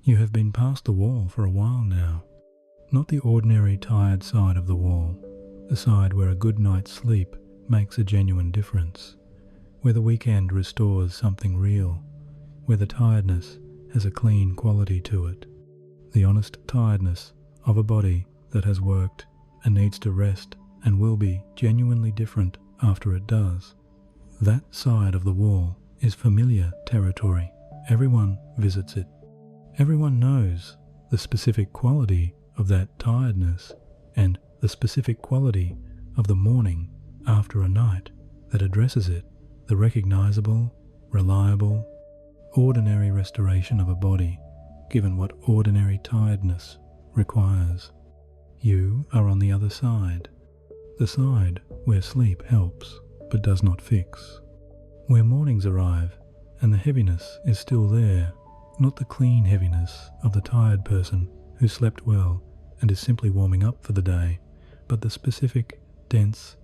You have been past the wall for a while now. Not the ordinary tired side of the wall, the side where a good night's sleep makes a genuine difference, where the weekend restores something real, where the tiredness has a clean quality to it, the honest tiredness of a body that has worked and needs to rest and will be genuinely different after it does. That side of the wall is familiar territory. Everyone visits it. Everyone knows the specific quality of that tiredness and the specific quality of the morning after a night that addresses it, the recognizable, reliable, ordinary restoration of a body, given what ordinary tiredness requires. You are on the other side, the side where sleep helps but does not fix, where mornings arrive and the heaviness is still there, not the clean heaviness of the tired person who slept well and is simply warming up for the day, but the specific, dense,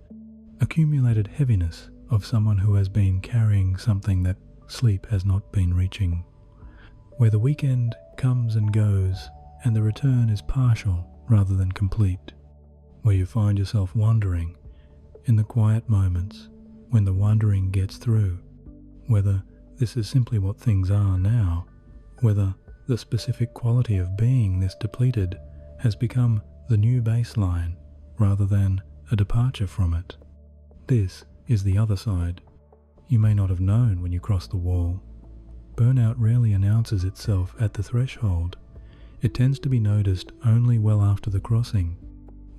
accumulated heaviness of someone who has been carrying something that sleep has not been reaching, where the weekend comes and goes and the return is partial rather than complete, where you find yourself wondering in the quiet moments when the wondering gets through, whether this is simply what things are now, whether the specific quality of being this depleted has become the new baseline rather than a departure from it. This is the other side. You may not have known when you crossed the wall. Burnout rarely announces itself at the threshold. It tends to be noticed only well after the crossing,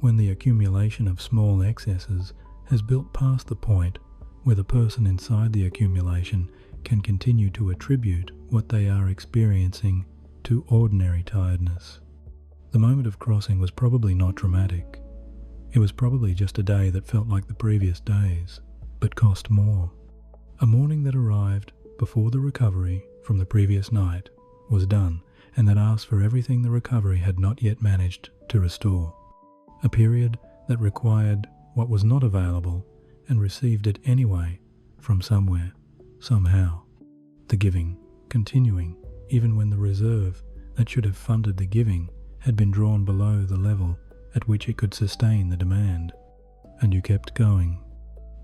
when the accumulation of small excesses has built past the point where the person inside the accumulation can continue to attribute what they are experiencing to ordinary tiredness. The moment of crossing was probably not dramatic. It was probably just a day that felt like the previous days, but cost more. A morning that arrived before the recovery from the previous night was done, and that asked for everything the recovery had not yet managed to restore. A period that required what was not available and received it anyway from somewhere, somehow. The giving continuing even when the reserve that should have funded the giving had been drawn below the level at which it could sustain the demand. And you kept going.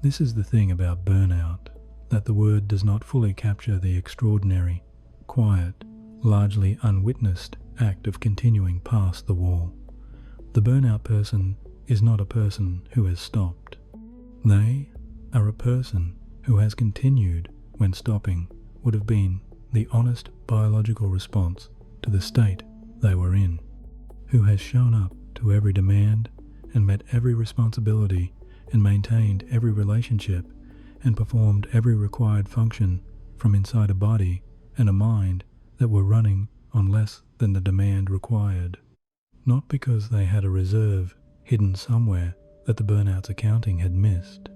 This is the thing about burnout, that the word does not fully capture the extraordinary, quiet, largely unwitnessed act of continuing past the wall. The burnout person is not a person who has stopped. They are a person who has continued when stopping would have been the honest biological response to the state they were in, who has shown up to every demand and met every responsibility and maintained every relationship and performed every required function from inside a body and a mind that were running on less than the demand required, not because they had a reserve hidden somewhere that the burnout's accounting had missed,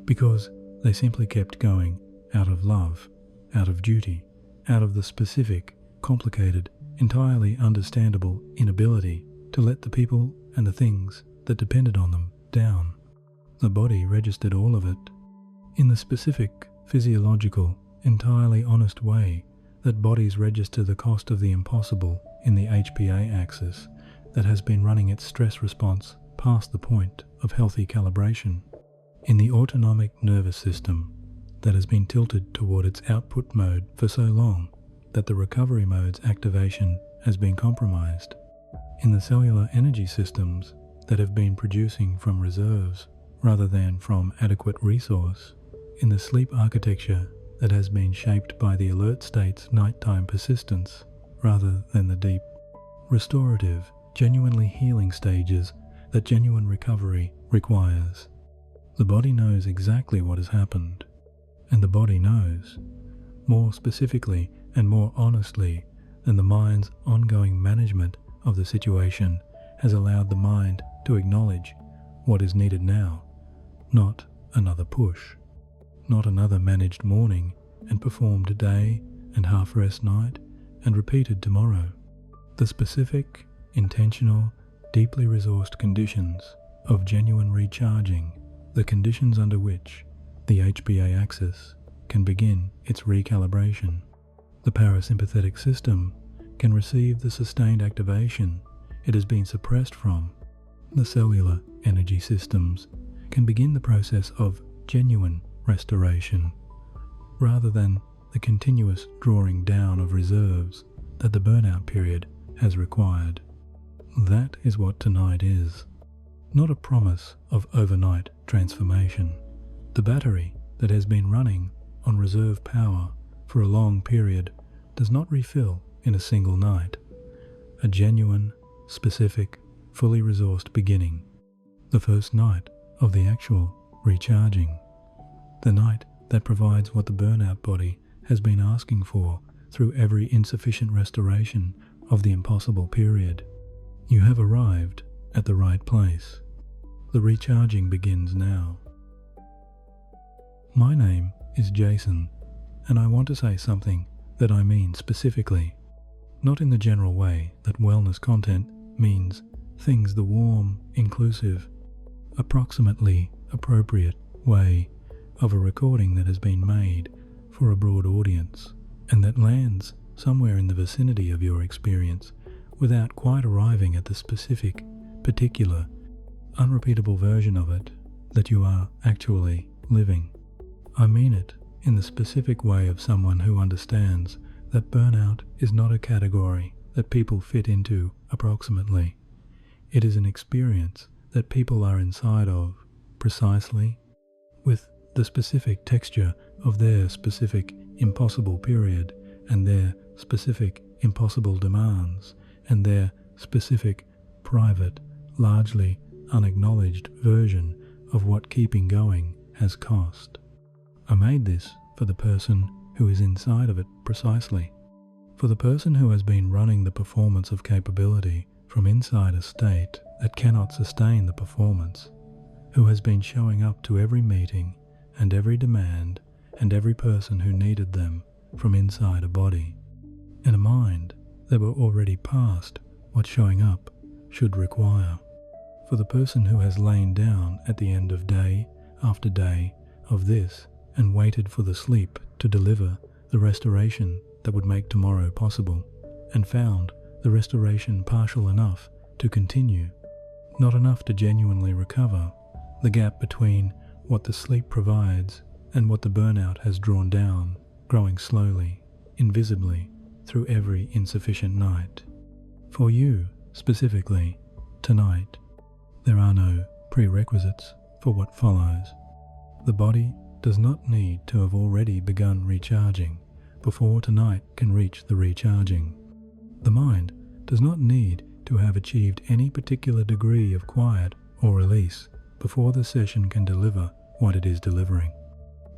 because they simply kept going out of love, out of duty, out of the specific, complicated, entirely understandable inability to let the people and the things that depended on them down. The body registered all of it in the specific, physiological, entirely honest way that bodies register the cost of the impossible in the HPA axis that has been running its stress response past the point of healthy calibration, in the autonomic nervous system that has been tilted toward its output mode for so long that the recovery mode's activation has been compromised, in the cellular energy systems that have been producing from reserves rather than from adequate resource, in the sleep architecture that has been shaped by the alert state's nighttime persistence rather than the deep, restorative, genuinely healing stages that genuine recovery requires. The body knows exactly what has happened, and the body knows, more specifically and more honestly than the mind's ongoing management of the situation has allowed the mind to acknowledge what is needed now, not another push, not another managed morning and performed day and half-rest night and repeated tomorrow. The specific, intentional, deeply resourced conditions of genuine recharging, the conditions under which the HPA axis can begin its recalibration. The parasympathetic system can receive the sustained activation it has been suppressed from, the cellular energy systems can begin the process of genuine restoration, rather than the continuous drawing down of reserves that the burnout period has required. That is what tonight is, not a promise of overnight transformation. The battery that has been running on reserve power for a long period does not refill in a single night. A genuine, specific, fully resourced beginning. The first night of the actual recharging. The night that provides what the burnout body has been asking for through every insufficient restoration of the impossible period. You have arrived at the right place. The recharging begins now. My name is Jason, and I want to say something that I mean specifically, not in the general way that wellness content means things the warm, inclusive, approximately appropriate way of a recording that has been made for a broad audience and that lands somewhere in the vicinity of your experience without quite arriving at the specific, particular, unrepeatable version of it that you are actually living. I mean it in the specific way of someone who understands that burnout is not a category that people fit into approximately. It is an experience that people are inside of, precisely, with the specific texture of their specific impossible period and their specific impossible demands and their specific, private, largely unacknowledged version of what keeping going has cost. I made this for the person who is inside of it precisely, for the person who has been running the performance of capability from inside a state that cannot sustain the performance, who has been showing up to every meeting and every demand and every person who needed them from inside a body, and a mind that were already past what showing up should require. For the person who has lain down at the end of day after day of this and waited for the sleep to deliver the restoration that would make tomorrow possible, and found the restoration partial enough to continue, not enough to genuinely recover, the gap between what the sleep provides and what the burnout has drawn down, growing slowly, invisibly, through every insufficient night. For you, specifically, tonight, there are no prerequisites for what follows. The body does not need to have already begun recharging before tonight can reach the recharging. The mind does not need to have achieved any particular degree of quiet or release before the session can deliver what it is delivering.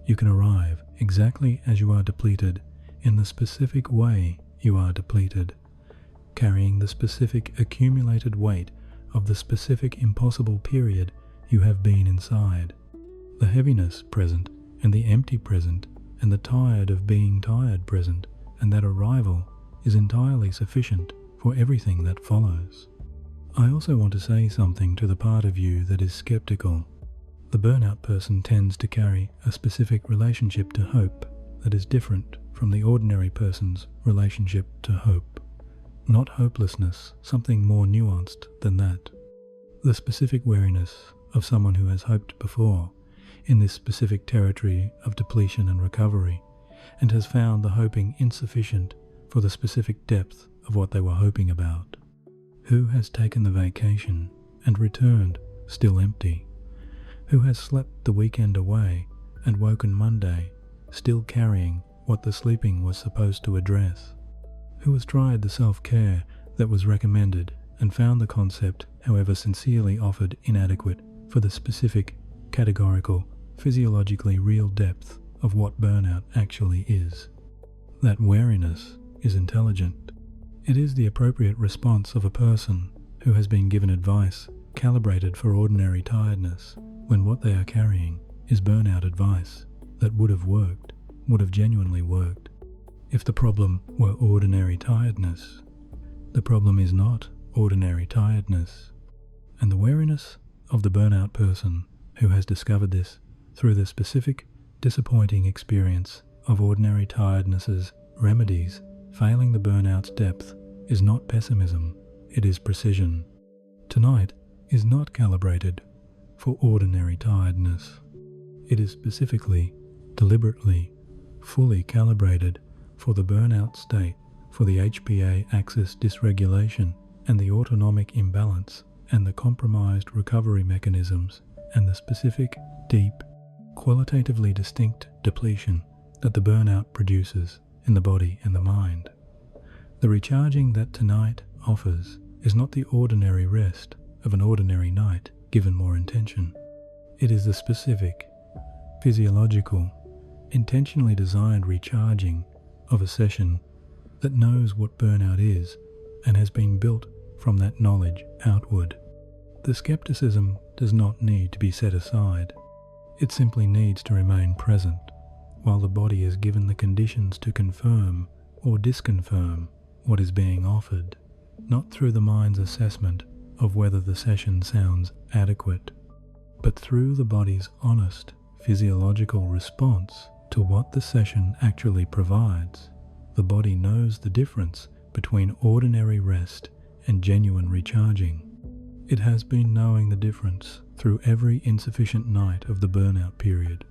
You can arrive exactly as you are depleted in the specific way you are depleted, carrying the specific accumulated weight of the specific impossible period you have been inside. The heaviness present and the empty present and the tired of being tired present, and that arrival is entirely sufficient for everything that follows. I also want to say something to the part of you that is skeptical. The burnout person tends to carry a specific relationship to hope that is different from the ordinary person's relationship to hope. Not hopelessness, something more nuanced than that. The specific wariness of someone who has hoped before in this specific territory of depletion and recovery, and has found the hoping insufficient for the specific depth of what they were hoping about. Who has taken the vacation and returned still empty? Who has slept the weekend away and woken Monday still carrying what the sleeping was supposed to address? Who has tried the self-care that was recommended and found the concept, however sincerely offered, inadequate for the specific, categorical, physiologically real depth of what burnout actually is? That wariness is intelligent. It is the appropriate response of a person who has been given advice calibrated for ordinary tiredness, when what they are carrying is burnout advice that would have genuinely worked, if the problem were ordinary tiredness. The problem is not ordinary tiredness, and the wariness of the burnout person who has discovered this through the specific, disappointing experience of ordinary tiredness's remedies failing the burnout's depth is not pessimism, it is precision. Tonight is not calibrated for ordinary tiredness. It is specifically, deliberately, fully calibrated for the burnout state, for the HPA axis dysregulation and the autonomic imbalance and the compromised recovery mechanisms and the specific, deep, qualitatively distinct depletion that the burnout produces in the body and the mind. The recharging that tonight offers is not the ordinary rest of an ordinary night given more intention. It is the specific, physiological, intentionally designed recharging of a session that knows what burnout is and has been built from that knowledge outward. The skepticism does not need to be set aside. It simply needs to remain present while the body is given the conditions to confirm or disconfirm what is being offered, not through the mind's assessment of whether the session sounds adequate, but through the body's honest physiological response to what the session actually provides. The body knows the difference between ordinary rest and genuine recharging. It has been knowing the difference through every insufficient night of the burnout period.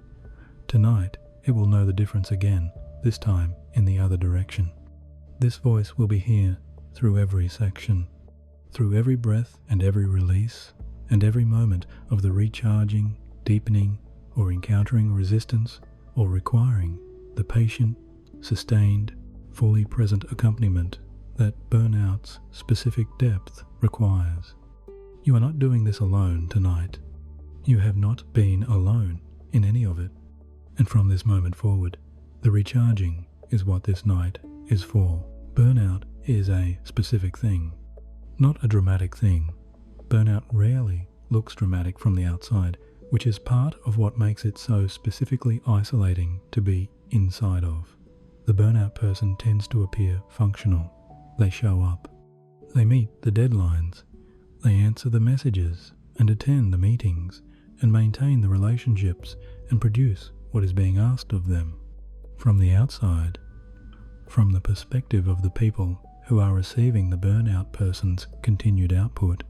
Tonight, it will know the difference again, this time in the other direction. This voice will be here through every section, through every breath and every release, and every moment of the recharging, deepening, or encountering resistance, or requiring the patient, sustained, fully present accompaniment that burnout's specific depth requires. You are not doing this alone tonight. You have not been alone in any of it. And from this moment forward, the recharging is what this night is for. Burnout is a specific thing, not a dramatic thing. Burnout rarely looks dramatic from the outside, which is part of what makes it so specifically isolating to be inside of. The burnout person tends to appear functional. They show up. They meet the deadlines. They answer the messages and attend the meetings and maintain the relationships and produce what is being asked of them. From the outside, from the perspective of the people who are receiving the burnout person's continued output,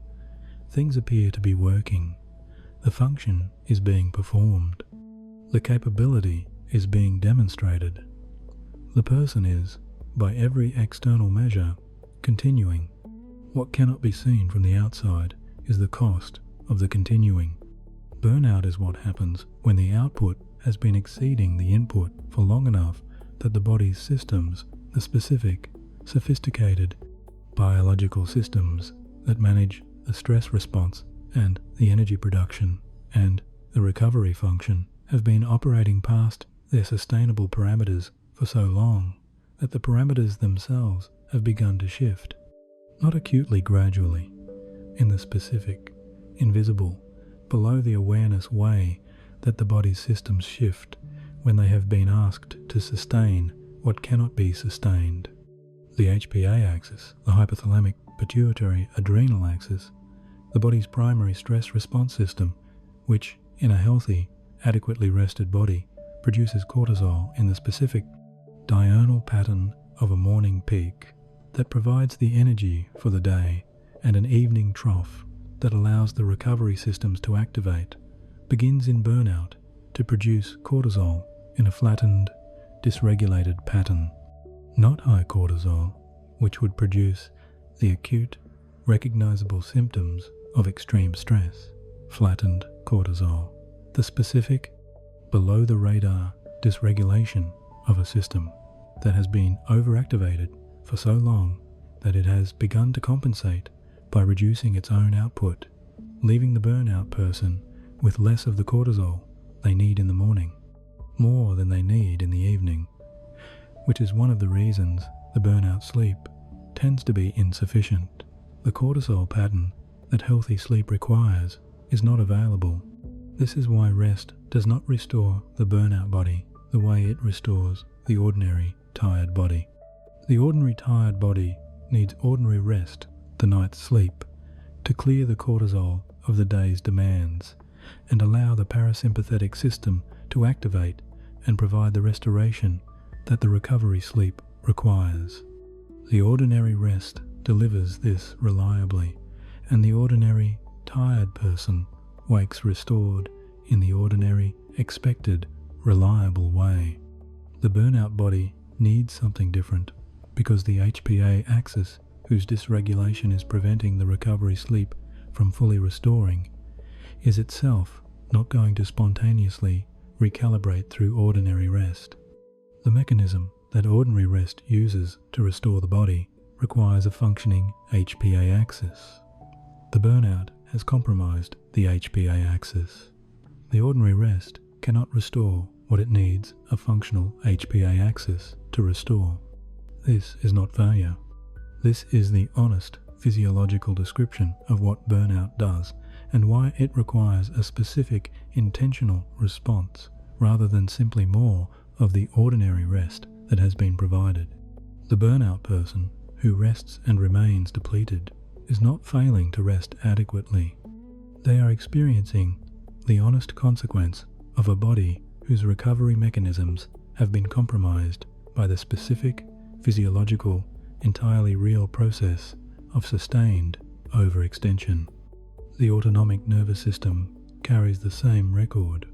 things appear to be working. The function is being performed. The capability is being demonstrated. The person is, by every external measure, continuing. What cannot be seen from the outside is the cost of the continuing. Burnout is what happens when the output has been exceeding the input for long enough that the body's systems, the specific, sophisticated, biological systems that manage the stress response and the energy production and the recovery function, have been operating past their sustainable parameters for so long that the parameters themselves have begun to shift, not acutely, gradually, in the specific, invisible, below the awareness way that the body's systems shift when they have been asked to sustain what cannot be sustained. The HPA axis, the hypothalamic pituitary adrenal axis, the body's primary stress response system, which, in a healthy, adequately rested body, produces cortisol in the specific diurnal pattern of a morning peak that provides the energy for the day and an evening trough that allows the recovery systems to activate, begins in burnout to produce cortisol in a flattened, dysregulated pattern, not high cortisol, which would produce the acute, recognizable symptoms of extreme stress. Flattened cortisol, the specific, below the radar dysregulation of a system that has been overactivated for so long that it has begun to compensate by reducing its own output, leaving the burnout person with less of the cortisol they need in the morning, more than they need in the evening, which is one of the reasons the burnout sleep tends to be insufficient. The cortisol pattern that healthy sleep requires is not available. This is why rest does not restore the burnout body the way it restores the ordinary tired body. The ordinary tired body needs ordinary rest, the night's sleep, to clear the cortisol of the day's demands and allow the parasympathetic system to activate and provide the restoration that the recovery sleep requires. The ordinary rest delivers this reliably, and the ordinary, tired person wakes restored in the ordinary, expected, reliable way. The burnout body needs something different because the HPA axis, whose dysregulation is preventing the recovery sleep from fully restoring, is itself not going to spontaneously recalibrate through ordinary rest. The mechanism that ordinary rest uses to restore the body requires a functioning HPA axis. The burnout has compromised the HPA axis. The ordinary rest cannot restore what it needs a functional HPA axis to restore. This is not failure. This is the honest physiological description of what burnout does and why it requires a specific intentional response rather than simply more of the ordinary rest that has been provided. The burnout person who rests and remains depleted is not failing to rest adequately. They are experiencing the honest consequence of a body whose recovery mechanisms have been compromised by the specific, physiological, entirely real process of sustained overextension. The autonomic nervous system carries the same record.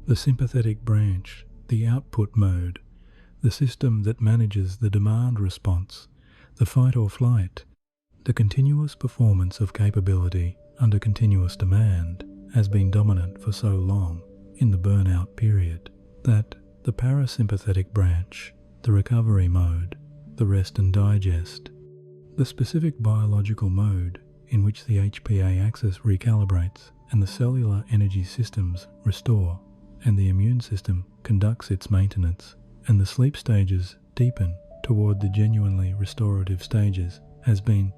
The sympathetic branch, the output mode, the system that manages the demand response, the fight or flight, the continuous performance of capability under continuous demand has been dominant for so long in the burnout period that the parasympathetic branch, the recovery mode, the rest and digest, the specific biological mode in which the HPA axis recalibrates and the cellular energy systems restore and the immune system conducts its maintenance and the sleep stages deepen toward the genuinely restorative stages has been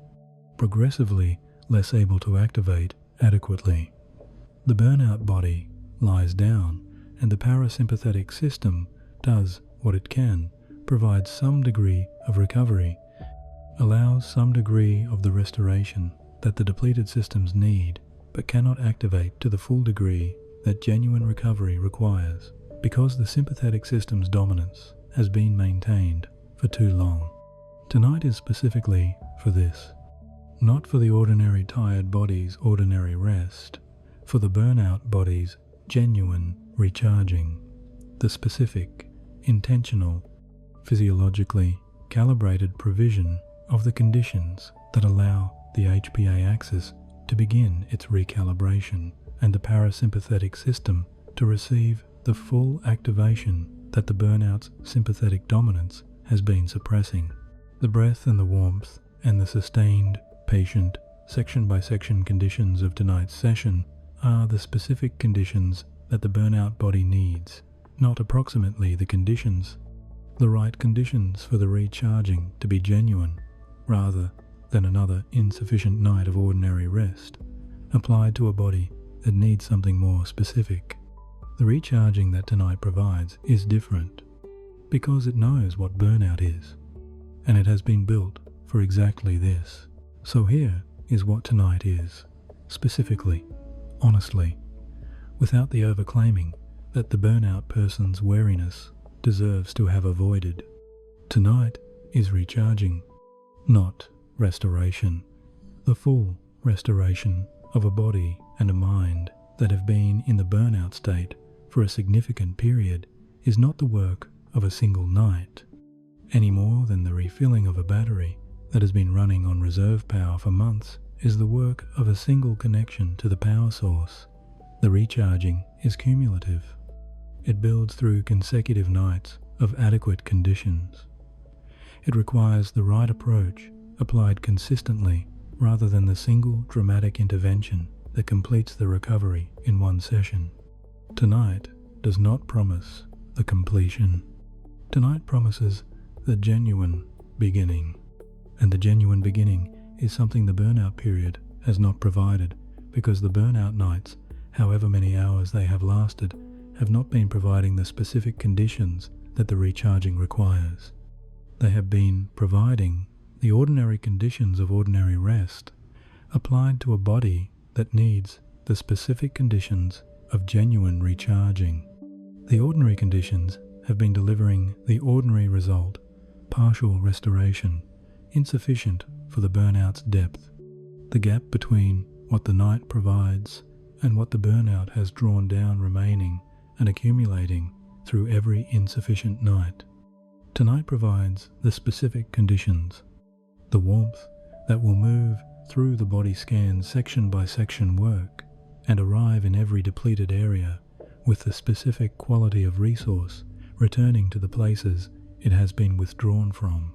progressively less able to activate adequately. The burnout body lies down and the parasympathetic system does what it can, provides some degree of recovery, allows some degree of the restoration that the depleted systems need, but cannot activate to the full degree that genuine recovery requires, because the sympathetic system's dominance has been maintained for too long. Tonight is specifically for this, not for the ordinary tired body's ordinary rest, for the burnout body's genuine recharging, the specific, intentional, physiologically calibrated provision of the conditions that allow the HPA axis to begin its recalibration and the parasympathetic system to receive the full activation that the burnout's sympathetic dominance has been suppressing. The breath and the warmth and the sustained, patient, section-by-section conditions of tonight's session are the specific conditions that the burnout body needs, not approximately the conditions, the right conditions for the recharging to be genuine, rather than another insufficient night of ordinary rest, applied to a body that needs something more specific. The recharging that tonight provides is different, because it knows what burnout is, and it has been built for exactly this. So here is what tonight is, specifically, honestly, without the overclaiming that the burnout person's wariness deserves to have avoided. Tonight is recharging, not restoration. The full restoration of a body and a mind that have been in the burnout state for a significant period is not the work of a single night, any more than the refilling of a battery that has been running on reserve power for months is the work of a single connection to the power source. The recharging is cumulative. It builds through consecutive nights of adequate conditions. It requires the right approach applied consistently rather than the single dramatic intervention that completes the recovery in one session. Tonight does not promise the completion. Tonight promises the genuine beginning. And the genuine beginning is something the burnout period has not provided, because the burnout nights, however many hours they have lasted, have not been providing the specific conditions that the recharging requires. They have been providing the ordinary conditions of ordinary rest, applied to a body that needs the specific conditions of genuine recharging. The ordinary conditions have been delivering the ordinary result, partial restoration, insufficient for the burnout's depth. The gap between what the night provides and what the burnout has drawn down remaining and accumulating through every insufficient night. Tonight provides the specific conditions, the warmth that will move through the body scan section by section work and arrive in every depleted area with the specific quality of resource returning to the places it has been withdrawn from.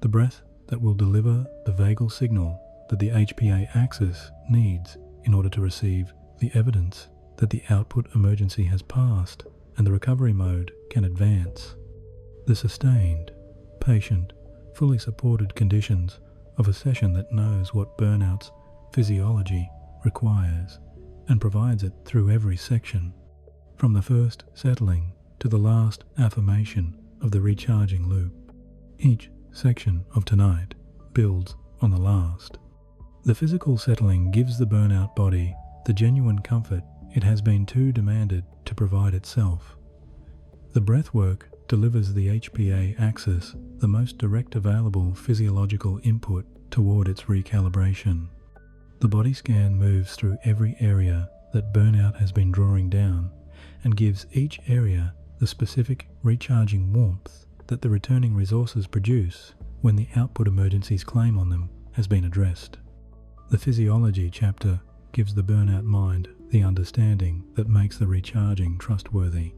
The breath that will deliver the vagal signal that the HPA axis needs in order to receive the evidence that the output emergency has passed and the recovery mode can advance. The sustained, patient, fully supported conditions of a session that knows what burnout's physiology requires and provides it through every section, from the first settling to the last affirmation of the recharging loop. Each section of tonight builds on the last. The physical settling gives the burnout body the genuine comfort it has been too demanded to provide itself. The breathwork delivers the HPA axis the most direct available physiological input toward its recalibration. The body scan moves through every area that burnout has been drawing down and gives each area the specific recharging warmth that the returning resources produce when the output emergency's claim on them has been addressed. The physiology chapter gives the burnout mind the understanding that makes the recharging trustworthy.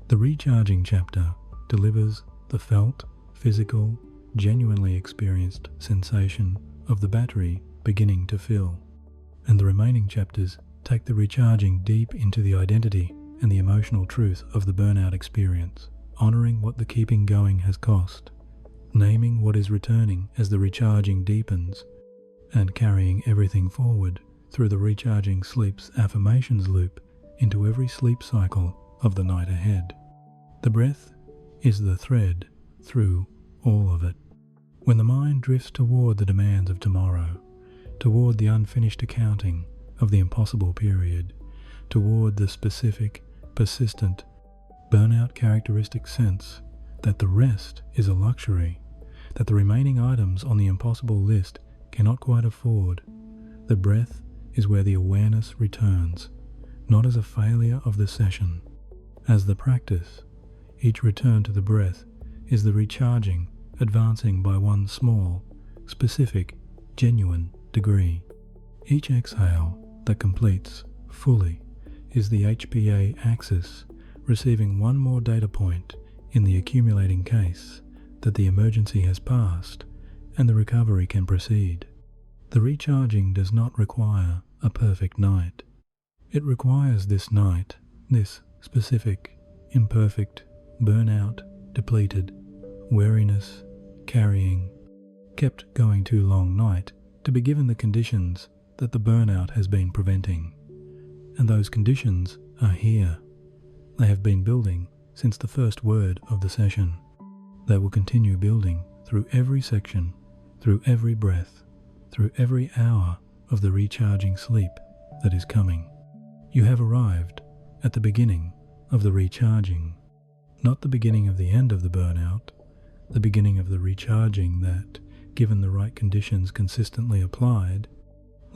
The recharging chapter delivers the felt, physical, genuinely experienced sensation of the battery beginning to fill, and the remaining chapters take the recharging deep into the identity and the emotional truth of the burnout experience, honoring what the keeping going has cost, naming what is returning as the recharging deepens, and carrying everything forward through the recharging sleep's affirmations loop into every sleep cycle of the night ahead. The breath is the thread through all of it. When the mind drifts toward the demands of tomorrow, toward the unfinished accounting of the impossible period, toward the specific, persistent, burnout characteristic sense that the rest is a luxury, that the remaining items on the impossible list cannot quite afford, the breath is where the awareness returns, not as a failure of the session, as the practice. Each return to the breath is the recharging, advancing by one small, specific, genuine degree. Each exhale that completes fully is the HPA axis receiving one more data point in the accumulating case that the emergency has passed and the recovery can proceed. The recharging does not require a perfect night. It requires this night, this specific, imperfect, burnout, depleted, weariness, carrying, kept going too long night to be given the conditions that the burnout has been preventing. And those conditions are here. They have been building since the first word of the session. They will continue building through every section, through every breath, through every hour of the recharging sleep that is coming. You have arrived at the beginning of the recharging, not the beginning of the end of the burnout, the beginning of the recharging that, given the right conditions consistently applied,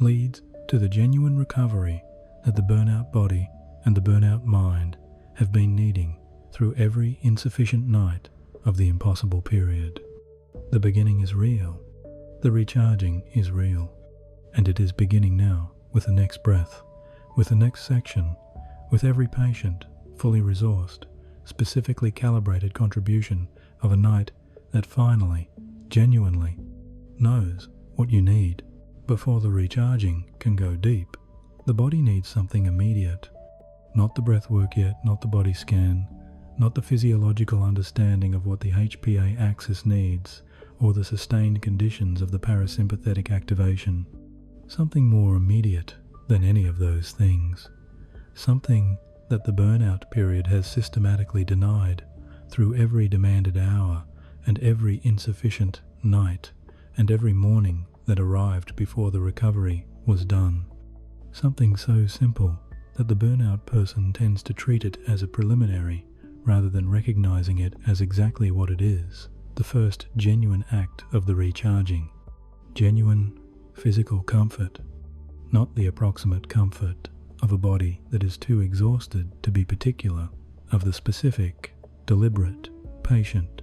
leads to the genuine recovery that the burnout body and the burnout mind have been needing through every insufficient night of the impossible period. The beginning is real. The recharging is real. And it is beginning now with the next breath, with the next section, with every patient, fully resourced, specifically calibrated contribution of a night that finally, genuinely, knows what you need before the recharging can go deep. The body needs something immediate, not the breath work yet, not the body scan, not the physiological understanding of what the HPA axis needs, or the sustained conditions of the parasympathetic activation. Something more immediate than any of those things. Something that the burnout period has systematically denied through every demanded hour and every insufficient night and every morning that arrived before the recovery was done. Something so simple that the burnout person tends to treat it as a preliminary rather than recognizing it as exactly what it is, the first genuine act of the recharging. Genuine physical comfort, not the approximate comfort of a body that is too exhausted to be particular of the specific, deliberate, patient,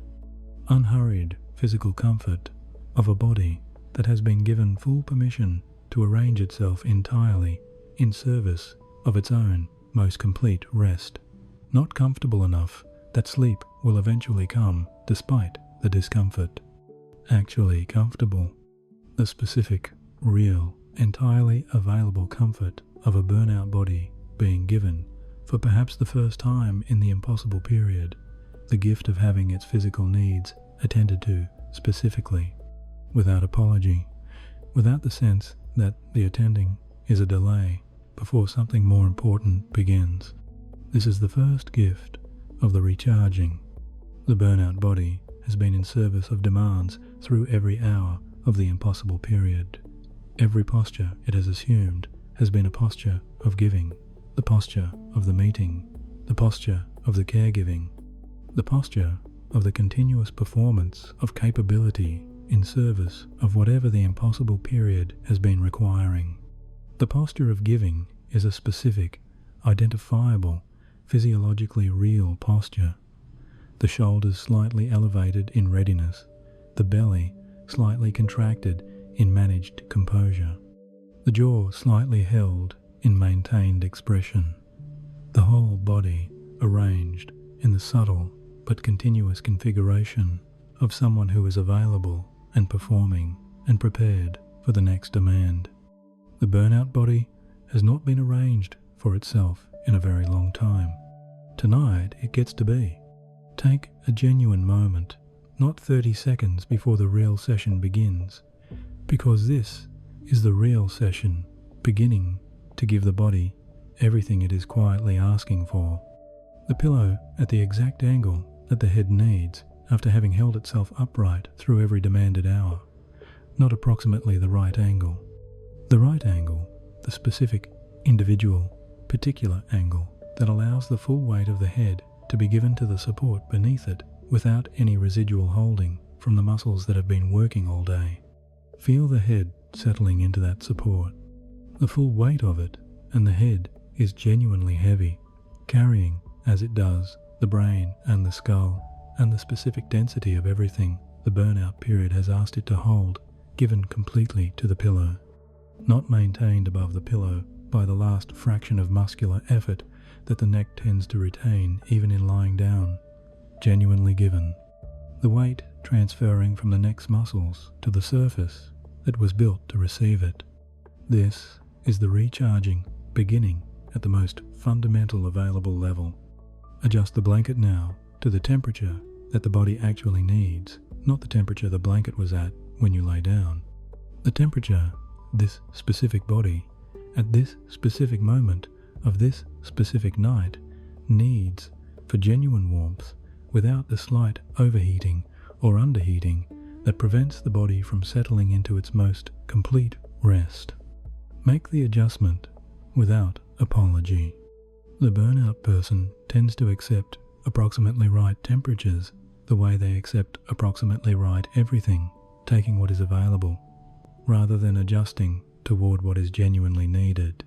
unhurried physical comfort of a body that has been given full permission to arrange itself entirely in service of its own most complete rest, not comfortable enough that sleep will eventually come despite the discomfort. Actually comfortable, the specific, real, entirely available comfort of a burnout body being given, for perhaps the first time in the impossible period, the gift of having its physical needs attended to specifically, without apology, without the sense that the attending is a delay before something more important begins. This is the first gift of the recharging. The burnout body has been in service of demands through every hour of the impossible period. Every posture it has assumed has been a posture of giving, the posture of the meeting, the posture of the caregiving, the posture of the continuous performance of capability in service of whatever the impossible period has been requiring. The posture of giving is a specific, identifiable, physiologically real posture. The shoulders slightly elevated in readiness, the belly slightly contracted in managed composure, the jaw slightly held in maintained expression, the whole body arranged in the subtle but continuous configuration of someone who is available and performing and prepared for the next demand. The burnout body has not been arranged for itself in a very long time. Tonight it gets to be. Take a genuine moment, not 30 seconds before the real session begins, because this is the real session beginning to give the body everything it is quietly asking for. The pillow at the exact angle that the head needs after having held itself upright through every demanded hour, not approximately the right angle. The right angle, the specific, individual, particular angle that allows the full weight of the head to be given to the support beneath it without any residual holding from the muscles that have been working all day. Feel the head settling into that support. The full weight of it and the head is genuinely heavy, carrying, as it does, the brain and the skull and the specific density of everything the burnout period has asked it to hold, given completely to the pillow, not maintained above the pillow by the last fraction of muscular effort that the neck tends to retain even in lying down, genuinely given, the weight transferring from the neck's muscles to the surface that was built to receive it. This is the recharging beginning at the most fundamental available level. Adjust the blanket now to the temperature that the body actually needs, not the temperature the blanket was at when you lay down. The temperature this specific body, at this specific moment of this specific night, needs for genuine warmth without the slight overheating or underheating that prevents the body from settling into its most complete rest. Make the adjustment without apology. The burnout person tends to accept approximately right temperatures the way they accept approximately right everything, taking what is available, rather than adjusting toward what is genuinely needed.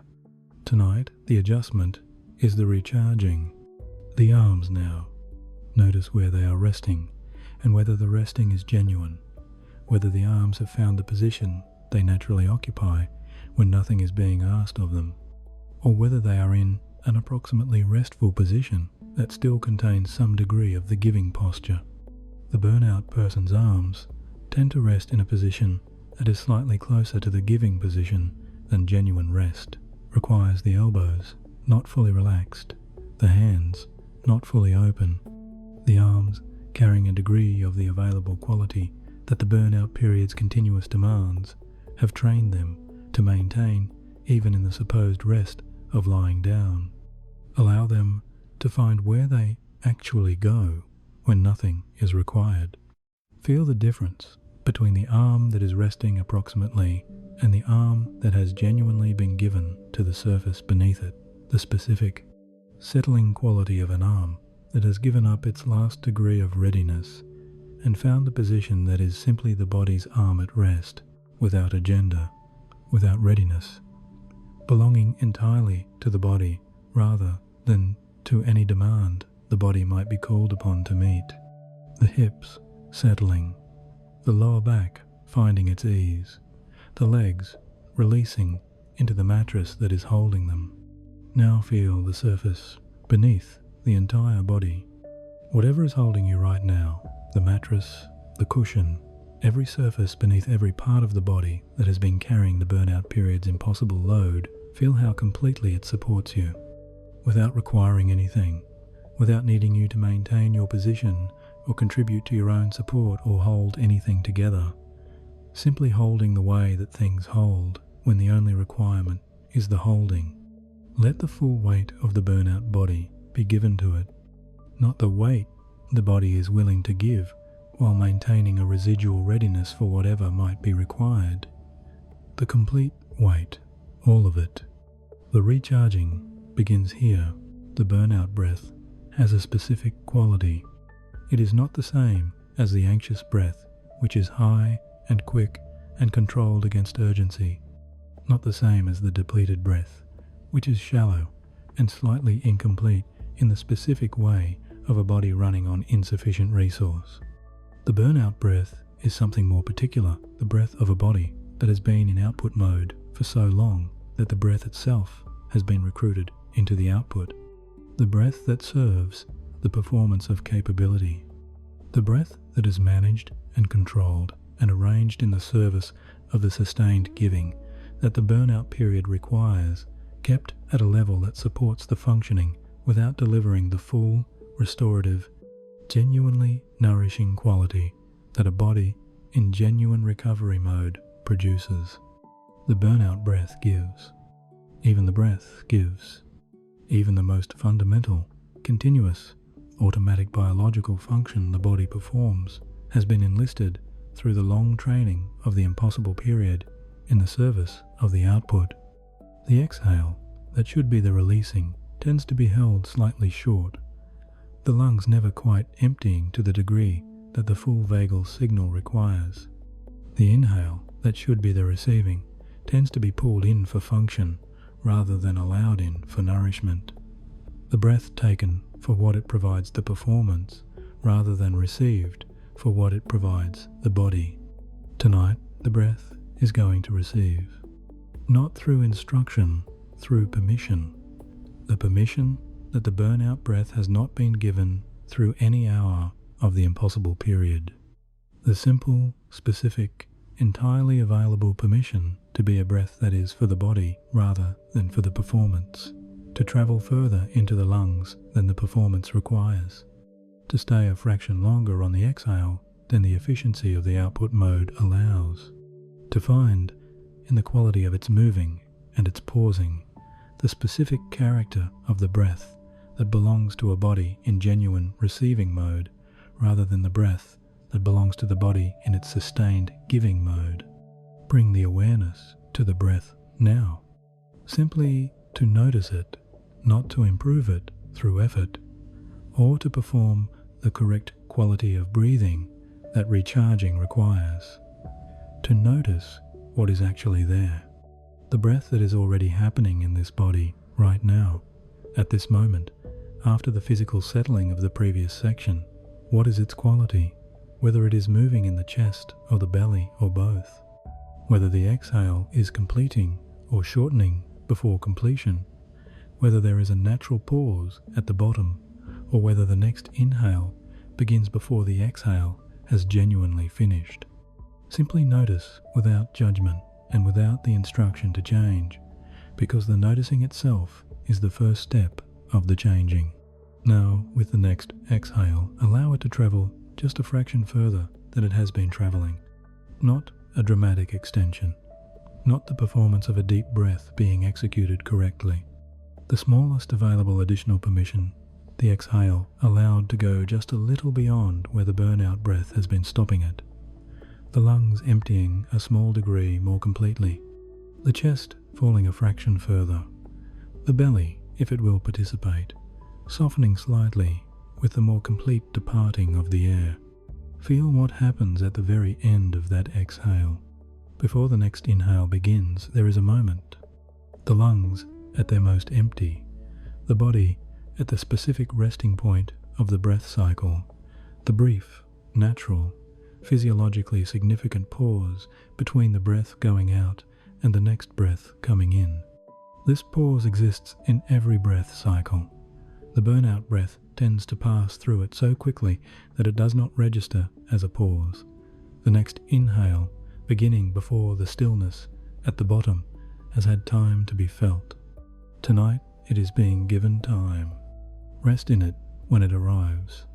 Tonight, the adjustment is the recharging. The arms now. Notice where they are resting, and whether the resting is genuine, whether the arms have found the position they naturally occupy when nothing is being asked of them, or whether they are in an approximately restful position that still contains some degree of the giving posture. The burnout person's arms tend to rest in a position that is slightly closer to the giving position than genuine rest requires. The elbows not fully relaxed, the hands not fully open, the arms carrying a degree of the available quality that the burnout period's continuous demands have trained them to maintain even in the supposed rest of lying down. Allow them to find where they actually go when nothing is required. Feel the difference between the arm that is resting approximately and the arm that has genuinely been given to the surface beneath it, the specific, settling quality of an arm that has given up its last degree of readiness and found the position that is simply the body's arm at rest, without agenda, without readiness, belonging entirely to the body rather than to any demand the body might be called upon to meet. The hips settling, the lower back finding its ease, the legs releasing into the mattress that is holding them. Now feel the surface beneath the entire body. Whatever is holding you right now, the mattress, the cushion, every surface beneath every part of the body that has been carrying the burnout period's impossible load, feel how completely it supports you, without requiring anything, without needing you to maintain your position or contribute to your own support or hold anything together, simply holding the way that things hold when the only requirement is the holding. Let the full weight of the burnout body be given to it, not the weight the body is willing to give while maintaining a residual readiness for whatever might be required. The complete weight, all of it. The recharging begins here. The burnout breath has a specific quality. It is not the same as the anxious breath, which is high and quick and controlled against urgency. Not the same as the depleted breath, which is shallow and slightly incomplete in the specific way of a body running on insufficient resource. The burnout breath is something more particular, the breath of a body that has been in output mode for so long that the breath itself has been recruited into the output. The breath that serves the performance of capability. The breath that is managed and controlled and arranged in the service of the sustained giving that the burnout period requires, kept at a level that supports the functioning without delivering the full, restorative, genuinely nourishing quality that a body in genuine recovery mode produces. The burnout breath gives. Even the breath gives. Even the most fundamental, continuous, automatic biological function the body performs has been enlisted through the long training of the impossible period in the service of the output. The exhale, that should be the releasing, tends to be held slightly short, the lungs never quite emptying to the degree that the full vagal signal requires. The inhale, that should be the receiving, tends to be pulled in for function rather than allowed in for nourishment. The breath taken for what it provides the performance rather than received for what it provides the body. Tonight, the breath is going to receive. Not through instruction, through permission. The permission that the burnout breath has not been given through any hour of the impossible period. The simple, specific, entirely available permission to be a breath that is for the body rather than for the performance, to travel further into the lungs than the performance requires, to stay a fraction longer on the exhale than the efficiency of the output mode allows, to find, in the quality of its moving and its pausing, the specific character of the breath that belongs to a body in genuine receiving mode rather than the breath that belongs to the body in its sustained giving mode. Bring the awareness to the breath now, simply to notice it, not to improve it through effort, or to perform the correct quality of breathing that recharging requires. To notice what is actually there, the breath that is already happening in this body right now, at this moment, after the physical settling of the previous section. What is its quality? Whether it is moving in the chest or the belly or both. Whether the exhale is completing or shortening before completion. Whether there is a natural pause at the bottom, or whether the next inhale begins before the exhale has genuinely finished. Simply notice without judgment and without the instruction to change, because the noticing itself is the first step of the changing. Now, with the next exhale, allow it to travel just a fraction further than it has been traveling. Not a dramatic extension, not the performance of a deep breath being executed correctly. The smallest available additional permission, the exhale allowed to go just a little beyond where the burnout breath has been stopping it. The lungs emptying a small degree more completely. The chest falling a fraction further. The belly, if it will participate, softening slightly with the more complete departing of the air. Feel what happens at the very end of that exhale. Before the next inhale begins, there is a moment. The lungs at their most empty, the body at the specific resting point of the breath cycle, the brief, natural, physiologically significant pause between the breath going out and the next breath coming in. This pause exists in every breath cycle. The burnout breath tends to pass through it so quickly that it does not register as a pause. The next inhale, beginning before the stillness at the bottom, has had time to be felt. Tonight it is being given time. Rest in it when it arrives,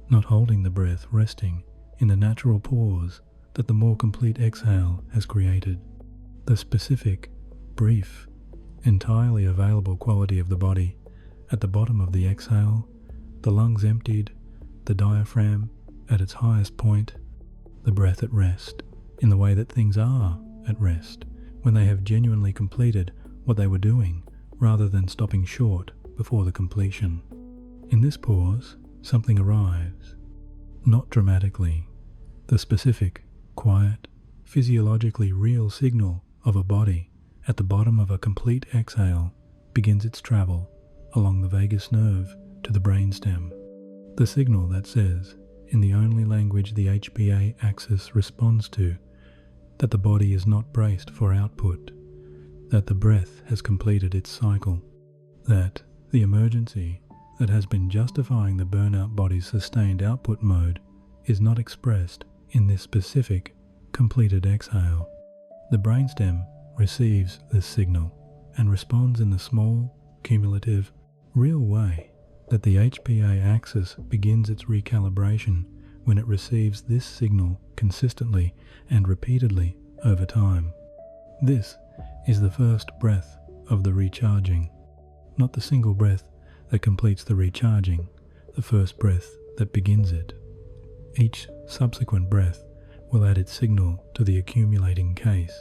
not holding the breath, resting in the natural pause that the more complete exhale has created. The specific, brief, entirely available quality of the body at the bottom of the exhale, the lungs emptied, the diaphragm at its highest point, the breath at rest, in the way that things are at rest, when they have genuinely completed what they were doing, rather than stopping short before the completion. In this pause, something arrives, not dramatically. The specific, quiet, physiologically real signal of a body at the bottom of a complete exhale begins its travel along the vagus nerve to the brainstem. The signal that says, in the only language the HPA axis responds to, that the body is not braced for output, that the breath has completed its cycle, that the emergency that has been justifying the burnout body's sustained output mode is not expressed in this specific, completed exhale. The brainstem receives this signal and responds in the small, cumulative, real way that the HPA axis begins its recalibration when it receives this signal consistently and repeatedly over time. This is the first breath of the recharging, not the single breath that completes the recharging, the first breath that begins it. Each subsequent breath will add its signal to the accumulating case.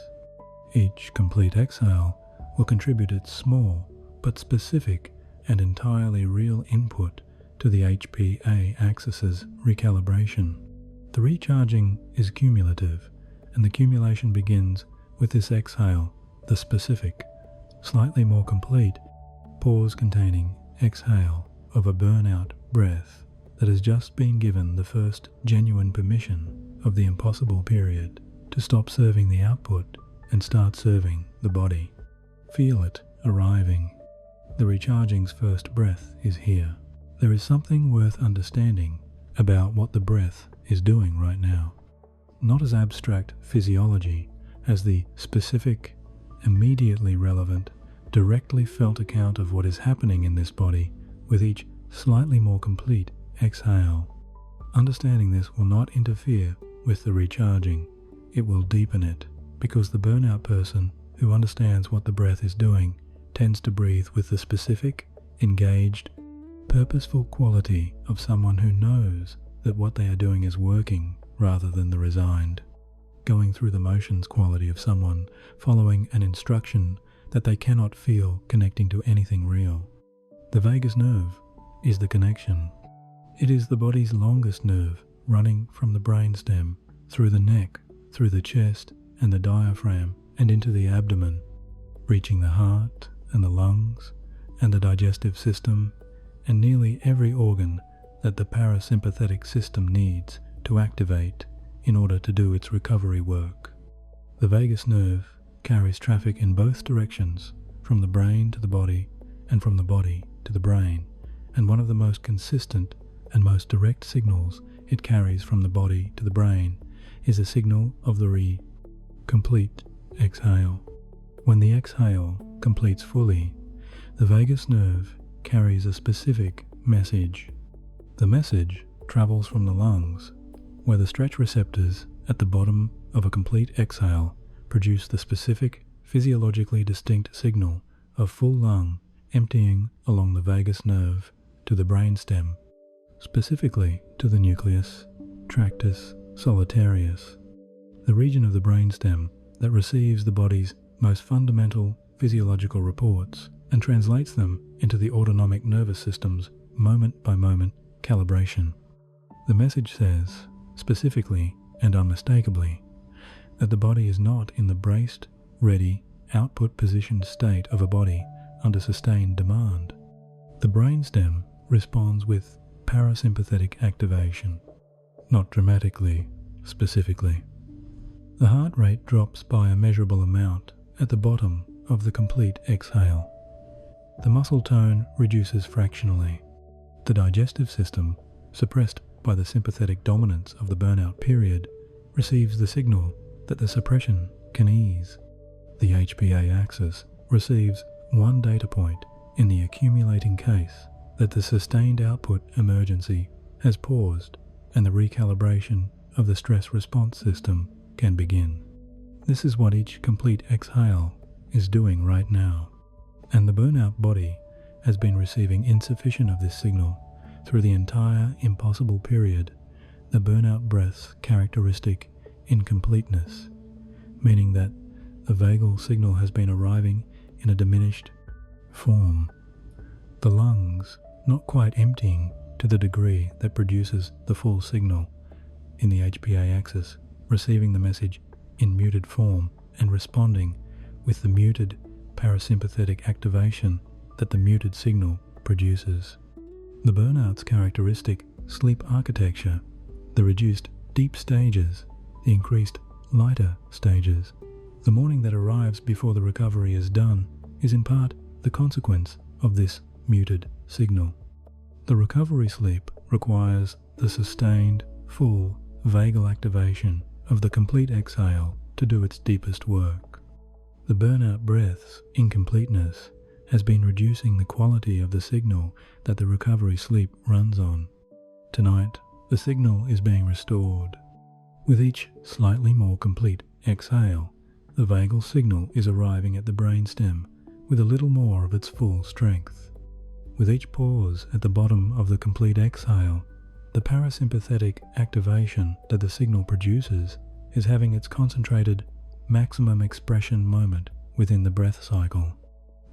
Each complete exhale will contribute its small but specific and entirely real input to the HPA axis's recalibration. The recharging is cumulative, and the cumulation begins with this exhale, the specific, slightly more complete, pause-containing exhale of a burnout breath that has just been given the first genuine permission of the impossible period to stop serving the output and start serving the body. Feel it arriving. The recharging's first breath is here. There is something worth understanding about what the breath is doing right now. Not as abstract physiology, as the specific, immediately relevant, directly felt account of what is happening in this body with each slightly more complete exhale. Understanding this will not interfere with the recharging. It will deepen it, because the burnout person who understands what the breath is doing tends to breathe with the specific, engaged, purposeful quality of someone who knows that what they are doing is working rather than the resigned, going through the motions quality of someone following an instruction that they cannot feel connecting to anything real. The vagus nerve is the connection. It is the body's longest nerve, running from the brainstem, through the neck, through the chest and the diaphragm, and into the abdomen, reaching the heart and the lungs and the digestive system and nearly every organ that the parasympathetic system needs to activate in order to do its recovery work. The vagus nerve carries traffic in both directions, from the brain to the body and from the body to the brain, and one of the most consistent and most direct signals it carries from the body to the brain is a signal of the complete exhale. When the exhale completes fully, the vagus nerve carries a specific message. The message travels from the lungs, where the stretch receptors at the bottom of a complete exhale produce the specific, physiologically distinct signal of full lung emptying along the vagus nerve to the brainstem, specifically to the nucleus tractus solitarius, the region of the brainstem that receives the body's most fundamental physiological reports and translates them into the autonomic nervous system's moment-by-moment calibration. The message says, specifically and unmistakably, that the body is not in the braced, ready, output-positioned state of a body under sustained demand. The brainstem responds with parasympathetic activation, not dramatically, specifically. The heart rate drops by a measurable amount at the bottom of the complete exhale. The muscle tone reduces fractionally. The digestive system, suppressed by the sympathetic dominance of the burnout period, receives the signal that the suppression can ease. The HPA axis receives one data point in the accumulating case that the sustained output emergency has paused and the recalibration of the stress response system can begin. This is what each complete exhale is doing right now, and the burnout body has been receiving insufficient of this signal through the entire impossible period, the burnout breath's characteristic incompleteness, meaning that the vagal signal has been arriving in a diminished form. The lungs not quite emptying to the degree that produces the full signal in the HPA axis, receiving the message in muted form and responding with the muted parasympathetic activation that the muted signal produces. The burnout's characteristic sleep architecture, the reduced deep stages, the increased lighter stages, the morning that arrives before the recovery is done, is in part the consequence of this muted signal. The recovery sleep requires the sustained, full, vagal activation of the complete exhale to do its deepest work. The burnout breath's incompleteness has been reducing the quality of the signal that the recovery sleep runs on. Tonight, the signal is being restored. With each slightly more complete exhale, the vagal signal is arriving at the brainstem with a little more of its full strength. With each pause at the bottom of the complete exhale, the parasympathetic activation that the signal produces is having its concentrated maximum expression moment within the breath cycle.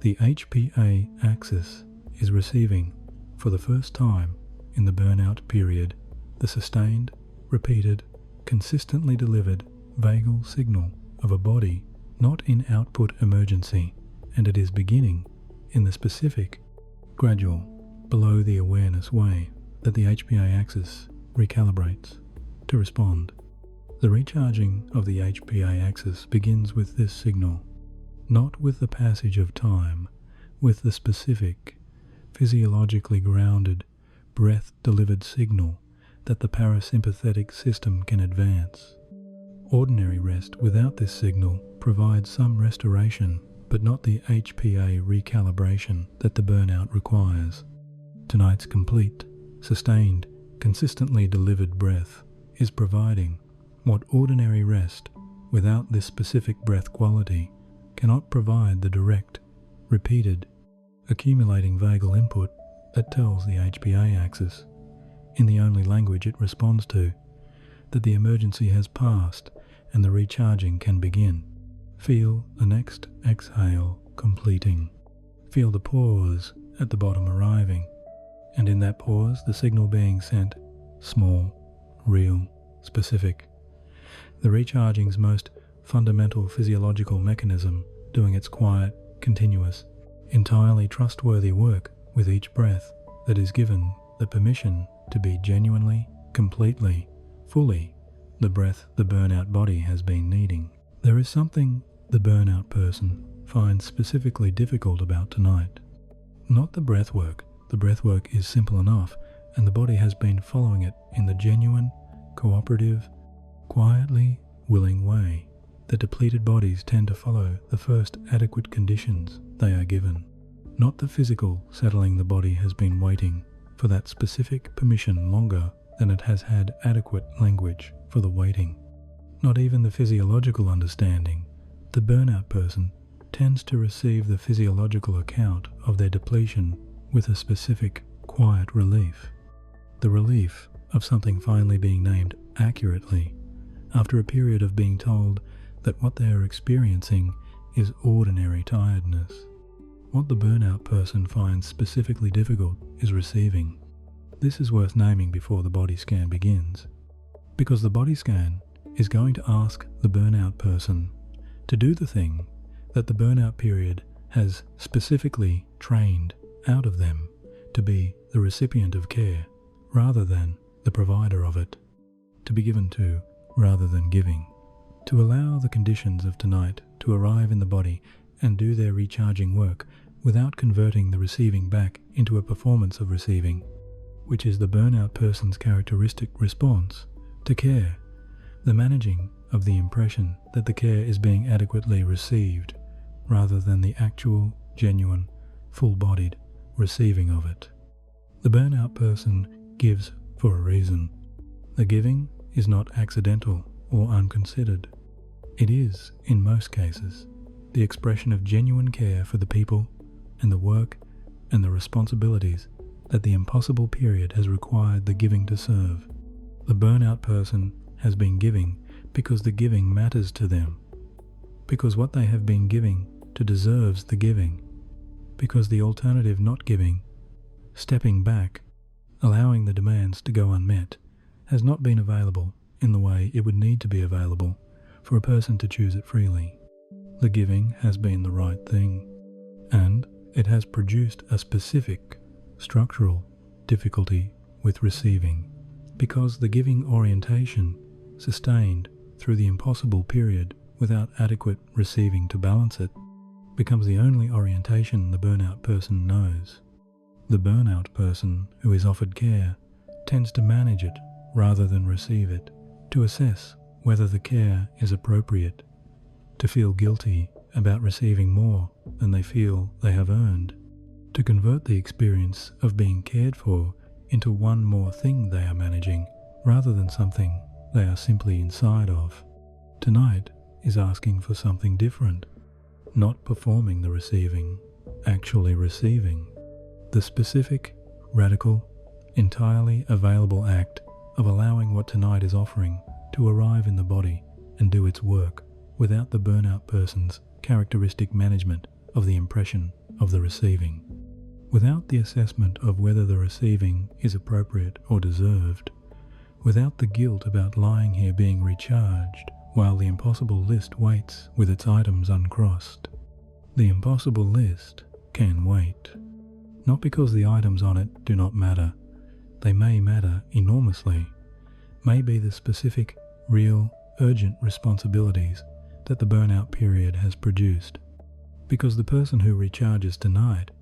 The HPA axis is receiving, for the first time in the burnout period, the sustained, repeated, consistently delivered vagal signal of a body not in output emergency, and it is beginning in the specific, gradual, below the awareness way that the HPA axis recalibrates to respond. The recharging of the HPA axis begins with this signal, not with the passage of time, with the specific, physiologically grounded, breath-delivered signal that the parasympathetic system can advance. Ordinary rest without this signal provides some restoration, but not the HPA recalibration that the burnout requires. Tonight's complete, sustained, consistently delivered breath is providing what ordinary rest without this specific breath quality cannot provide, the direct, repeated, accumulating vagal input that tells the HPA axis, in the only language it responds to, that the emergency has passed and the recharging can begin. Feel the next exhale completing. Feel the pause at the bottom arriving, and in that pause the signal being sent, small, real, specific. The recharging's most fundamental physiological mechanism doing its quiet, continuous, entirely trustworthy work with each breath that is given the permission to be genuinely, completely, fully the breath the burnout body has been needing. There is something the burnout person finds specifically difficult about tonight. Not the breath work. The breath work is simple enough, and the body has been following it in the genuine, cooperative, quietly willing way that depleted bodies tend to follow the first adequate conditions they are given. Not the physical settling. The body has been waiting for that specific permission longer than it has had adequate language for the waiting. Not even the physiological understanding. The burnout person tends to receive the physiological account of their depletion with a specific, quiet relief. The relief of something finally being named accurately after a period of being told that what they are experiencing is ordinary tiredness. What the burnout person finds specifically difficult is receiving. This is worth naming before the body scan begins. because the body scan is going to ask the burnout person to do the thing that the burnout period has specifically trained out of them to be the recipient of care rather than the provider of it, to be given to rather than giving, to allow the conditions of tonight to arrive in the body and do their recharging work without converting the receiving back into a performance of receiving, which is the burnout person's characteristic response to care, the managing of the impression that the care is being adequately received rather than the actual, genuine, full-bodied receiving of it. The burnout person gives for a reason. The giving is not accidental or unconsidered. It is, in most cases, the expression of genuine care for the people and the work and the responsibilities that the impossible period has required the giving to serve. The burnout person has been giving because the giving matters to them, because what they have been giving to deserves the giving, because the alternative not giving, stepping back, allowing the demands to go unmet, has not been available in the way it would need to be available for a person to choose it freely. The giving has been the right thing, and it has produced a specific structural difficulty with receiving, because the giving orientation, sustained through the impossible period without adequate receiving to balance it, becomes the only orientation the burnout person knows. The burnout person who is offered care tends to manage it rather than receive it, to assess whether the care is appropriate, to feel guilty about receiving more than they feel they have earned, to convert the experience of being cared for into one more thing they are managing rather than something they are simply inside of. Tonight is asking for something different, not performing the receiving, actually receiving. The specific, radical, entirely available act of allowing what tonight is offering to arrive in the body and do its work without the burnout person's characteristic management of the impression of the receiving, without the assessment of whether the receiving is appropriate or deserved, without the guilt about lying here being recharged while the impossible list waits with its items uncrossed. The impossible list can wait, not because the items on it do not matter. They may matter enormously, may be the specific, real, urgent responsibilities that the burnout period has produced, because the person who recharges tonight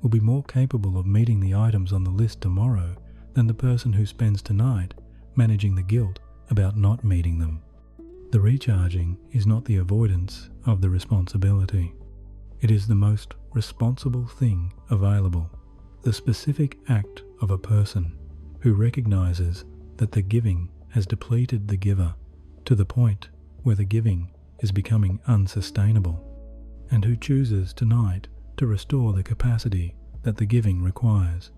will be more capable of meeting the items on the list tomorrow than the person who spends tonight managing the guilt about not meeting them. The recharging is not the avoidance of the responsibility. It is the most responsible thing available, the specific act of a person who recognizes that the giving has depleted the giver to the point where the giving is becoming unsustainable, and who chooses tonight to restore the capacity that the giving requires.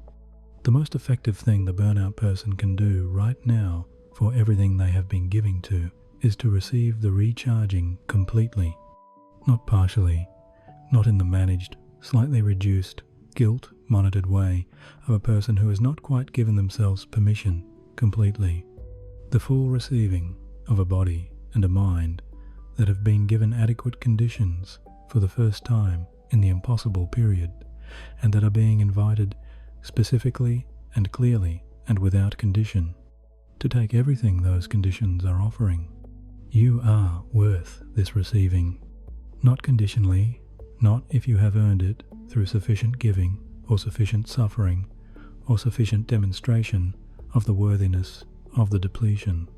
The most effective thing the burnout person can do right now for everything they have been giving to is to receive the recharging completely, not partially, not in the managed, slightly reduced, guilt-monitored way of a person who has not quite given themselves permission completely. The full receiving of a body and a mind that have been given adequate conditions for the first time in the impossible period, and that are being invited specifically and clearly and without condition to take everything those conditions are offering. You are worth this receiving, not conditionally, not if you have earned it through sufficient giving or sufficient suffering or sufficient demonstration of the worthiness of the depletion.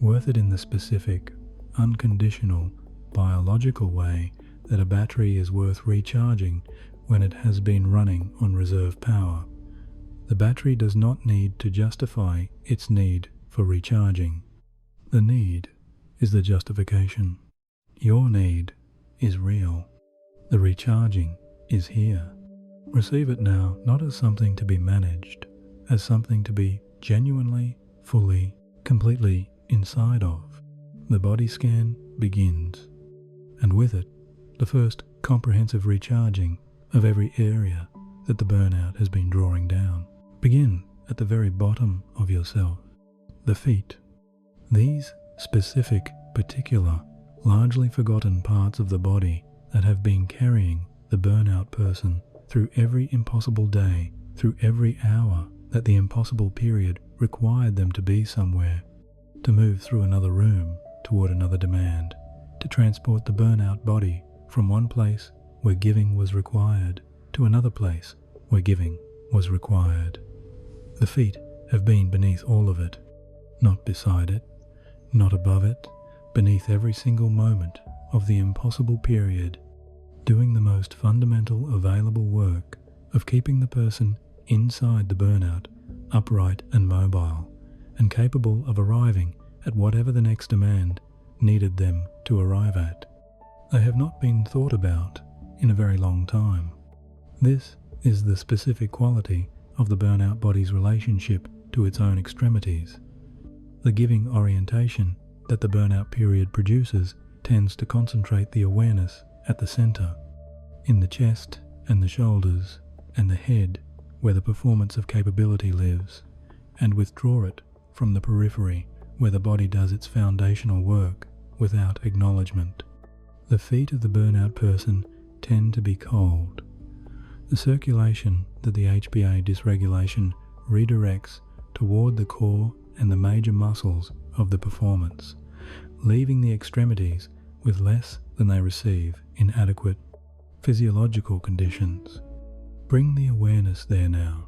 Worth it in the specific, unconditional, biological way that a battery is worth recharging when it has been running on reserve power. The battery does not need to justify its need for recharging. The need is the justification. Your need is real. The recharging is here. Receive it now not as something to be managed, as something to be genuinely, fully, completely inside of. The body scan begins, and with it, the first comprehensive recharging of every area that the burnout has been drawing down. Begin at the very bottom of yourself, the feet, These specific, particular, largely forgotten parts of the body that have been carrying the burnout person through every impossible day, through every hour that the impossible period required them to be somewhere, to move through another room toward another demand, to transport the burnout body from one place where giving was required to another place where giving was required. The feet have been beneath all of it, not beside it, not above it, beneath every single moment of the impossible period, doing the most fundamental available work of keeping the person inside the burnout upright and mobile, and capable of arriving at whatever the next demand needed them to arrive at. They have not been thought about in a very long time. This is the specific quality of the burnout body's relationship to its own extremities. The giving orientation that the burnout period produces tends to concentrate the awareness at the center, in the chest and the shoulders and the head where the performance of capability lives, and withdraw it from the periphery where the body does its foundational work without acknowledgement. The feet of the burnout person tend to be cold. The circulation that the HPA dysregulation redirects toward the core and the major muscles of the performance, leaving the extremities with less than they receive in adequate physiological conditions. Bring the awareness there now,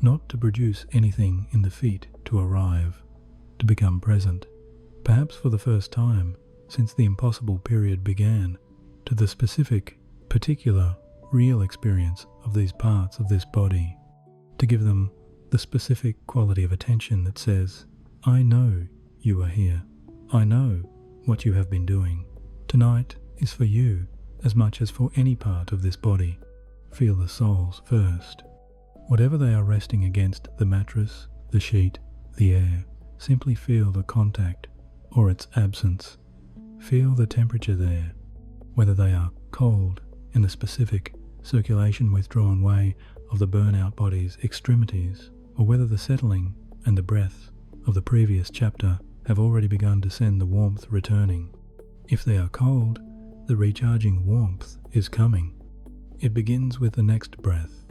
not to produce anything in the feet to arrive, to become present, perhaps for the first time since the impossible period began, to the specific, particular, real experience of these parts of this body, to give them the specific quality of attention that says, I know you are here. I know what you have been doing. Tonight is for you as much as for any part of this body. Feel the soles first. Whatever they are resting against, the mattress, the sheet, the air, simply feel the contact or its absence. Feel the temperature there, whether they are cold in the specific circulation withdrawn way of the burnout body's extremities, or whether the settling and the breath of the previous chapter have already begun to send the warmth returning. If they are cold, the recharging warmth is coming. It begins with the next breath.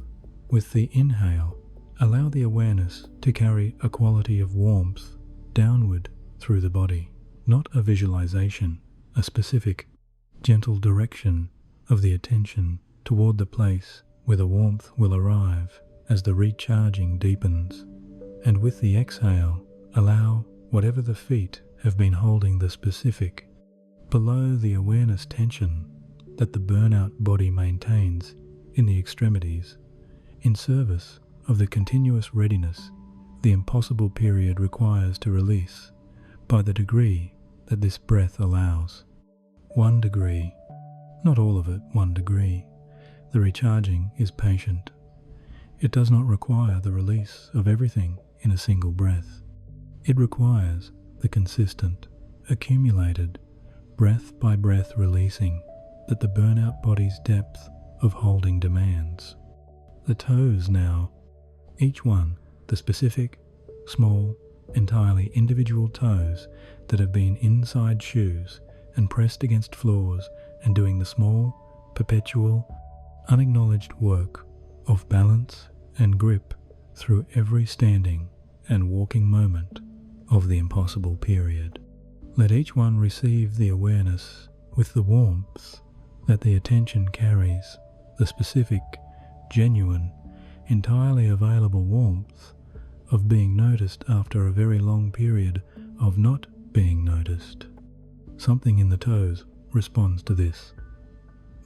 With the inhale, allow the awareness to carry a quality of warmth downward through the body, not a visualization, a specific, gentle direction of the attention toward the place where the warmth will arrive as the recharging deepens. And with the exhale, allow whatever the feet have been holding the specific, below the awareness tension that the burnout body maintains in the extremities, in service of the continuous readiness the impossible period requires to release by the degree that this breath allows. 1 degree, not all of it 1 degree. The recharging is patient. It does not require the release of everything in a single breath. It requires the consistent, accumulated, breath by breath releasing that the burnout body's depth of holding demands. The toes now, each one the specific, small, entirely individual toes that have been inside shoes and pressed against floors and doing the small, perpetual, unacknowledged work of balance and grip through every standing and walking moment of the impossible period. Let each one receive the awareness with the warmth that the attention carries, the specific, genuine, entirely available warmth of being noticed after a very long period of not being noticed. Something in the toes responds to this,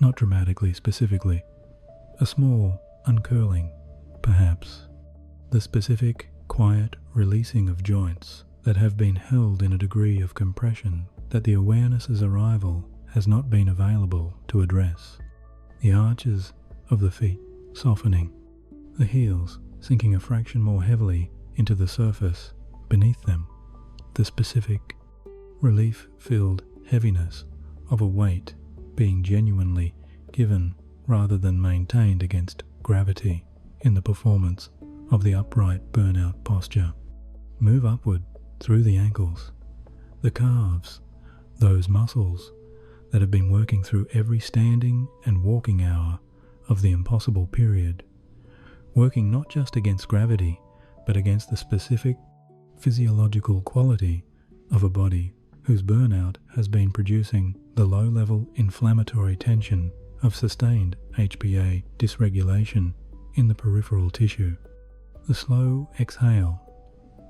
not dramatically, specifically. A small uncurling, perhaps. The specific, quiet releasing of joints that have been held in a degree of compression that the awareness's arrival has not been available to address. The arches of the feet softening, the heels sinking a fraction more heavily into the surface beneath them, the specific, relief-filled heaviness of a weight being genuinely given rather than maintained against gravity in the performance of the upright burnout posture. Move upward through the ankles. The calves, those muscles that have been working through every standing and walking hour of the impossible period, working not just against gravity, but against the specific physiological quality of a body whose burnout has been producing the low-level inflammatory tension of sustained HPA dysregulation in the peripheral tissue. The slow exhale,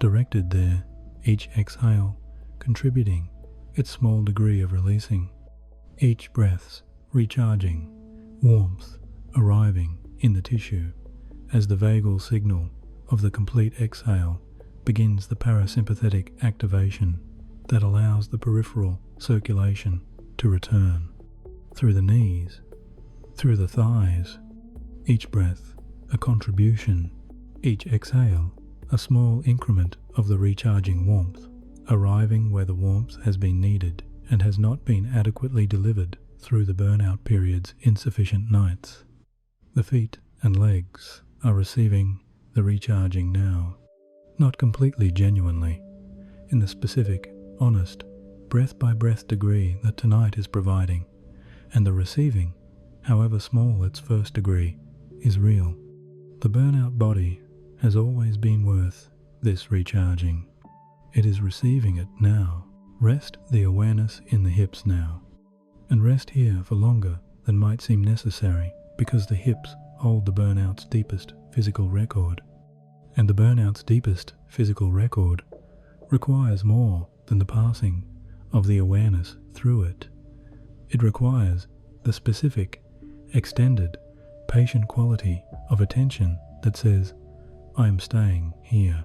directed there, each exhale contributing its small degree of releasing, each breath's recharging, warmth arriving in the tissue as the vagal signal of the complete exhale begins the parasympathetic activation that allows the peripheral circulation to return through the knees, through the thighs, each breath a contribution, each exhale a small increment of the recharging warmth, arriving where the warmth has been needed and has not been adequately delivered through the burnout period's insufficient nights. The feet and legs are receiving the recharging now, not completely genuinely, in the specific, honest, breath-by-breath degree that tonight is providing, and the receiving, however small its first degree, is real. The burnout body has always been worth this recharging. It is receiving it now. Rest the awareness in the hips now, and rest here for longer than might seem necessary, because the hips hold the burnout's deepest physical record, and the burnout's deepest physical record requires more than the passing of the awareness through it. It requires the specific, extended, patient quality of attention that says, I am staying here.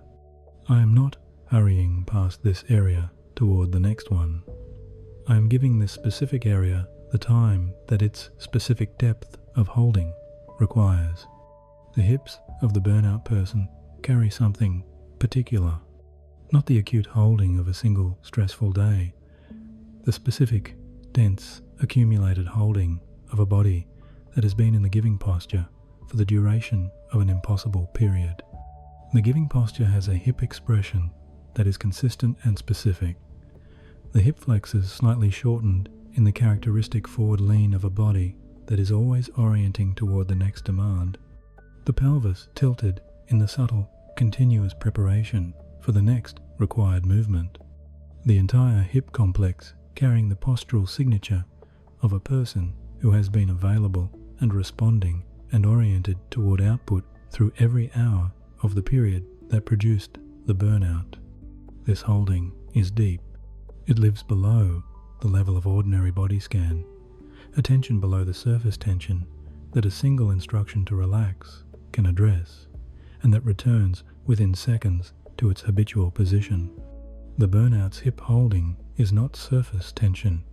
I am not hurrying past this area toward the next one. I am giving this specific area the time that its specific depth of holding requires. The hips of the burnout person carry something particular, not the acute holding of a single stressful day, the specific, dense, accumulated holding of a body that has been in the giving posture for the duration of an impossible period. The giving posture has a hip expression that is consistent and specific. The hip flexors slightly shortened in the characteristic forward lean of a body that is always orienting toward the next demand. The pelvis tilted in the subtle, continuous preparation for the next required movement. The entire hip complex carrying the postural signature of a person who has been available and responding and oriented toward output through every hour of the period that produced the burnout. This holding is deep. It lives below the level of ordinary body scan, a tension below the surface tension that a single instruction to relax can address, and that returns within seconds to its habitual position. The burnout's hip holding is not surface tension.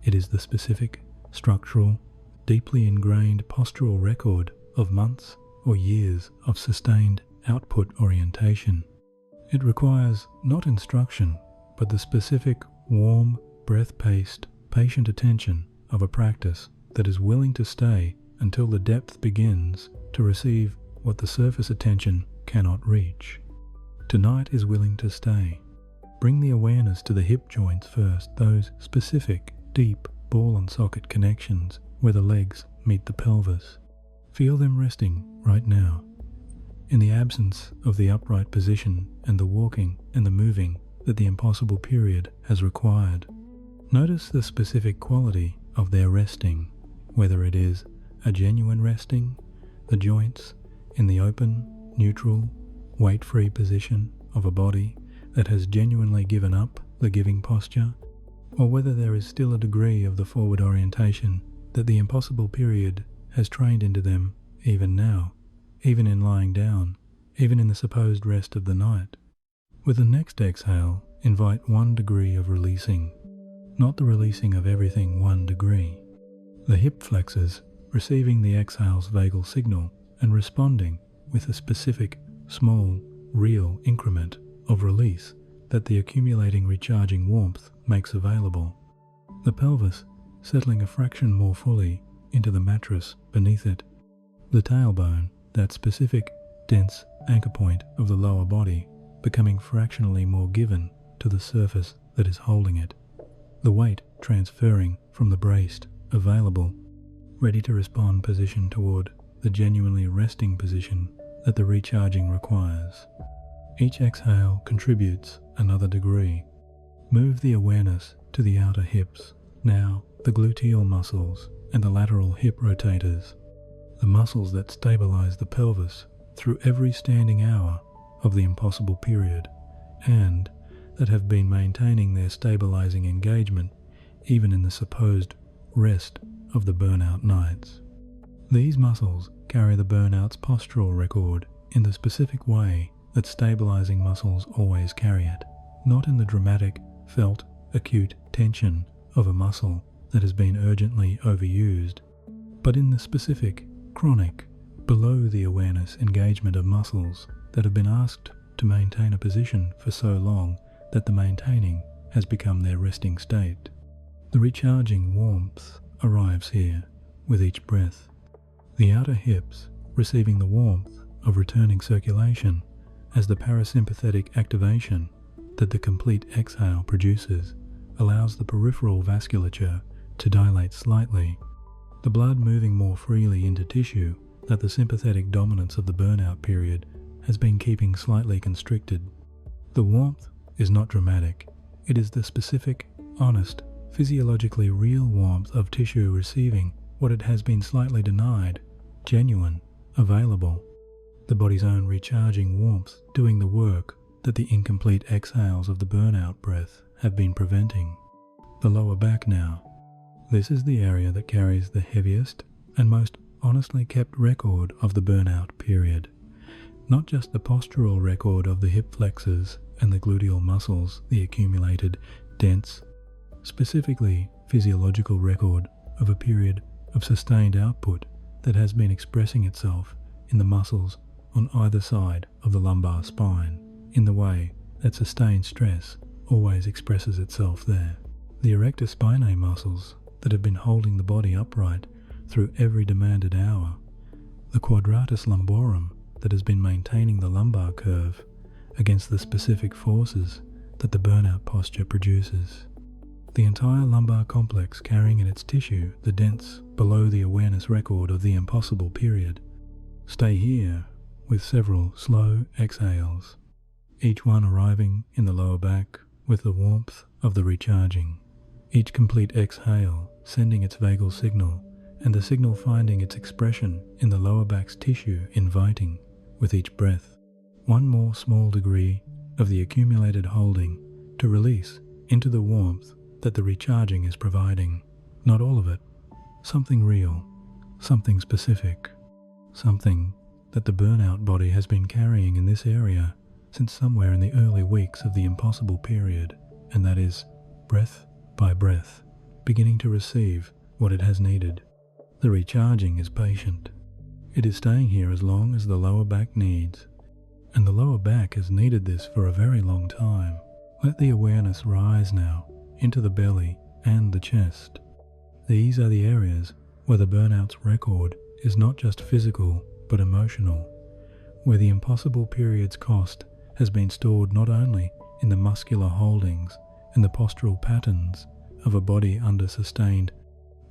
It is the specific, structural, deeply ingrained postural record of months or years of sustained output orientation. It requires not instruction, but the specific, warm, breath-paced, patient attention of a practice that is willing to stay until the depth begins to receive what the surface attention cannot reach. Tonight is willing to stay. Bring the awareness to the hip joints first, those specific, deep ball and socket connections where the legs meet the pelvis. Feel them resting right now. In the absence of the upright position and the walking and the moving that the impossible period has required, notice the specific quality of their resting, whether it is a genuine resting, the joints in the open, neutral, weight-free position of a body that has genuinely given up the giving posture, or whether there is still a degree of the forward orientation that the impossible period has trained into them even now, even in lying down, even in the supposed rest of the night. With the next exhale, invite 1 degree of releasing, not the releasing of everything 1 degree. The hip flexors receiving the exhale's vagal signal and responding with a specific, small, real increment of release that the accumulating recharging warmth makes available. The pelvis settling a fraction more fully into the mattress beneath it. The tailbone, that specific, dense anchor point of the lower body, becoming fractionally more given to the surface that is holding it, the weight transferring from the braced, available, ready to respond position toward the genuinely resting position that the recharging requires. Each exhale contributes another degree. Move the awareness to the outer hips, now the gluteal muscles and the lateral hip rotators, the muscles that stabilize the pelvis through every standing hour of the impossible period, and that have been maintaining their stabilizing engagement even in the supposed rest of the burnout nights. These muscles carry the burnout's postural record in the specific way that stabilizing muscles always carry it, not in the dramatic, felt, acute tension of a muscle that has been urgently overused, but in the specific, chronic, below the awareness engagement of muscles that have been asked to maintain a position for so long that the maintaining has become their resting state. The recharging warmth arrives here with each breath. The outer hips receiving the warmth of returning circulation as the parasympathetic activation that the complete exhale produces allows the peripheral vasculature to dilate slightly, the blood moving more freely into tissue that the sympathetic dominance of the burnout period has been keeping slightly constricted. The warmth is not dramatic. It is the specific, honest, physiologically real warmth of tissue receiving what it has been slightly denied, genuine, available. The body's own recharging warmth doing the work that the incomplete exhales of the burnout breath have been preventing. The lower back now. This is the area that carries the heaviest and most honestly kept record of the burnout period. Not just the postural record of the hip flexors and the gluteal muscles, the accumulated, dense, specifically physiological record of a period of sustained output that has been expressing itself in the muscles on either side of the lumbar spine, in the way that sustained stress always expresses itself there. The erector spinae muscles that have been holding the body upright through every demanded hour, the quadratus lumborum that has been maintaining the lumbar curve against the specific forces that the burnout posture produces. The entire lumbar complex carrying in its tissue the dense, below the awareness record of the impossible period. Stay here with several slow exhales, each one arriving in the lower back with the warmth of the recharging. Each complete exhale sending its vagal signal, and the signal finding its expression in the lower back's tissue, inviting, with each breath, one more small degree of the accumulated holding to release into the warmth that the recharging is providing. Not all of it. Something real, something specific, something that the burnout body has been carrying in this area since somewhere in the early weeks of the impossible period, and that is, breath by breath, beginning to receive what it has needed. The recharging is patient. It is staying here as long as the lower back needs, and the lower back has needed this for a very long time. Let the awareness rise now into the belly and the chest. These are the areas where the burnout's record is not just physical but emotional, where the impossible period's cost has been stored not only in the muscular holdings and the postural patterns of a body under sustained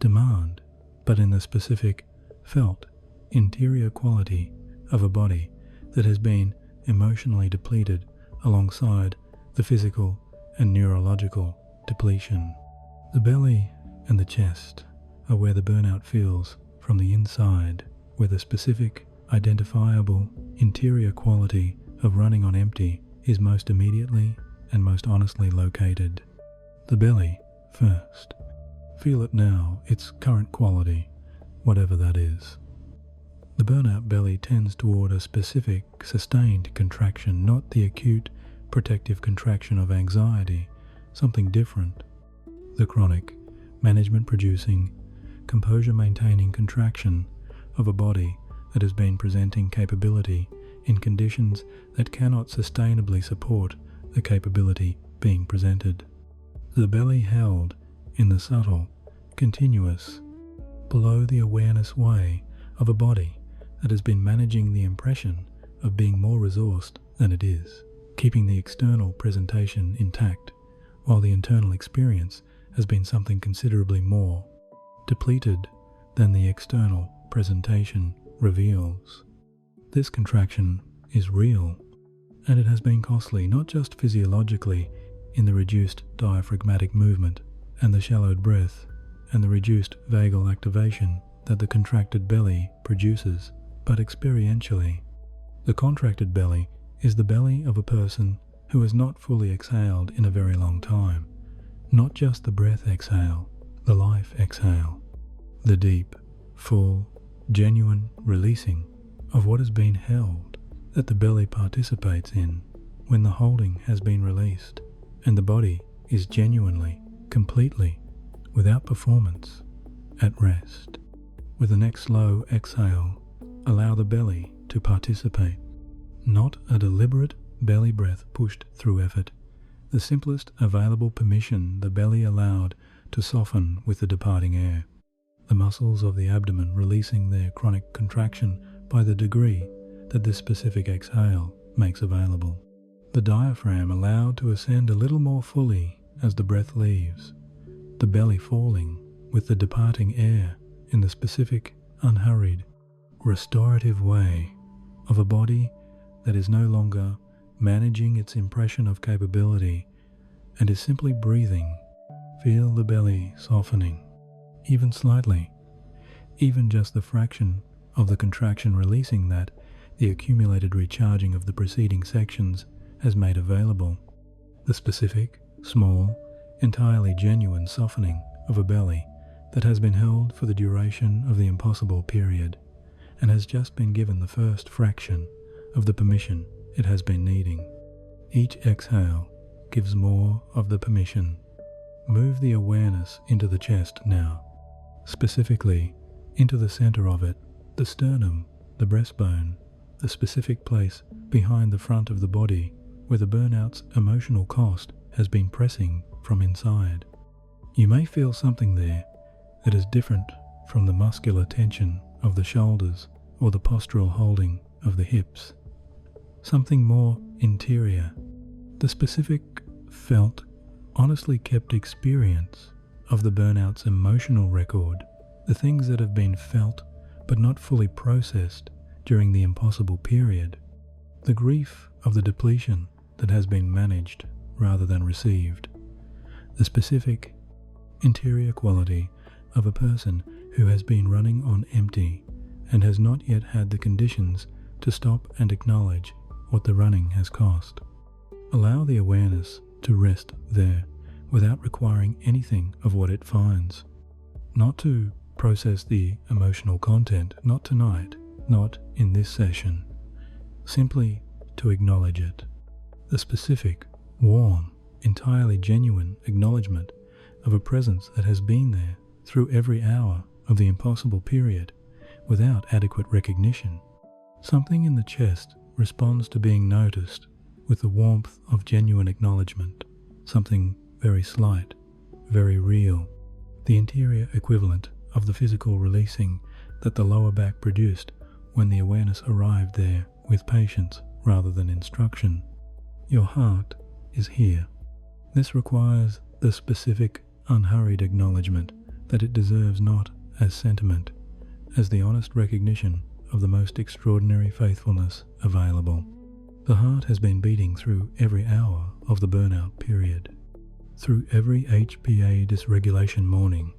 demand, but in the specific, felt, interior quality of a body that has been emotionally depleted alongside the physical and neurological depletion. The belly and the chest are where the burnout feels from the inside, where the specific, identifiable, interior quality of running on empty is most immediately and most honestly located. The belly first. Feel it now, its current quality, whatever that is. The burnout belly tends toward a specific, sustained contraction, not the acute, protective contraction of anxiety, something different. The chronic, management-producing, composure-maintaining contraction of a body that has been presenting capability in conditions that cannot sustainably support the capability being presented. The belly held in the subtle, continuous, below the awareness way of a body that has been managing the impression of being more resourced than it is, keeping the external presentation intact, while the internal experience has been something considerably more depleted than the external presentation reveals. This contraction is real, and it has been costly not just physiologically in the reduced diaphragmatic movement and the shallowed breath and the reduced vagal activation that the contracted belly produces, but experientially. The contracted belly is the belly of a person who has not fully exhaled in a very long time, not just the breath exhale, the life exhale, the deep, full, genuine releasing of what has been held that the belly participates in when the holding has been released and the body is genuinely, completely, without performance, at rest. With the next slow exhale, allow the belly to participate, not a deliberate belly breath pushed through effort, the simplest available permission the belly allowed to soften with the departing air, the muscles of the abdomen releasing their chronic contraction by the degree that this specific exhale makes available. The diaphragm allowed to ascend a little more fully as the breath leaves, the belly falling with the departing air in the specific, unhurried, restorative way of a body that is no longer managing its impression of capability and is simply breathing. Feel the belly softening, even slightly, even just the fraction of the contraction releasing that the accumulated recharging of the preceding sections has made available. The specific, small, entirely genuine softening of a belly that has been held for the duration of the impossible period and has just been given the first fraction of the permission it has been needing. Each exhale gives more of the permission. Move the awareness into the chest now, specifically into the center of it, the sternum, the breastbone, the specific place behind the front of the body where the burnout's emotional cost has been pressing from inside. You may feel something there that is different from the muscular tension of the shoulders or the postural holding of the hips. Something more interior, the specific, felt, honestly kept experience of the burnout's emotional record, the things that have been felt but not fully processed during the impossible period, the grief of the depletion that has been managed rather than received, the specific, interior quality of a person who has been running on empty and has not yet had the conditions to stop and acknowledge what the running has cost. Allow the awareness to rest there without requiring anything of what it finds. Not to process the emotional content, not tonight, not in this session. Simply to acknowledge it. The specific, warm, entirely genuine acknowledgement of a presence that has been there through every hour of the impossible period without adequate recognition. Something in the chest responds to being noticed with the warmth of genuine acknowledgement, something very slight, very real, the interior equivalent of the physical releasing that the lower back produced when the awareness arrived there with patience rather than instruction. Your heart is here. This requires the specific, unhurried acknowledgement that it deserves not as sentiment, as the honest recognition of the most extraordinary faithfulness available. The heart has been beating through every hour of the burnout period, through every HPA dysregulation morning,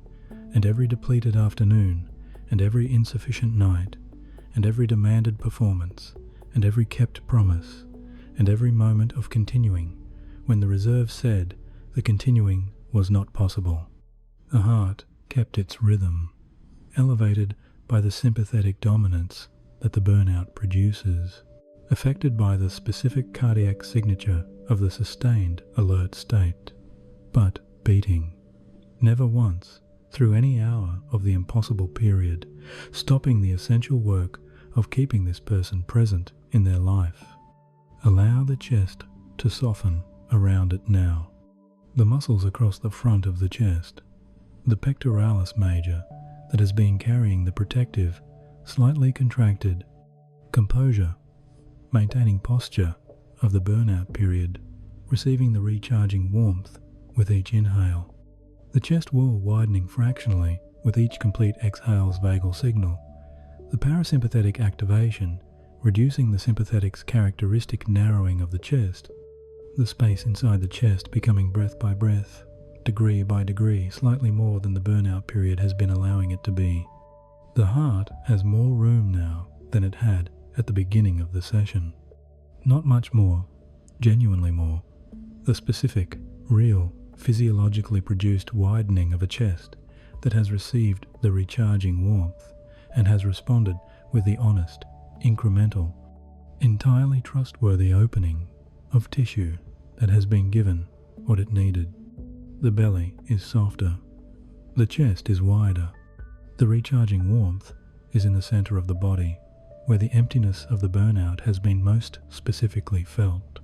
and every depleted afternoon, and every insufficient night, and every demanded performance, and every kept promise, and every moment of continuing, when the reserve said the continuing was not possible. The heart kept its rhythm, elevated by the sympathetic dominance that the burnout produces, affected by the specific cardiac signature of the sustained alert state, but beating, never once, through any hour of the impossible period, stopping the essential work of keeping this person present in their life. Allow the chest to soften around it now. The muscles across the front of the chest, the pectoralis major that has been carrying the protective, slightly contracted, composure, maintaining posture of the burnout period, receiving the recharging warmth with each inhale, the chest wall widening fractionally with each complete exhale's vagal signal, the parasympathetic activation reducing the sympathetic's characteristic narrowing of the chest, the space inside the chest becoming breath by breath, degree by degree, slightly more than the burnout period has been allowing it to be. The heart has more room now than it had at the beginning of the session. Not much more, genuinely more. The specific, real, physiologically produced widening of a chest that has received the recharging warmth and has responded with the honest, incremental, entirely trustworthy opening of tissue that has been given what it needed. The belly is softer. The chest is wider. The recharging warmth is in the center of the body, where the emptiness of the burnout has been most specifically felt,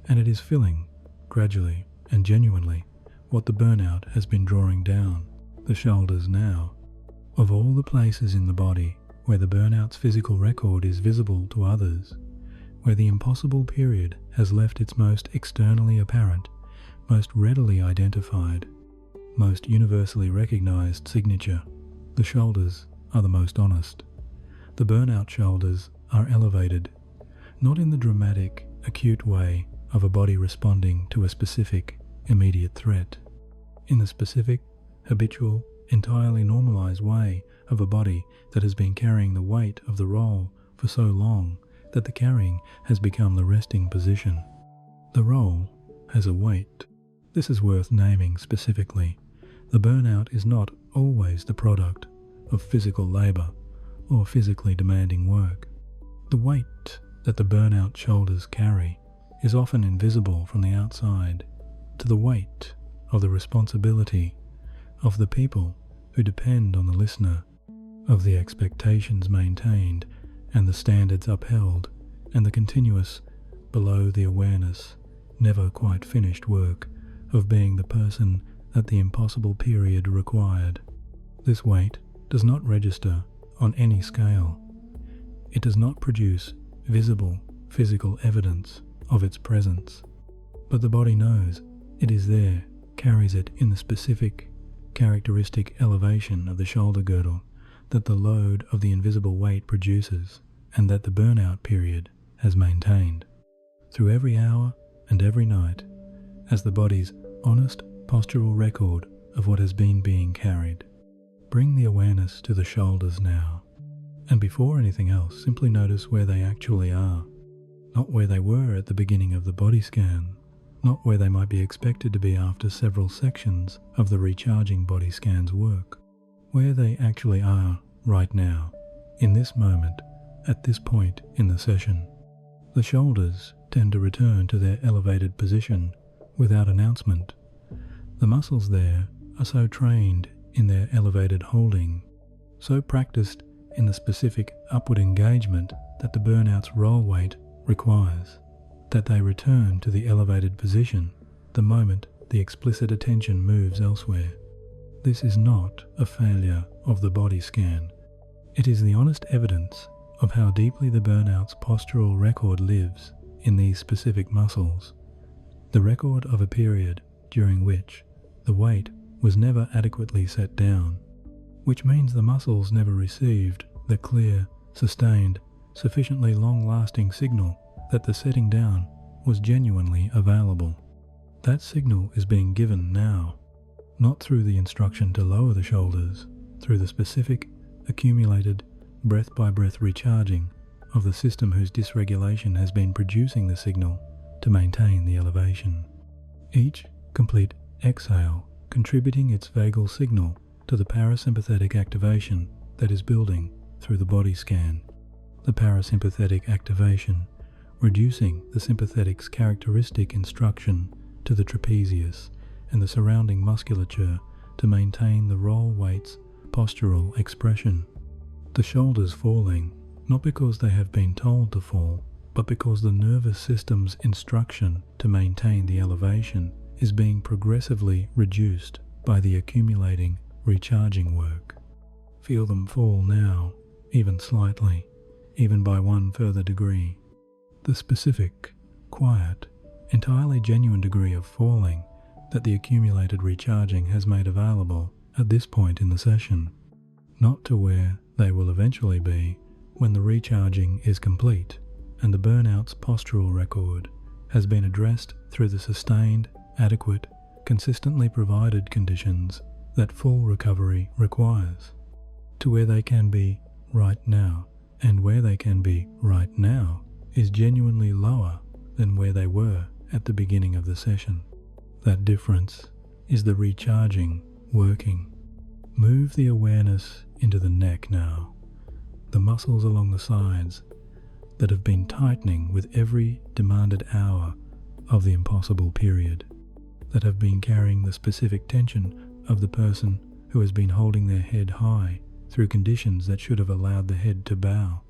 and it is filling, gradually and genuinely, what the burnout has been drawing down, the shoulders now. Of all the places in the body where the burnout's physical record is visible to others, where the impossible period has left its most externally apparent, most readily identified, most universally recognized signature, the shoulders are the most honest. The burnout shoulders are elevated, not in the dramatic, acute way of a body responding to a specific, immediate threat, in the specific, habitual, entirely normalized way of a body that has been carrying the weight of the role for so long that the carrying has become the resting position. The role has a weight. This is worth naming specifically. The burnout is not always the product of physical labor or physically demanding work. The weight that the burnout shoulders carry is often invisible from the outside to the weight of the responsibility of the people who depend on the listener, of the expectations maintained and the standards upheld, and the continuous, below the awareness, never quite finished work of being the person that the impossible period required. This weight does not register on any scale. It does not produce visible physical evidence of its presence, but the body knows it is there, carries it in the specific, characteristic elevation of the shoulder girdle that the load of the invisible weight produces and that the burnout period has maintained through every hour and every night as the body's honest postural record of what has been being carried. Bring the awareness to the shoulders now, and before anything else, simply notice where they actually are, not where they were at the beginning of the body scan, not where they might be expected to be after several sections of the recharging body scan's work, where they actually are right now, in this moment, at this point in the session. The shoulders tend to return to their elevated position without announcement. The muscles there are so trained in their elevated holding, so practiced in the specific upward engagement that the burnout's roll weight requires, that they return to the elevated position the moment the explicit attention moves elsewhere. This is not a failure of the body scan. It is the honest evidence of how deeply the burnout's postural record lives in these specific muscles, the record of a period during which the weight was never adequately set down, which means the muscles never received the clear, sustained, sufficiently long-lasting signal that the setting down was genuinely available. That signal is being given now, not through the instruction to lower the shoulders, through the specific, accumulated, breath-by-breath recharging of the system whose dysregulation has been producing the signal to maintain the elevation. Each complete exhale contributing its vagal signal to the parasympathetic activation that is building through the body scan. The parasympathetic activation reducing the sympathetic's characteristic instruction to the trapezius and the surrounding musculature to maintain the roll weight's postural expression. The shoulders falling, not because they have been told to fall, but because the nervous system's instruction to maintain the elevation is being progressively reduced by the accumulating, recharging work. Feel them fall now, even slightly, even by one further degree. The specific, quiet, entirely genuine degree of falling that the accumulated recharging has made available at this point in the session, not to where they will eventually be when the recharging is complete and the burnout's postural record has been addressed through the sustained, adequate, consistently provided conditions that full recovery requires, to where they can be right now, and where they can be right now is genuinely lower than where they were at the beginning of the session. That difference is the recharging working. Move the awareness into the neck now, the muscles along the sides that have been tightening with every demanded hour of the impossible period, that have been carrying the specific tension of the person who has been holding their head high through conditions that should have allowed the head to bow.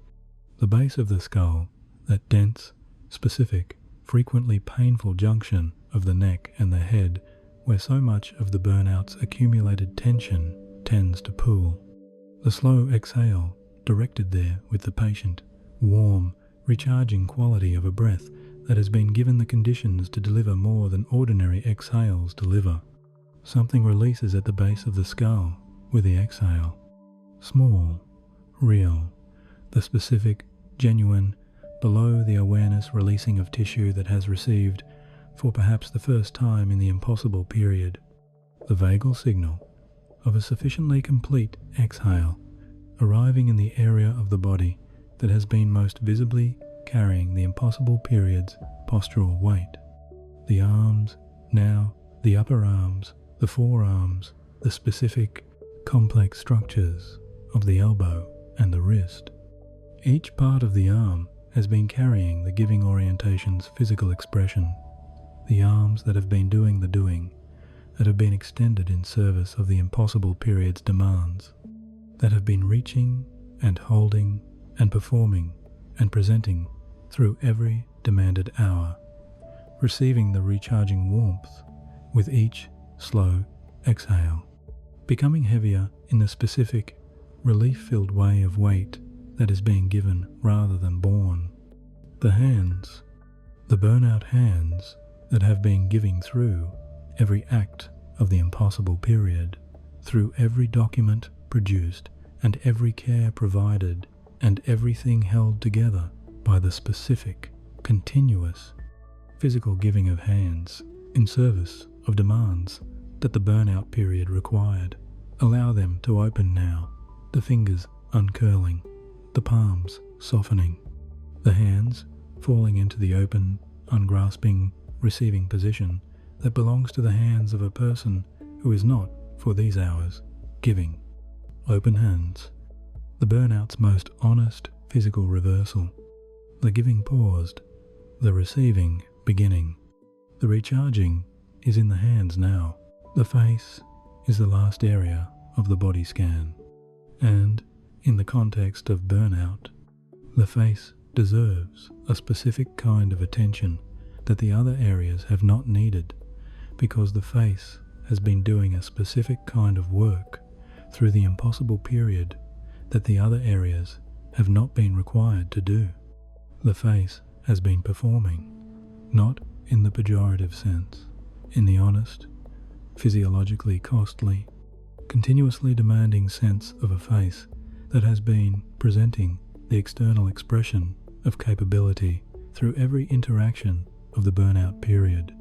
The base of the skull, that dense, specific, frequently painful junction of the neck and the head where so much of the burnout's accumulated tension tends to pool. The slow exhale directed there with the patient, warm, recharging quality of a breath that has been given the conditions to deliver more than ordinary exhales deliver. Something releases at the base of the skull with the exhale. Small, real, the specific, genuine, below the awareness releasing of tissue that has received, for perhaps the first time in the impossible period, the vagal signal of a sufficiently complete exhale arriving in the area of the body that has been most visibly carrying the impossible period's postural weight. The arms, now the upper arms, the forearms, the specific, complex structures of the elbow and the wrist. Each part of the arm has been carrying the giving orientation's physical expression. The arms that have been doing the doing, that have been extended in service of the impossible period's demands, that have been reaching and holding and performing and presenting through every demanded hour, receiving the recharging warmth with each slow exhale, becoming heavier in the specific, relief-filled way of weight that is being given rather than borne. The hands, the burnout hands that have been giving through every act of the impossible period, through every document produced and every care provided and everything held together by the specific, continuous, physical giving of hands in service of demands that the burnout period required. Allow them to open now, the fingers uncurling, the palms softening, the hands falling into the open, ungrasping, receiving position that belongs to the hands of a person who is not, for these hours, giving. Open hands, the burnout's most honest physical reversal. The giving paused, the receiving beginning. The recharging is in the hands now. The face is the last area of the body scan. And, in the context of burnout, the face deserves a specific kind of attention that the other areas have not needed, because the face has been doing a specific kind of work through the impossible period that the other areas have not been required to do. The face has been performing, not in the pejorative sense, in the honest, physiologically costly, continuously demanding sense of a face that has been presenting the external expression of capability through every interaction of the burnout period,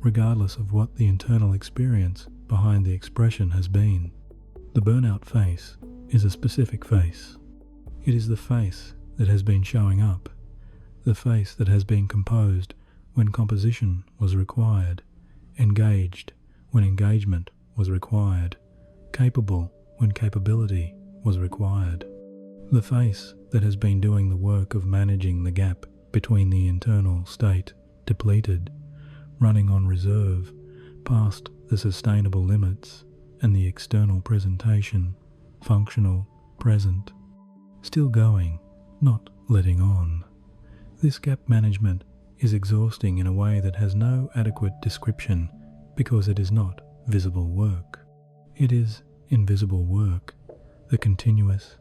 regardless of what the internal experience behind the expression has been. The burnout face is a specific face. It is the face that has been showing up, the face that has been composed when composition was required, engaged when engagement was required, capable when capability was required. The face that has been doing the work of managing the gap between the internal state, depleted, running on reserve, past the sustainable limits, and the external presentation, functional, present, still going, not letting on. This gap management is exhausting in a way that has no adequate description because it is not visible work. It is invisible work, the continuous,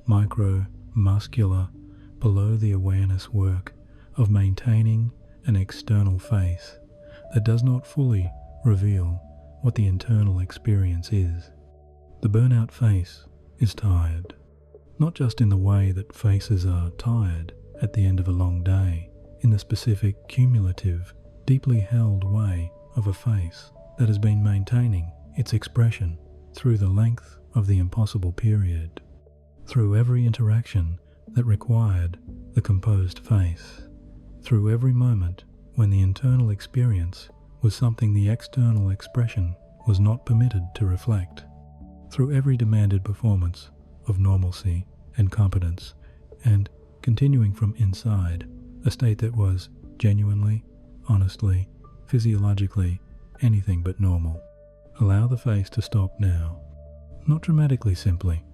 micro, muscular, below the awareness work of maintaining an external face that does not fully reveal what the internal experience is. The burnout face is tired, not just in the way that faces are tired at the end of a long day, in the specific, cumulative, deeply held way of a face that has been maintaining its expression through the length of the impossible period, through every interaction that required the composed face, through every moment when the internal experience was something the external expression was not permitted to reflect, through every demanded performance of normalcy and competence, and continuing from inside, a state that was genuinely, honestly, physiologically anything but normal. Allow the face to stop now. Not dramatically simply.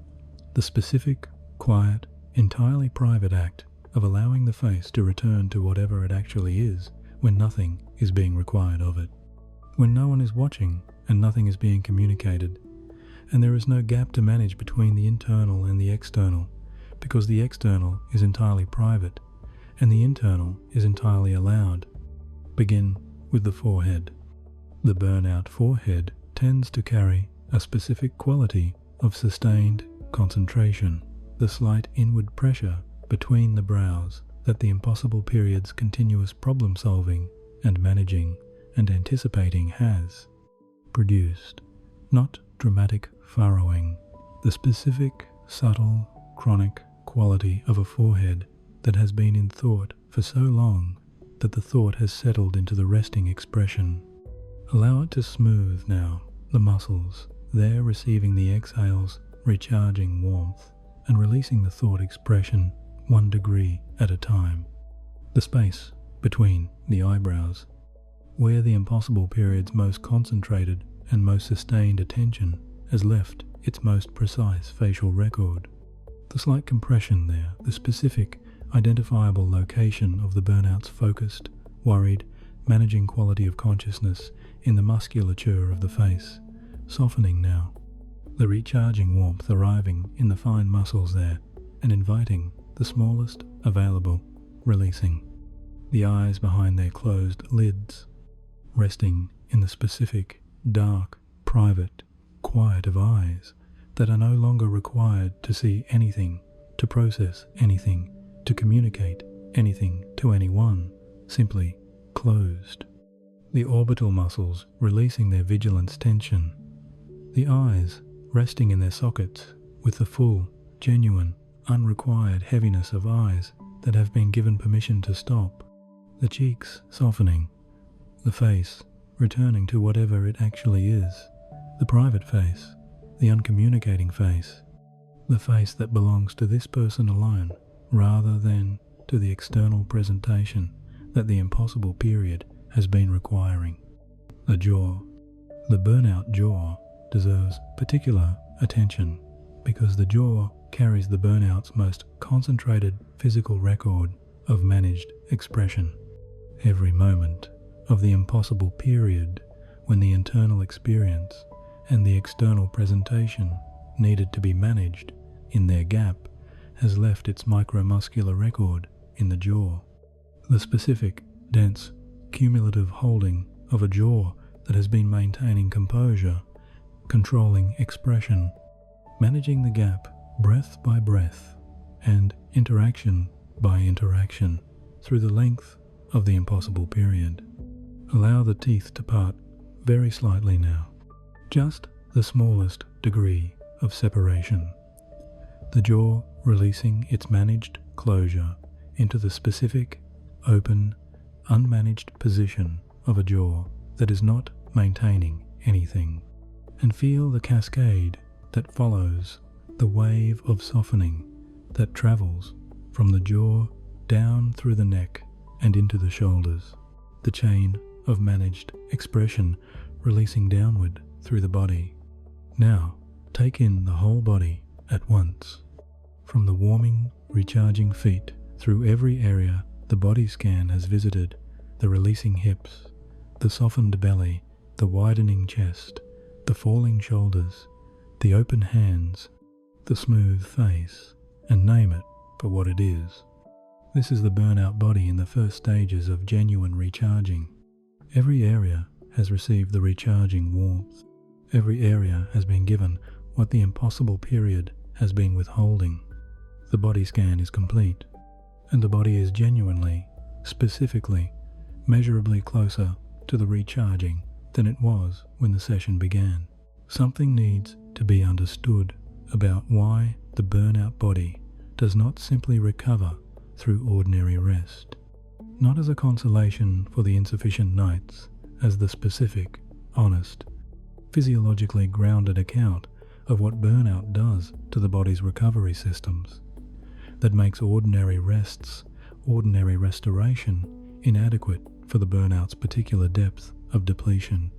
The specific, quiet, entirely private act of allowing the face to return to whatever it actually is when nothing is being required of it. When no one is watching and nothing is being communicated, and there is no gap to manage between the internal and the external, because the external is entirely private and the internal is entirely allowed. Begin with the forehead. The burnout forehead tends to carry a specific quality of sustained concentration, the slight inward pressure between the brows that the impossible period's continuous problem-solving and managing and anticipating has produced. Not dramatic furrowing, the specific, subtle, chronic quality of a forehead that has been in thought for so long that the thought has settled into the resting expression. Allow it to smooth now, the muscles, there receiving the exhales, recharging warmth, and releasing the thought expression 1 degree at a time. The space between the eyebrows, where the impossible period's most concentrated and most sustained attention has left its most precise facial record. The slight compression there, the specific, identifiable location of the burnout's focused, worried, managing quality of consciousness in the musculature of the face, softening now. The recharging warmth arriving in the fine muscles there and inviting the smallest available, releasing. The eyes behind their closed lids, resting in the specific, dark, private, quiet of eyes that are no longer required to see anything, to process anything, to communicate anything to anyone, simply closed. The orbital muscles releasing their vigilance tension. The eyes resting in their sockets with the full, genuine, unrequired heaviness of eyes that have been given permission to stop. The cheeks softening. The face returning to whatever it actually is. The private face, the uncommunicating face, the face that belongs to this person alone, rather than to the external presentation that the impossible period has been requiring. The jaw. The burnout jaw deserves particular attention because the jaw carries the burnout's most concentrated physical record of managed expression. Every moment of the impossible period when the internal experience and the external presentation needed to be managed in their gap has left its micromuscular record in the jaw. The specific, dense, cumulative holding of a jaw that has been maintaining composure, controlling expression, managing the gap breath by breath, and interaction by interaction through the length of the impossible period. Allow the teeth to part very slightly now, just the smallest degree of separation. The jaw releasing its managed closure into the specific, open, unmanaged position of a jaw that is not maintaining anything, and feel the cascade that follows, the wave of softening that travels from the jaw down through the neck and into the shoulders, the chain of managed expression releasing downward through the body. Now, take in the whole body at once, from the warming, recharging feet through every area the body scan has visited, the releasing hips, the softened belly, the widening chest, the falling shoulders, the open hands, the smooth face, and name it for what it is. This is the burnout body in the first stages of genuine recharging. Every area has received the recharging warmth. Every area has been given what the impossible period has been withholding. The body scan is complete, and the body is genuinely, specifically, measurably closer to the recharging than it was when the session began. Something needs to be understood about why the burnout body does not simply recover through ordinary rest, not as a consolation for the insufficient nights, as the specific, honest, physiologically grounded account of what burnout does to the body's recovery systems, that makes ordinary rests, ordinary restoration, inadequate for the burnout's particular depth of depletion.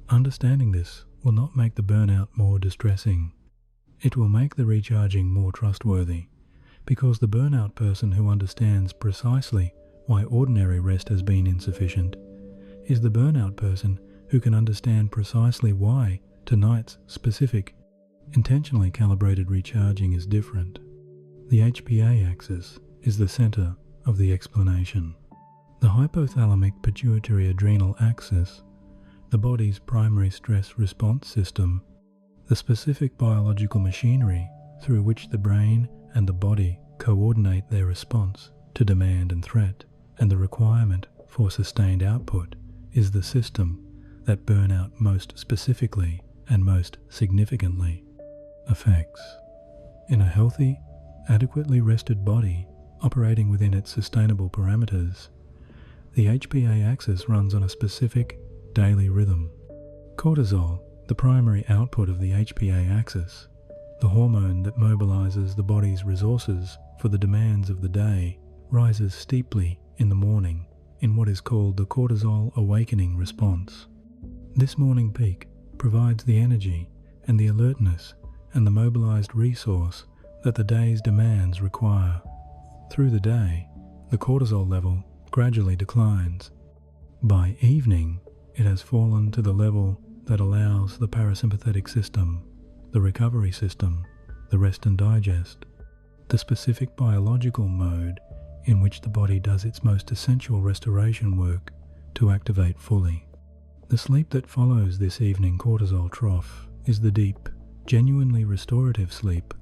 Understanding this will not make the burnout more distressing. It will make the recharging more trustworthy, because the burnout person who understands precisely why ordinary rest has been insufficient is the burnout person who can understand precisely why tonight's specific, intentionally calibrated recharging is different. The HPA axis is the center of the explanation. The hypothalamic pituitary adrenal axis, the body's primary stress response system, the specific biological machinery through which the brain and the body coordinate their response to demand and threat, and the requirement for sustained output, is the system that burnout most specifically and most significantly affects. In a healthy, adequately rested body operating within its sustainable parameters, the HPA axis runs on a specific daily rhythm. Cortisol, the primary output of the HPA axis, the hormone that mobilizes the body's resources for the demands of the day, rises steeply in the morning in what is called the cortisol awakening response. This morning peak provides the energy and the alertness and the mobilized resource that the day's demands require. Through the day, the cortisol level gradually declines. By evening, it has fallen to the level that allows the parasympathetic system, the recovery system, the rest and digest, the specific biological mode in which the body does its most essential restoration work, to activate fully. The sleep that follows this evening cortisol trough is the deep, genuinely restorative sleep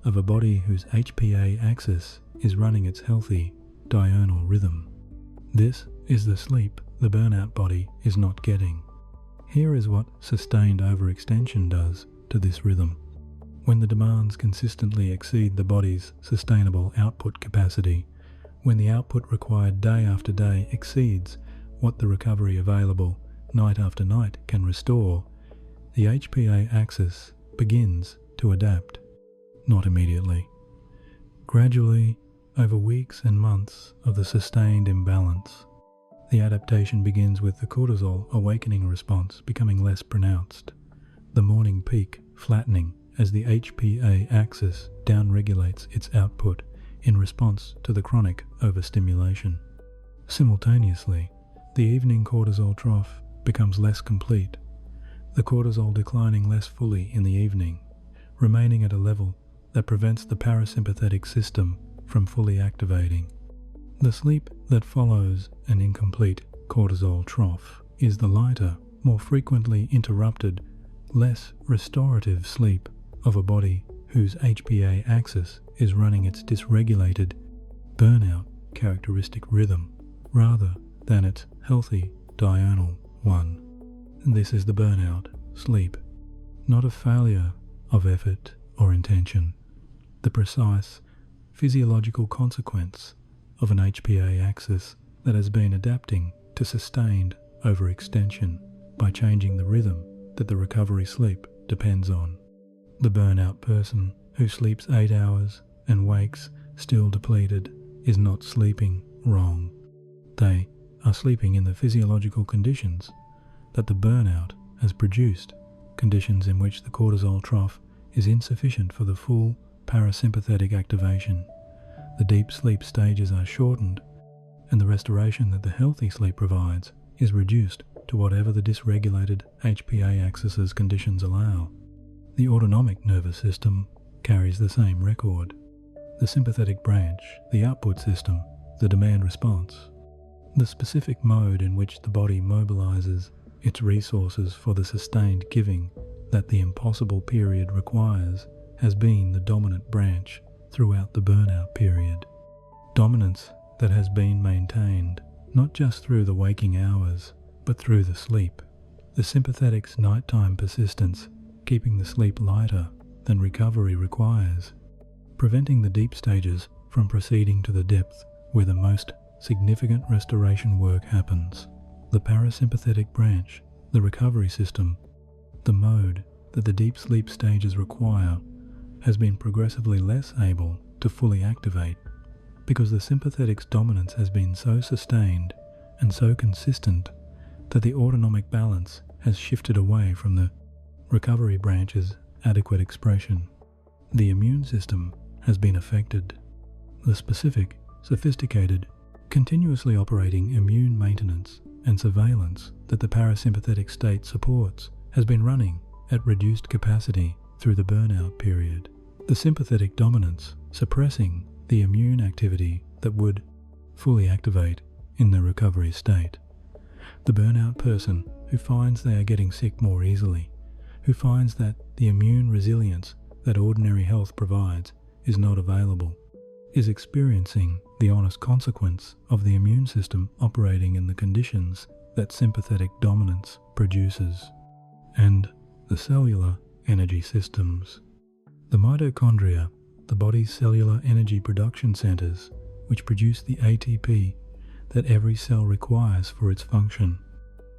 of a body whose HPA axis is running its healthy, diurnal rhythm. This is the sleep the burnout body is not getting. Here is what sustained overextension does to this rhythm. When the demands consistently exceed the body's sustainable output capacity, when the output required day after day exceeds what the recovery available night after night can restore, the HPA axis begins to adapt. Not immediately. Gradually, over weeks and months of the sustained imbalance, the adaptation begins with the cortisol awakening response becoming less pronounced, the morning peak flattening as the HPA axis downregulates its output in response to the chronic overstimulation. Simultaneously, the evening cortisol trough becomes less complete, the cortisol declining less fully in the evening, remaining at a level that prevents the parasympathetic system from fully activating. The sleep that follows an incomplete cortisol trough is the lighter, more frequently interrupted, less restorative sleep of a body whose HPA axis is running its dysregulated, burnout characteristic rhythm rather than its healthy diurnal one. This is the burnout sleep, not a failure of effort or intention, the precise physiological consequence of an HPA axis that has been adapting to sustained overextension by changing the rhythm that the recovery sleep depends on. The burnout person who sleeps 8 hours and wakes still depleted is not sleeping wrong. They are sleeping in the physiological conditions that the burnout has produced, conditions in which the cortisol trough is insufficient for the full parasympathetic activation. The deep sleep stages are shortened, and the restoration that the healthy sleep provides is reduced to whatever the dysregulated HPA axis's conditions allow. The autonomic nervous system carries the same record. The sympathetic branch, the output system, the demand response, the specific mode in which the body mobilizes Its resources for the sustained giving that the impossible period requires has been the dominant branch throughout the burnout period. Dominance that has been maintained not just through the waking hours, but through the sleep. The sympathetic's nighttime persistence keeping the sleep lighter than recovery requires, preventing the deep stages from proceeding to the depth where the most significant restoration work happens. The parasympathetic branch, the recovery system, the mode that the deep sleep stages require, has been progressively less able to fully activate because the sympathetic's dominance has been so sustained and so consistent that the autonomic balance has shifted away from the recovery branch's adequate expression. The immune system has been affected. The specific, sophisticated, continuously operating immune maintenance and surveillance that the parasympathetic state supports has been running at reduced capacity through the burnout period. The sympathetic dominance suppressing the immune activity that would fully activate in the recovery state. The burnout person who finds they are getting sick more easily, who finds that the immune resilience that ordinary health provides is not available, is experiencing the honest consequence of the immune system operating in the conditions that sympathetic dominance produces. And the cellular energy systems. The mitochondria, the body's cellular energy production centers, which produce the ATP that every cell requires for its function,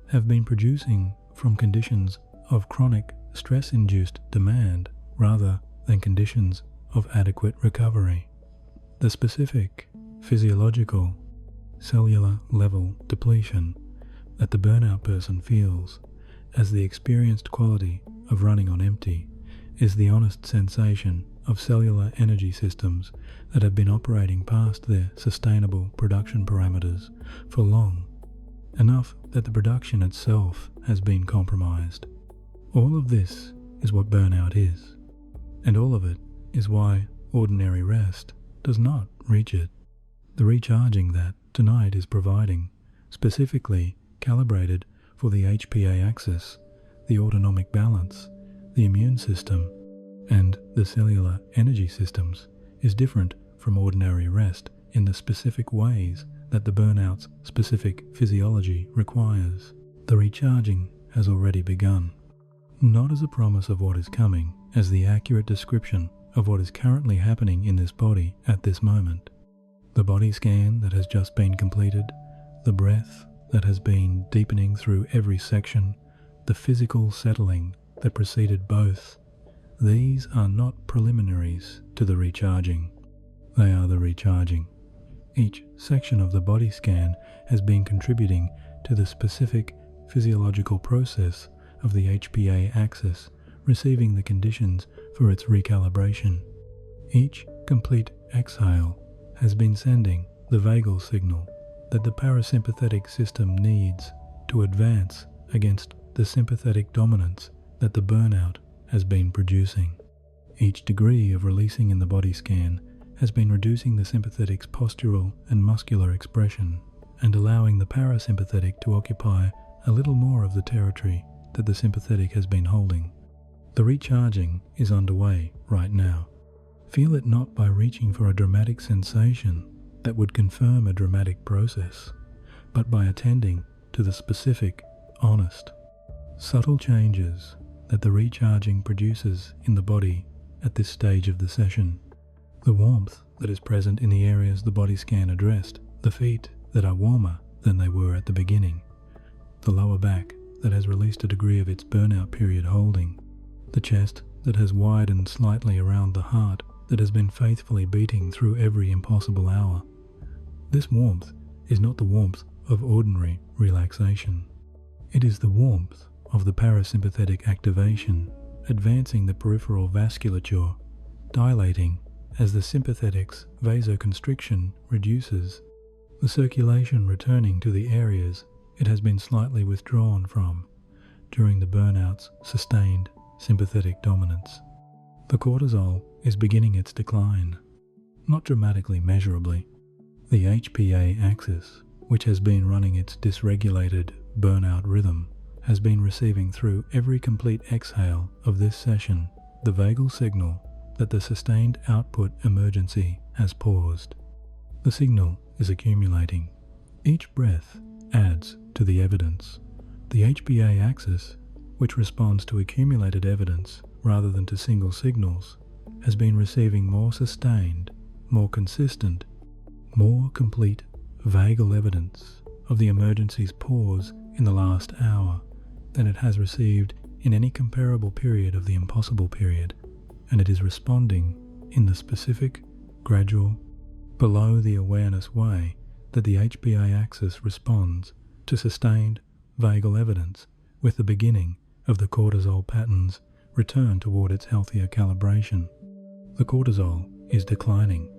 have been producing from conditions of chronic stress-induced demand rather than conditions of adequate recovery. The specific physiological cellular level depletion that the burnout person feels as the experienced quality of running on empty is the honest sensation of cellular energy systems that have been operating past their sustainable production parameters for long, enough that the production itself has been compromised. All of this is what burnout is, and all of it is why ordinary rest does not reach it. The recharging that tonight is providing, specifically calibrated for the HPA axis, the autonomic balance, the immune system, and the cellular energy systems, is different from ordinary rest in the specific ways that the burnout's specific physiology requires. The recharging has already begun, not as a promise of what is coming, as the accurate description of what is currently happening in this body at this moment. The body scan that has just been completed, the breath that has been deepening through every section, the physical settling that preceded both, these are not preliminaries to the recharging. They are the recharging. Each section of the body scan has been contributing to the specific physiological process of the HPA axis, receiving the conditions for its recalibration. Each complete exhale has been sending the vagal signal that the parasympathetic system needs to advance against the sympathetic dominance that the burnout has been producing. Each degree of releasing in the body scan has been reducing the sympathetic's postural and muscular expression and allowing the parasympathetic to occupy a little more of the territory that the sympathetic has been holding. The recharging is underway right now. Feel it not by reaching for a dramatic sensation that would confirm a dramatic process, but by attending to the specific, honest, subtle changes that the recharging produces in the body at this stage of the session. The warmth that is present in the areas the body scan addressed, the feet that are warmer than they were at the beginning, the lower back that has released a degree of its burnout period holding, the chest that has widened slightly around the heart that has been faithfully beating through every impossible hour. This warmth is not the warmth of ordinary relaxation. It is the warmth of the parasympathetic activation, advancing the peripheral vasculature, dilating as the sympathetic's vasoconstriction reduces, the circulation returning to the areas it has been slightly withdrawn from during the burnout's sustained sympathetic dominance. The cortisol is beginning its decline, not dramatically measurably. The HPA axis, which has been running its dysregulated burnout rhythm, has been receiving through every complete exhale of this session the vagal signal that the sustained output emergency has paused. The signal is accumulating. Each breath adds to the evidence. The HPA axis, which responds to accumulated evidence rather than to single signals, has been receiving more sustained, more consistent, more complete vagal evidence of the emergency's pause in the last hour than it has received in any comparable period of the impossible period, and it is responding in the specific, gradual, below the awareness way that the HPA axis responds to sustained vagal evidence with the beginning of the cortisol pattern's return toward its healthier calibration. The cortisol is declining,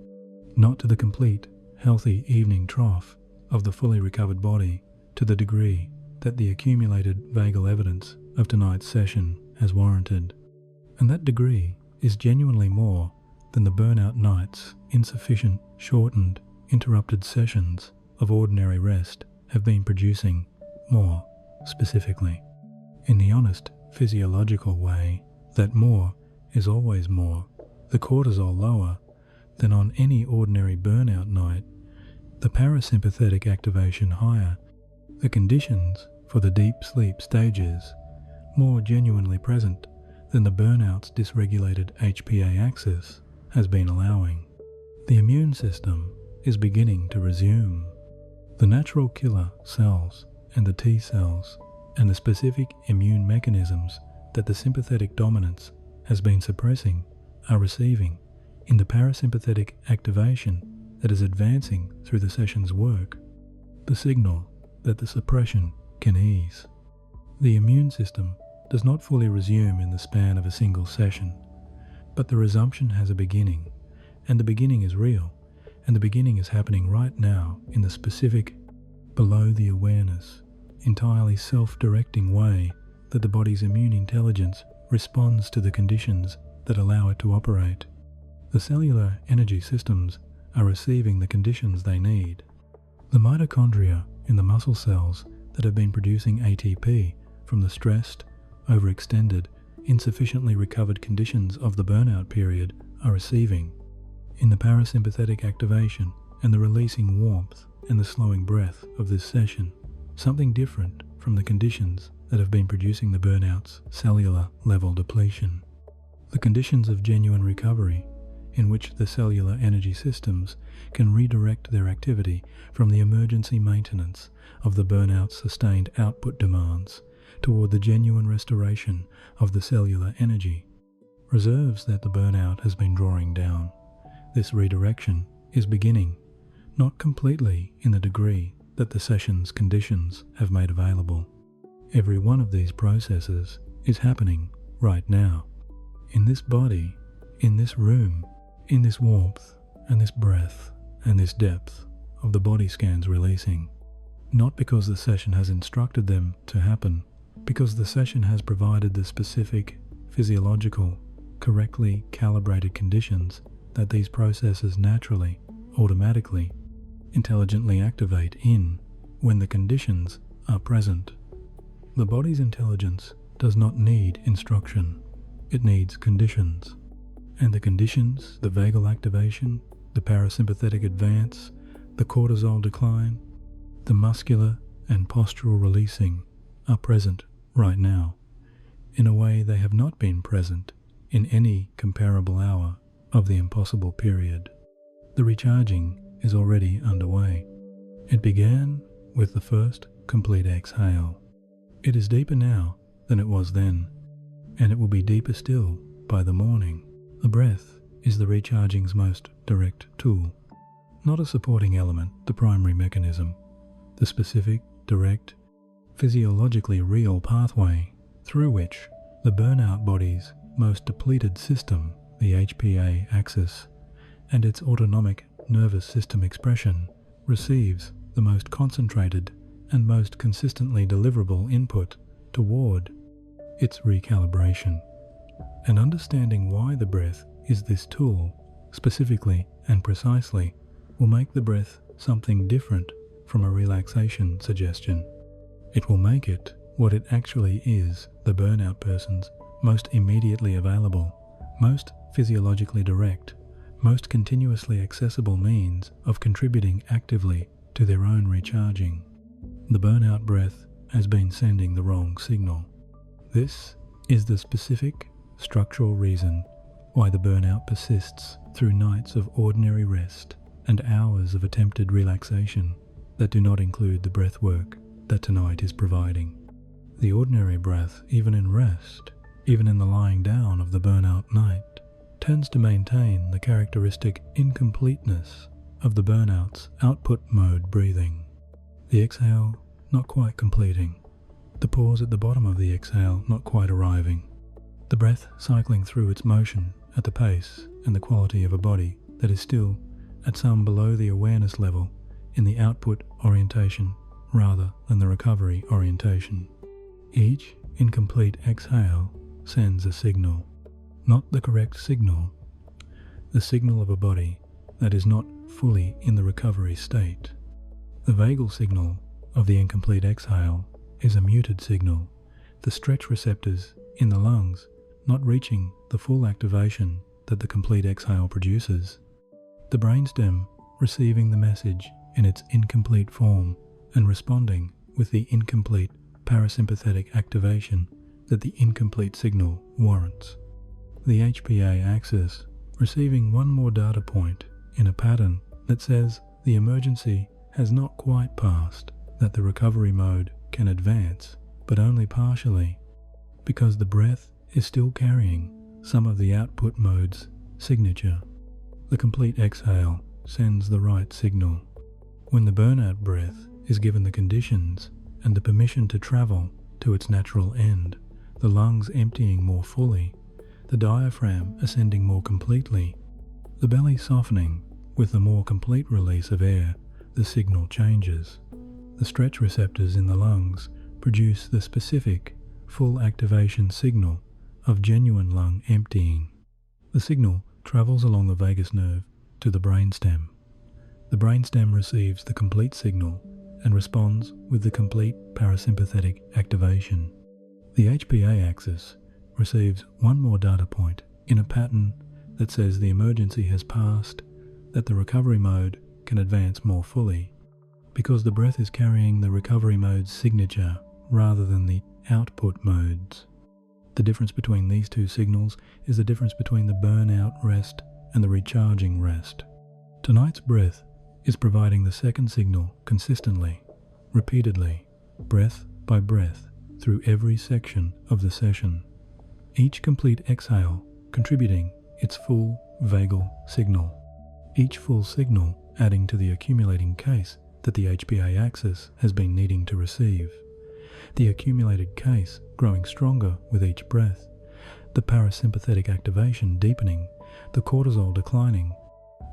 not to the complete, healthy evening trough of the fully recovered body to the degree that the accumulated vagal evidence of tonight's session has warranted, and that degree is genuinely more than the burnout night's insufficient, shortened, interrupted sessions of ordinary rest have been producing. More specifically, in the honest physiological way, that more is always more, the cortisol lower than on any ordinary burnout night, the parasympathetic activation higher, the conditions for the deep sleep stages more genuinely present than the burnout's dysregulated HPA axis has been allowing. The immune system is beginning to resume. The natural killer cells and the T cells and the specific immune mechanisms that the sympathetic dominance has been suppressing are receiving in the parasympathetic activation that is advancing through the session's work, the signal that the suppression can ease. The immune system does not fully resume in the span of a single session, but the resumption has a beginning, and the beginning is real, and the beginning is happening right now in the specific, below the awareness, entirely self-directing way that the body's immune intelligence responds to the conditions that allow it to operate. The cellular energy systems are receiving the conditions they need. The mitochondria in the muscle cells that have been producing ATP from the stressed, overextended, insufficiently recovered conditions of the burnout period are receiving, in the parasympathetic activation and the releasing warmth and the slowing breath of this session, something different from the conditions that have been producing the burnout's cellular level depletion. The conditions of genuine recovery in which the cellular energy systems can redirect their activity from the emergency maintenance of the burnout's sustained output demands toward the genuine restoration of the cellular energy, reserves that the burnout has been drawing down. This redirection is beginning, not completely in the degree that the session's conditions have made available. Every one of these processes is happening right now, in this body, in this room, in this warmth and this breath and this depth of the body scans releasing, not because the session has instructed them to happen, because the session has provided the specific, physiological, correctly calibrated conditions that these processes naturally, automatically, intelligently activate in when the conditions are present. The body's intelligence does not need instruction, it needs conditions. And the conditions, the vagal activation, the parasympathetic advance, the cortisol decline, the muscular and postural releasing are present right now, in a way they have not been present in any comparable hour of the impossible period. The recharging is already underway. It began with the first complete exhale. It is deeper now than it was then, and it will be deeper still by the morning. The breath is the recharging's most direct tool, not a supporting element, the primary mechanism, the specific, direct, physiologically real pathway through which the burnout body's most depleted system, the HPA axis, and its autonomic nervous system expression receives the most concentrated and most consistently deliverable input toward its recalibration. And understanding why the breath is this tool, specifically and precisely, will make the breath something different from a relaxation suggestion. It will make it what it actually is, the burnout person's most immediately available, most physiologically direct, most continuously accessible means of contributing actively to their own recharging. The burnout breath has been sending the wrong signal. This is the specific, structural reason why the burnout persists through nights of ordinary rest and hours of attempted relaxation that do not include the breath work that tonight is providing. The ordinary breath, even in rest, even in the lying down of the burnout night, tends to maintain the characteristic incompleteness of the burnout's output mode breathing. The exhale not quite completing, the pause at the bottom of the exhale not quite arriving, the breath cycling through its motion at the pace and the quality of a body that is still at some below the awareness level in the output orientation rather than the recovery orientation. Each incomplete exhale sends a signal, not the correct signal, the signal of a body that is not fully in the recovery state. The vagal signal of the incomplete exhale is a muted signal, the stretch receptors in the lungs not reaching the full activation that the complete exhale produces. The brainstem receiving the message in its incomplete form and responding with the incomplete parasympathetic activation that the incomplete signal warrants. The HPA axis receiving one more data point in a pattern that says the emergency has not quite passed, that the recovery mode can advance, but only partially, because the breath is still carrying some of the output mode's signature. The complete exhale sends the right signal. When the burnout breath is given the conditions and the permission to travel to its natural end, the lungs emptying more fully, the diaphragm ascending more completely, the belly softening with the more complete release of air, the signal changes. The stretch receptors in the lungs produce the specific, full activation signal of genuine lung emptying. The signal travels along the vagus nerve to the brainstem. The brainstem receives the complete signal and responds with the complete parasympathetic activation. The HPA axis receives one more data point in a pattern that says the emergency has passed, that the recovery mode can advance more fully, because the breath is carrying the recovery mode's signature rather than the output modes. The difference between these two signals is the difference between the burnout rest and the recharging rest. Tonight's breath is providing the second signal consistently, repeatedly, breath by breath, through every section of the session. Each complete exhale contributing its full vagal signal. Each full signal adding to the accumulating case that the HPA axis has been needing to receive. The accumulated case growing stronger with each breath, the parasympathetic activation deepening, the cortisol declining,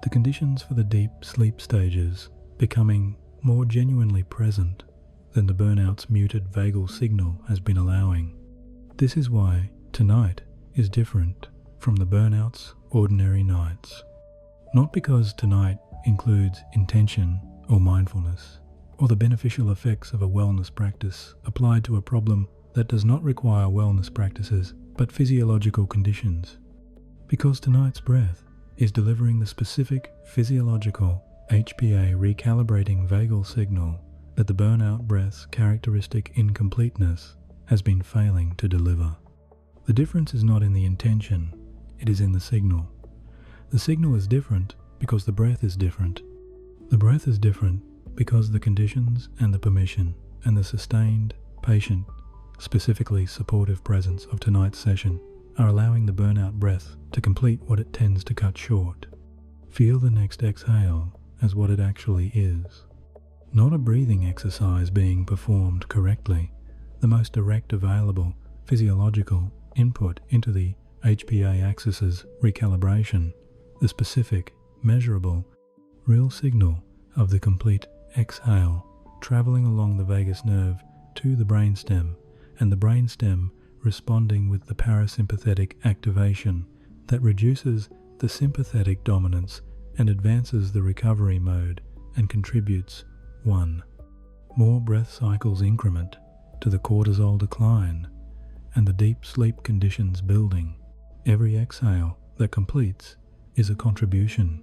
the conditions for the deep sleep stages becoming more genuinely present than the burnout's muted vagal signal has been allowing. This is why tonight is different from the burnout's ordinary nights. Not because tonight includes intention or mindfulness, or the beneficial effects of a wellness practice applied to a problem that does not require wellness practices but physiological conditions. Because tonight's breath is delivering the specific physiological HPA recalibrating vagal signal that the burnout breath's characteristic incompleteness has been failing to deliver. The difference is not in the intention, it is in the signal. The signal is different because the breath is different. The breath is different because the conditions and the permission and the sustained, patient, specifically supportive presence of tonight's session are allowing the burnout breath to complete what it tends to cut short. Feel the next exhale as what it actually is. Not a breathing exercise being performed correctly, the most direct available physiological input into the HPA axis's recalibration, the specific, measurable, real signal of the complete exhale traveling along the vagus nerve to the brainstem, and the brainstem responding with the parasympathetic activation that reduces the sympathetic dominance and advances the recovery mode and contributes 1. More breath cycles increment to the cortisol decline and the deep sleep conditions building. Every exhale that completes is a contribution,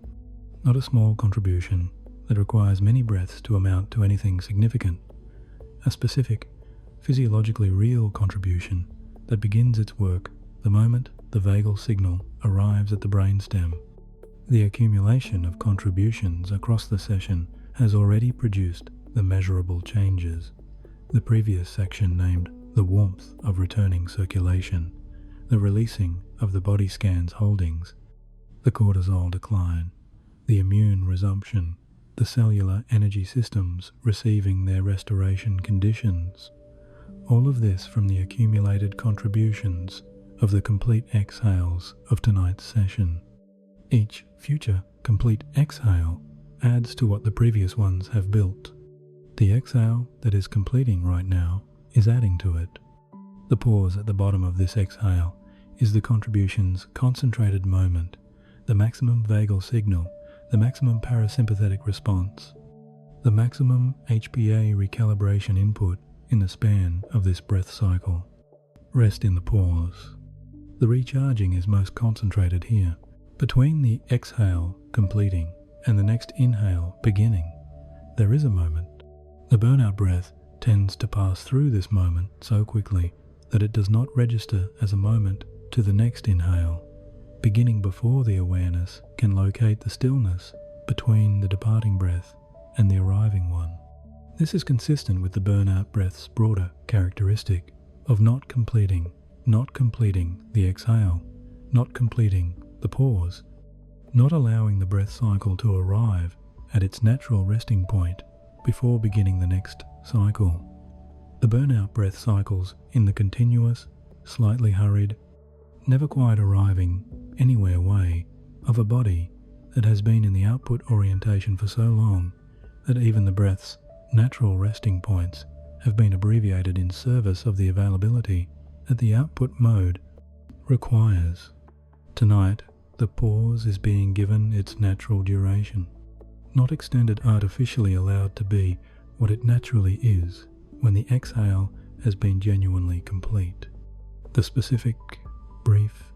not a small contribution that requires many breaths to amount to anything significant. A specific, physiologically real contribution that begins its work the moment the vagal signal arrives at the brainstem. The accumulation of contributions across the session has already produced the measurable changes. The previous section named the warmth of returning circulation, the releasing of the body scans holdings, the cortisol decline, the immune resumption, the cellular energy systems receiving their restoration conditions. All of this from the accumulated contributions of the complete exhales of tonight's session. Each future complete exhale adds to what the previous ones have built. The exhale that is completing right now is adding to it. The pause at the bottom of this exhale is the contribution's concentrated moment, the maximum vagal signal, the maximum parasympathetic response, the maximum HPA recalibration input in the span of this breath cycle. Rest in the pause. The recharging is most concentrated here. Between the exhale completing and the next inhale beginning, there is a moment. The burnout breath tends to pass through this moment so quickly that it does not register as a moment to the next inhale, beginning before the awareness can locate the stillness between the departing breath and the arriving one. This is consistent with the burnout breath's broader characteristic of not completing the exhale, not completing the pause, not allowing the breath cycle to arrive at its natural resting point before beginning the next cycle. The burnout breath cycles in the continuous, slightly hurried, never quite arriving anywhere way of a body that has been in the output orientation for so long that even the breath's natural resting points have been abbreviated in service of the availability that the output mode requires. Tonight, the pause is being given its natural duration, not extended artificially allowed to be what it naturally is when the exhale has been genuinely complete. The specific, brief,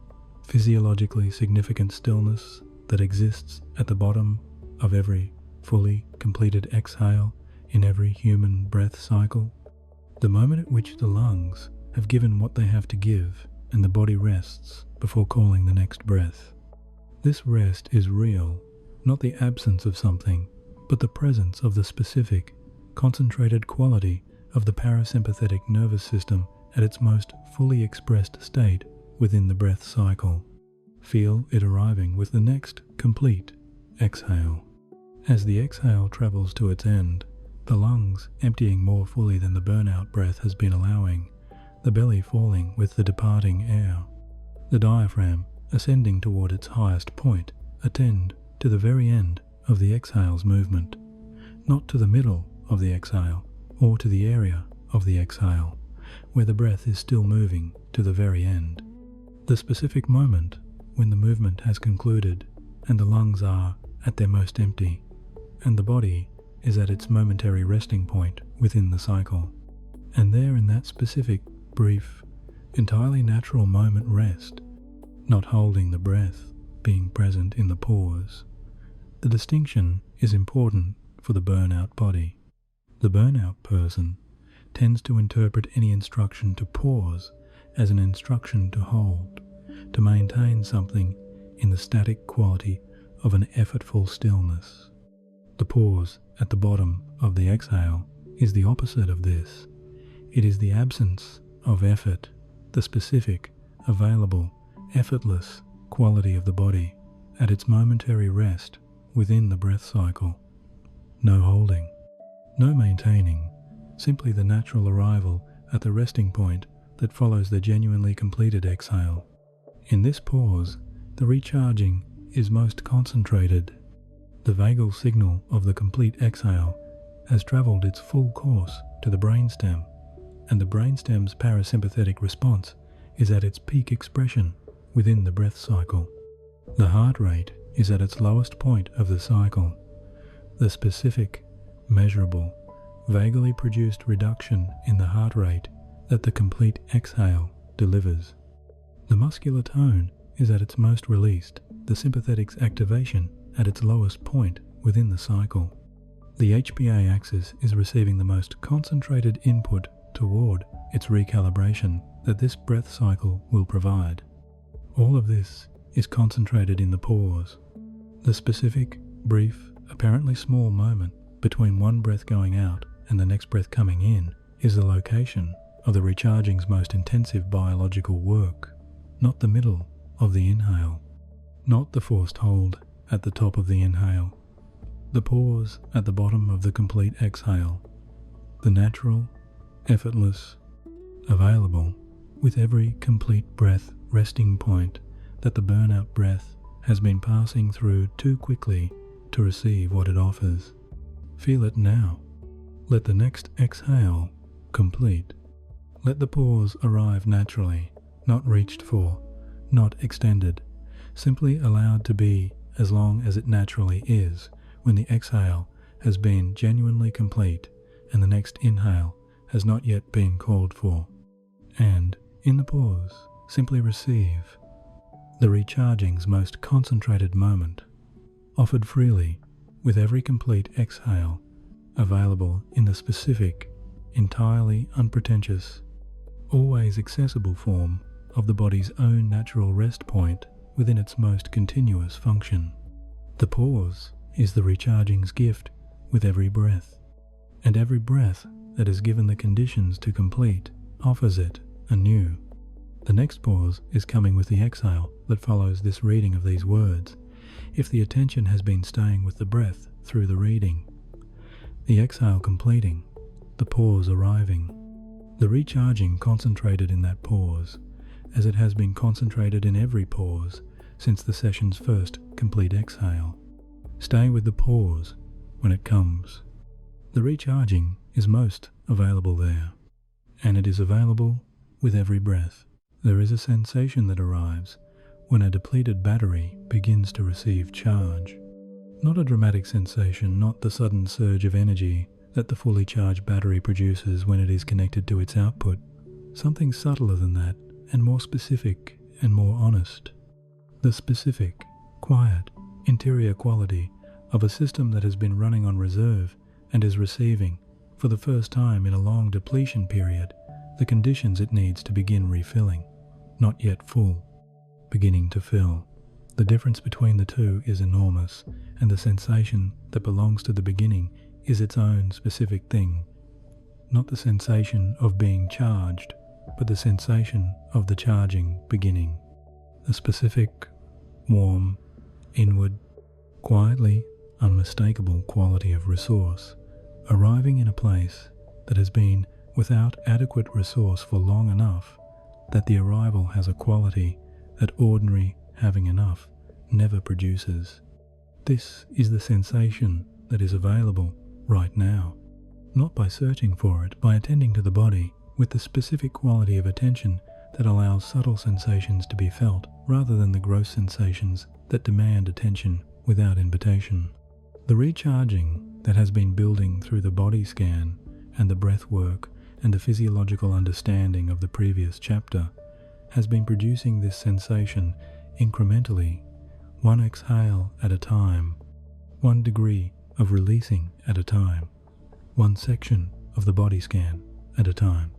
physiologically significant stillness that exists at the bottom of every fully completed exhale in every human breath cycle, the moment at which the lungs have given what they have to give and the body rests before calling the next breath. This rest is real, not the absence of something, but the presence of the specific, concentrated quality of the parasympathetic nervous system at its most fully expressed state within the breath cycle. Feel it arriving with the next complete exhale. As the exhale travels to its end, the lungs emptying more fully than the burnout breath has been allowing, the belly falling with the departing air, the diaphragm ascending toward its highest point, attend to the very end of the exhale's movement, not to the middle of the exhale or to the area of the exhale, where the breath is still moving to the very end. The specific moment when the movement has concluded and the lungs are at their most empty, and the body is at its momentary resting point within the cycle. And there in that specific, brief, entirely natural moment rest, not holding the breath, being present in the pause. The distinction is important for the burnout body. The burnout person tends to interpret any instruction to pause as an instruction to hold, to maintain something in the static quality of an effortful stillness. The pause at the bottom of the exhale is the opposite of this. It is the absence of effort, the specific, available, effortless quality of the body at its momentary rest within the breath cycle. No holding, no maintaining, simply the natural arrival at the resting point that follows the genuinely completed exhale. In this pause, the recharging is most concentrated. The vagal signal of the complete exhale has traveled its full course to the brainstem, and the brainstem's parasympathetic response is at its peak expression within the breath cycle. The heart rate is at its lowest point of the cycle. The specific, measurable, vaguely produced reduction in the heart rate that the complete exhale delivers. The muscular tone is at its most released, the sympathetic's activation at its lowest point within the cycle. The HPA axis is receiving the most concentrated input toward its recalibration that this breath cycle will provide. All of this is concentrated in the pause. The specific, brief, apparently small moment between one breath going out and the next breath coming in is the location of the recharging's most intensive biological work, not the middle of the inhale, not the forced hold at the top of the inhale, the pause at the bottom of the complete exhale, the natural, effortless, available with every complete breath resting point that the burnout breath has been passing through too quickly to receive what it offers. Feel it now. Let the next exhale complete. Let the pause arrive naturally, not reached for, not extended, simply allowed to be as long as it naturally is when the exhale has been genuinely complete and the next inhale has not yet been called for. And, in the pause, simply receive the recharging's most concentrated moment, offered freely with every complete exhale, available in the specific, entirely unpretentious, always accessible form of the body's own natural rest point within its most continuous function. The pause is the recharging's gift with every breath, and every breath that is given the conditions to complete offers it anew. The next pause is coming with the exhale that follows this reading of these words, if the attention has been staying with the breath through the reading. The exhale completing, the pause arriving, the recharging concentrated in that pause, as it has been concentrated in every pause since the session's first complete exhale. Stay with the pause when it comes. The recharging is most available there, and it is available with every breath. There is a sensation that arrives when a depleted battery begins to receive charge. Not a dramatic sensation, not the sudden surge of energy that the fully charged battery produces when it is connected to its output. Something subtler than that, and more specific and more honest. The specific, quiet, interior quality of a system that has been running on reserve and is receiving, for the first time in a long depletion period, the conditions it needs to begin refilling. Not yet full, beginning to fill. The difference between the two is enormous, and the sensation that belongs to the beginning is its own specific thing. Not the sensation of being charged, but the sensation of the charging beginning. The specific, warm, inward, quietly unmistakable quality of resource, arriving in a place that has been without adequate resource for long enough that the arrival has a quality that ordinary having enough never produces. This is the sensation that is available right now, not by searching for it, by attending to the body with the specific quality of attention that allows subtle sensations to be felt rather than the gross sensations that demand attention without invitation. The recharging that has been building through the body scan and the breath work and the physiological understanding of the previous chapter has been producing this sensation incrementally, one exhale at a time, one degree of releasing at a time, one section of the body scan at a time,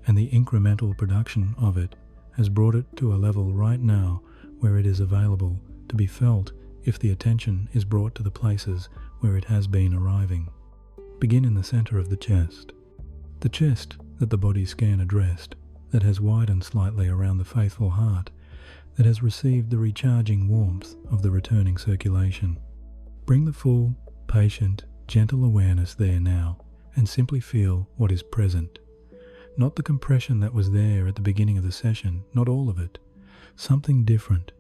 and the incremental production of it has brought it to a level right now where it is available to be felt if the attention is brought to the places where it has been arriving. Begin in the center of the chest that the body scan addressed, that has widened slightly around the faithful heart, that has received the recharging warmth of the returning circulation. Bring the full, patient, gentle awareness there now, and simply feel what is present. Not the compression that was there at the beginning of the session, not all of it. Something different,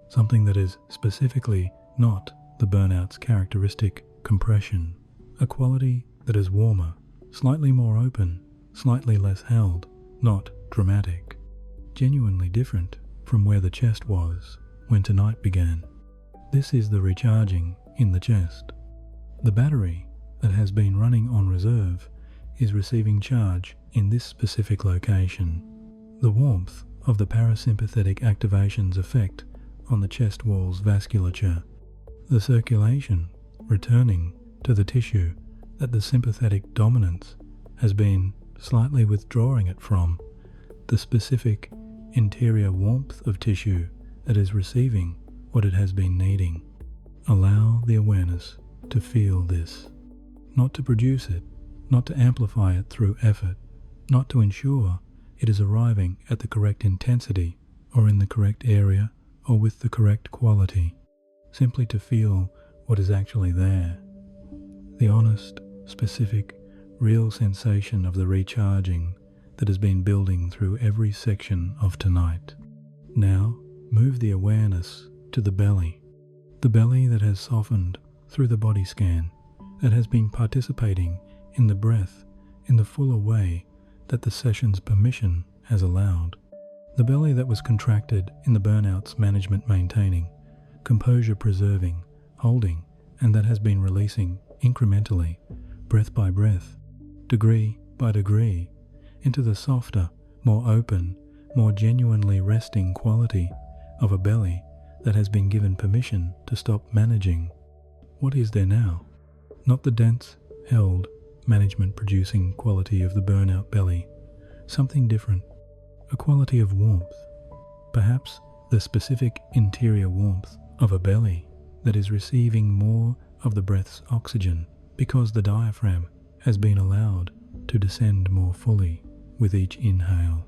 something that is specifically not the burnout's characteristic compression. A quality that is warmer, slightly more open, slightly less held, not dramatic. Genuinely different from where the chest was when tonight began. This is the recharging in the chest. The battery that has been running on reserve is receiving charge in this specific location. The warmth of the parasympathetic activation's effect on the chest wall's vasculature, the circulation returning to the tissue that the sympathetic dominance has been slightly withdrawing it from, the specific interior warmth of tissue that is receiving what it has been needing. Allow the awareness to feel this, not to produce it, not to amplify it through effort, not to ensure it is arriving at the correct intensity or in the correct area or with the correct quality, simply to feel what is actually there. The honest, specific, real sensation of the recharging that has been building through every section of tonight. Now, move the awareness to the belly that has softened through the body scan, that has been participating in the breath in the fuller way that the session's permission has allowed. The belly that was contracted in the burnout's management maintaining, composure preserving, holding, and that has been releasing incrementally, breath by breath, degree by degree, into the softer, more open, more genuinely resting quality of a belly that has been given permission to stop managing. What is there now? Not the dense, held, management-producing quality of the burnout belly. Something different. A quality of warmth. Perhaps the specific interior warmth of a belly that is receiving more of the breath's oxygen because the diaphragm has been allowed to descend more fully with each inhale.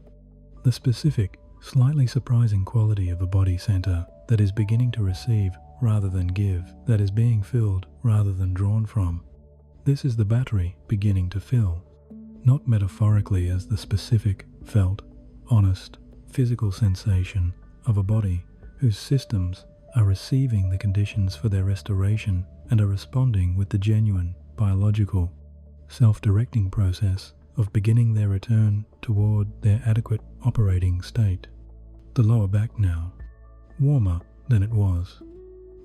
The specific, slightly surprising quality of a body center that is beginning to receive rather than give, that is being filled rather than drawn from. This is the battery beginning to fill, not metaphorically as the specific, felt, honest, physical sensation of a body whose systems are receiving the conditions for their restoration and are responding with the genuine, biological, self-directing process of beginning their return toward their adequate operating state. The lower back now, warmer than it was,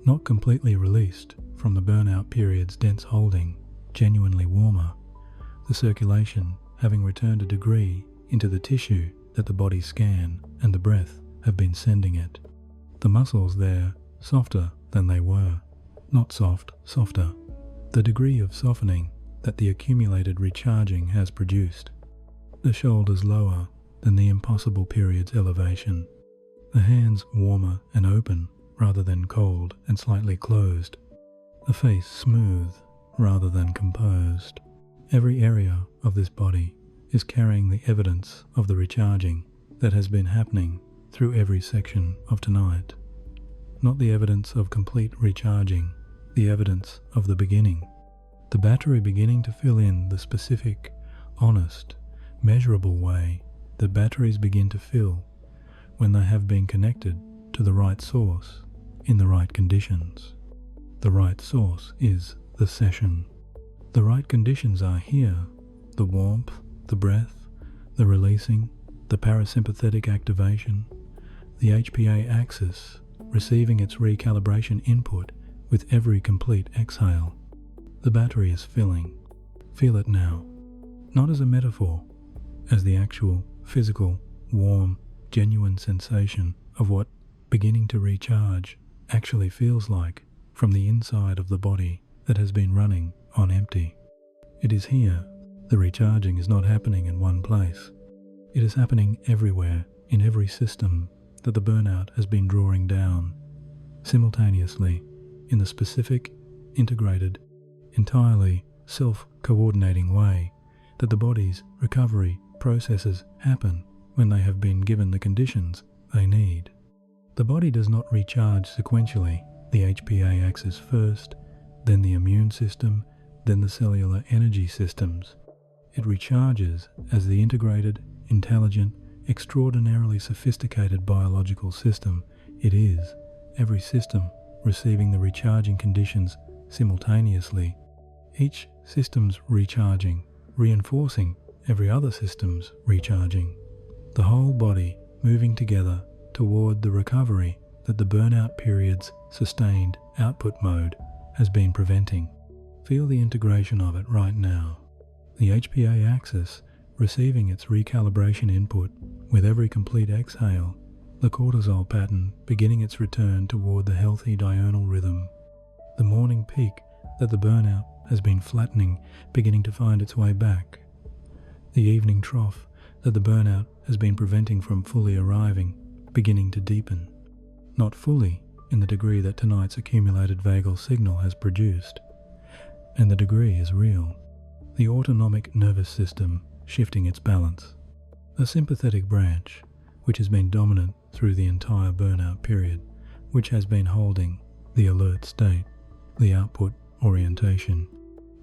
not completely released from the burnout period's dense holding, genuinely warmer, the circulation having returned a degree into the tissue that the body scan and the breath have been sending it. The muscles there softer than they were, not soft, softer. The degree of softening that the accumulated recharging has produced. The shoulders lower than the impossible period's elevation. The hands warmer and open rather than cold and slightly closed. The face smooth rather than composed. Every area of this body is carrying the evidence of the recharging that has been happening through every section of tonight. Not the evidence of complete recharging, the evidence of the beginning. The battery beginning to fill in the specific, honest, measurable way that batteries begin to fill when they have been connected to the right source in the right conditions. The right source is the session. The right conditions are here: the warmth, the breath, the releasing, the parasympathetic activation, the HPA axis receiving its recalibration input with every complete exhale. The battery is filling. Feel it now, not as a metaphor, as the actual, physical, warm, genuine sensation of what beginning to recharge actually feels like from the inside of the body that has been running on empty. It is here. The recharging is not happening in one place. It is happening everywhere, in every system that the burnout has been drawing down, simultaneously, in the specific, integrated, entirely self-coordinating way that the body's recovery processes happen when they have been given the conditions they need. The body does not recharge sequentially, the HPA axis first, then the immune system, then the cellular energy systems. It recharges as the integrated, intelligent, extraordinarily sophisticated biological system it is, every system receiving the recharging conditions simultaneously, each system's recharging, reinforcing every other system's recharging. The whole body moving together toward the recovery that the burnout period's sustained output mode has been preventing. Feel the integration of it right now. the HPA axis receiving its recalibration input with every complete exhale, the cortisol pattern beginning its return toward the healthy diurnal rhythm, the morning peak that the burnout has been flattening beginning to find its way back, the evening trough that the burnout has been preventing from fully arriving beginning to deepen, not fully in the degree that tonight's accumulated vagal signal has produced, and the degree is real, the autonomic nervous system shifting its balance. The sympathetic branch, which has been dominant through the entire burnout period, which has been holding the alert state, the output orientation,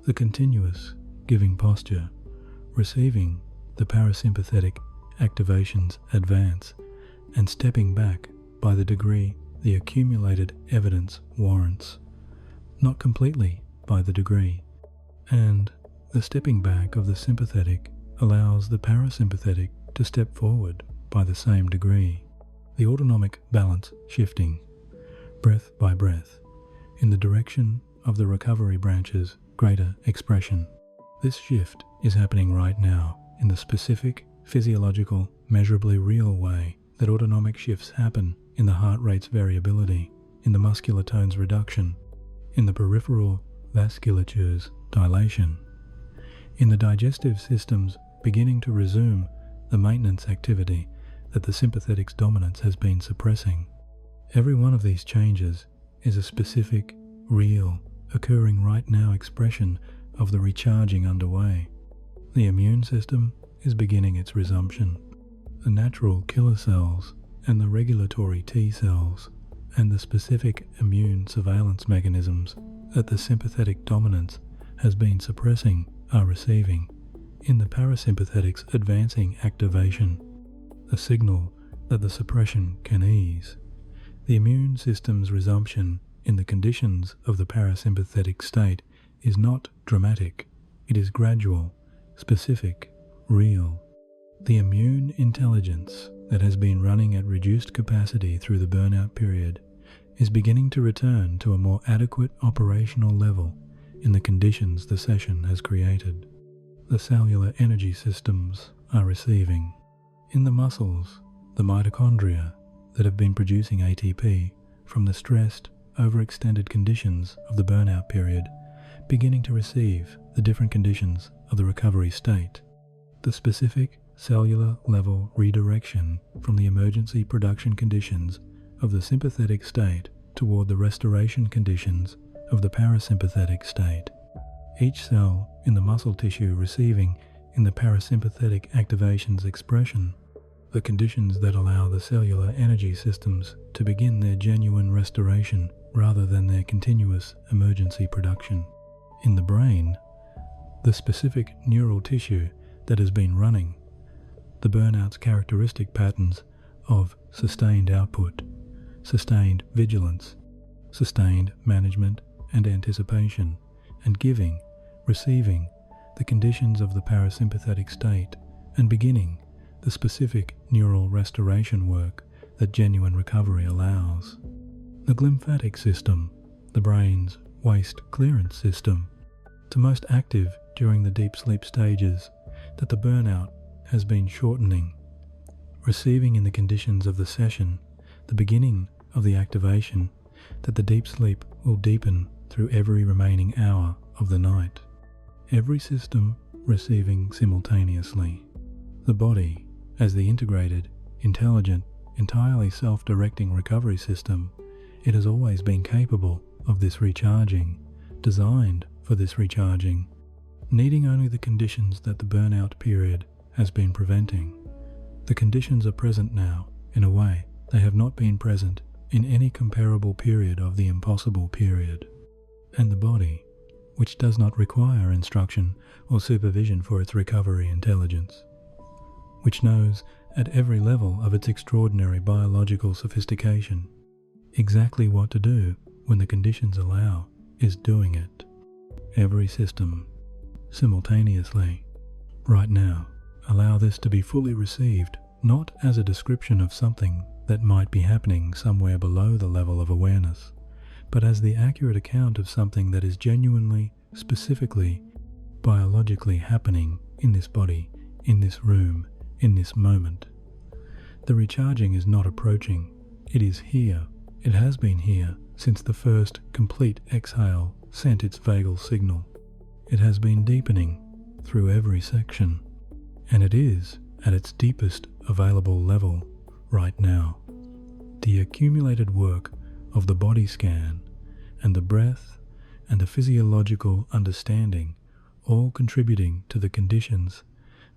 the continuous giving posture, receiving the parasympathetic activations advance, and stepping back by the degree the accumulated evidence warrants, not completely by the degree, and the stepping back of the sympathetic allows the parasympathetic to step forward by the same degree, the autonomic balance shifting, breath by breath, in the direction of the recovery branch's greater expression. This shift is happening right now in the specific, physiological, measurably real way that autonomic shifts happen in the heart rate's variability, in the muscular tone's reduction, in the peripheral vasculature's dilation, in the digestive system's beginning to resume the maintenance activity that the sympathetic's dominance has been suppressing. Every one of these changes is a specific, real, occurring right now expression of the recharging underway. The immune system is beginning its resumption. The natural killer cells and the regulatory T cells and the specific immune surveillance mechanisms that the sympathetic dominance has been suppressing are receiving, in the parasympathetic's advancing activation, a signal that the suppression can ease. The immune system's resumption in the conditions of the parasympathetic state is not dramatic, it is gradual, specific, real. The immune intelligence that has been running at reduced capacity through the burnout period is beginning to return to a more adequate operational level in the conditions the session has created. The cellular energy systems are receiving. In the muscles, the mitochondria that have been producing ATP from the stressed, overextended conditions of the burnout period beginning to receive the different conditions of the recovery state. The specific cellular level redirection from the emergency production conditions of the sympathetic state toward the restoration conditions of the parasympathetic state. Each cell in the muscle tissue receiving in the parasympathetic activation's expression, the conditions that allow the cellular energy systems to begin their genuine restoration rather than their continuous emergency production. In the brain, the specific neural tissue that has been running the burnout's characteristic patterns of sustained output, sustained vigilance, sustained management and anticipation, and giving, receiving the conditions of the parasympathetic state, and beginning the specific neural restoration work that genuine recovery allows. The glymphatic system, the brain's waste clearance system, to most active during the deep sleep stages that the burnout has been shortening, receiving in the conditions of the session the beginning of the activation that the deep sleep will deepen through every remaining hour of the night. Every system receiving simultaneously. The body, as the integrated, intelligent, entirely self-directing recovery system, it has always been capable of this recharging, designed for this recharging, needing only the conditions that the burnout period has been preventing. The conditions are present now in a way they have not been present in any comparable period of the impossible period. And the body, which does not require instruction or supervision for its recovery intelligence, which knows at every level of its extraordinary biological sophistication exactly what to do when the conditions allow, is doing it. Every system, simultaneously, right now, allow this to be fully received, not as a description of something that might be happening somewhere below the level of awareness, but as the accurate account of something that is genuinely, specifically, biologically happening in this body, in this room, in this moment. The recharging is not approaching, it is here. It has been here since the first complete exhale sent its vagal signal. It has been deepening through every section, and it is at its deepest available level right now. The accumulated work of the body scan and the breath and the physiological understanding all contributing to the conditions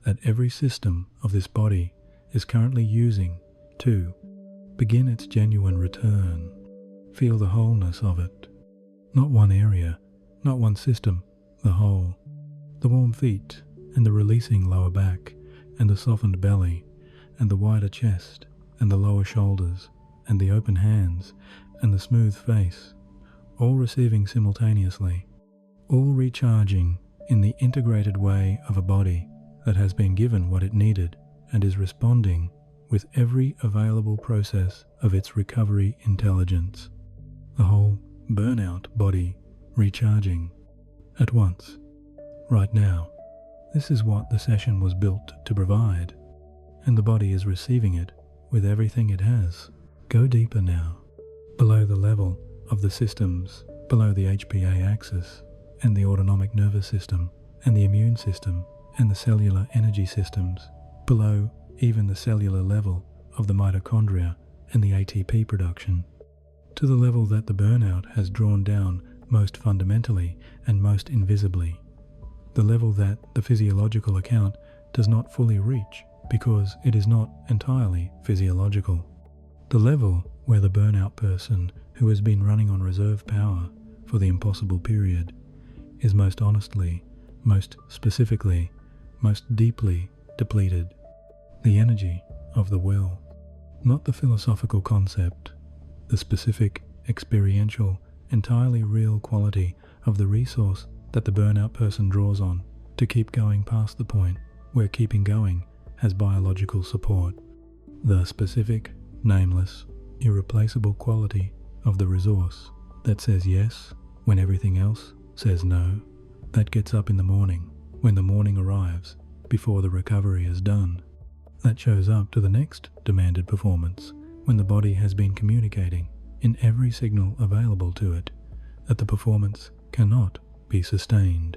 that every system of this body is currently using to begin its genuine return. Feel the wholeness of it. Not one area, not one system, the whole. The warm feet and the releasing lower back and the softened belly and the wider chest and the lower shoulders and the open hands and the smooth face, all receiving simultaneously, all recharging in the integrated way of a body that has been given what it needed and is responding with every available process of its recovery intelligence. The whole burnout body recharging at once, right now. This is what the session was built to provide, and the body is receiving it with everything it has. Go deeper now, below the level of the systems, below the HPA axis, and the autonomic nervous system, and the immune system, and the cellular energy systems, below even the cellular level of the mitochondria and the ATP production, to the level that the burnout has drawn down most fundamentally and most invisibly, the level that the physiological account does not fully reach because it is not entirely physiological, the level where the burnout person who has been running on reserve power for the impossible period is most honestly, most specifically, most deeply depleted. The energy of the will, not the philosophical concept, the specific, experiential, entirely real quality of the resource that the burnout person draws on to keep going past the point where keeping going has biological support. The specific, nameless, irreplaceable quality of the resource that says yes when everything else says no, that gets up in the morning when the morning arrives before the recovery is done, that shows up to the next demanded performance when the body has been communicating in every signal available to it that the performance cannot be sustained.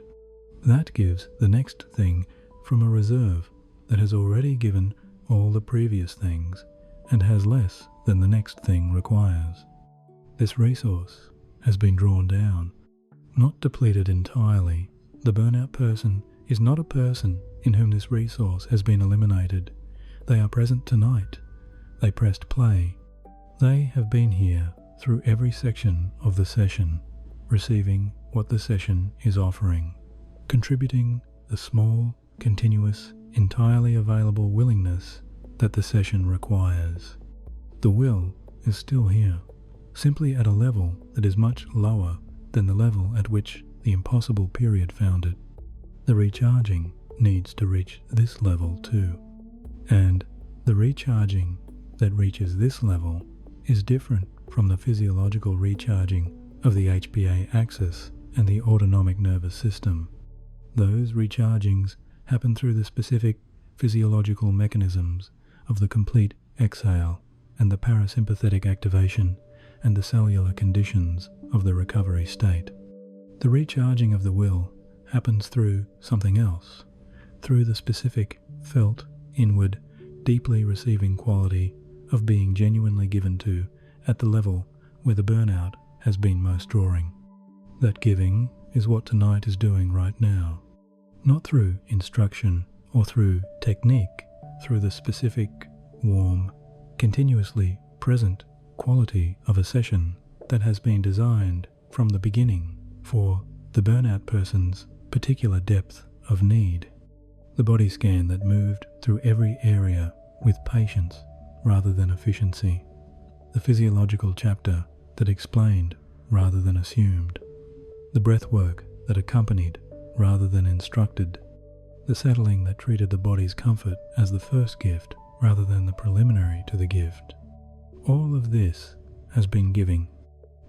That gives the next thing from a reserve that has already given all the previous things and has less than the next thing requires. This resource has been drawn down, not depleted entirely. The burnout person is not a person in whom this resource has been eliminated. They are present tonight. They pressed play. They have been here through every section of the session, receiving what the session is offering, contributing the small, continuous, entirely available willingness that the session requires. The will is still here, simply at a level that is much lower than the level at which the impossible period found it. The recharging needs to reach this level too. And the recharging that reaches this level is different from the physiological recharging of the HPA axis and the autonomic nervous system. Those rechargings happen through the specific physiological mechanisms of the complete exhale and the parasympathetic activation and the cellular conditions of the recovery state. The recharging of the will happens through something else, through the specific, felt, inward, deeply receiving quality of being genuinely given to at the level where the burnout has been most drawing. That giving is what tonight is doing right now, not through instruction or through technique, through the specific, warm, continuously present quality of a session that has been designed from the beginning for the burnout person's particular depth of need. The body scan that moved through every area with patience rather than efficiency. The physiological chapter that explained rather than assumed. The breath work that accompanied rather than instructed. The settling that treated the body's comfort as the first gift rather than the preliminary to the gift. All of this has been giving,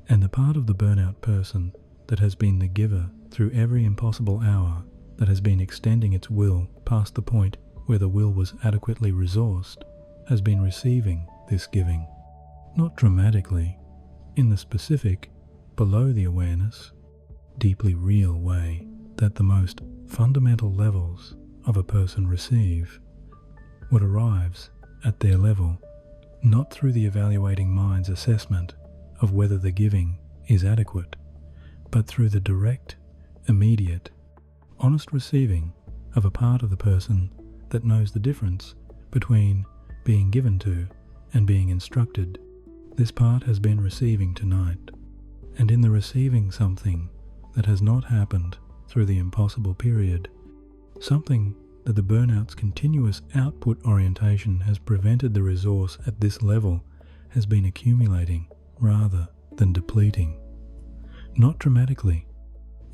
and the part of the burnout person that has been the giver through every impossible hour that has been extending its will past the point where the will was adequately resourced has been receiving this giving, not dramatically, in the specific, below the awareness, deeply real way that the most fundamental levels of a person receive. What arrives at their level, not through the evaluating mind's assessment of whether the giving is adequate, but through the direct, immediate, honest receiving of a part of the person that knows the difference between being given to and being instructed. This part has been receiving tonight, and in the receiving something that has not happened through the impossible period, something that the burnout's continuous output orientation has prevented the resource at this level has been accumulating rather than depleting. Not dramatically,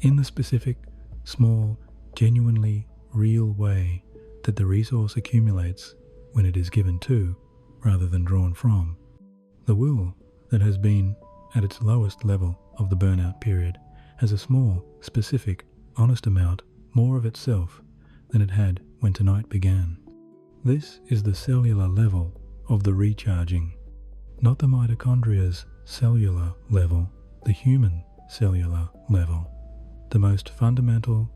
in the specific, small, genuinely real way that the resource accumulates when it is given to rather than drawn from. The will that has been at its lowest level of the burnout period has a small, specific, honest amount more of itself than it had when tonight began. This is the cellular level of the recharging, not the mitochondria's cellular level, the human cellular level, the most fundamental,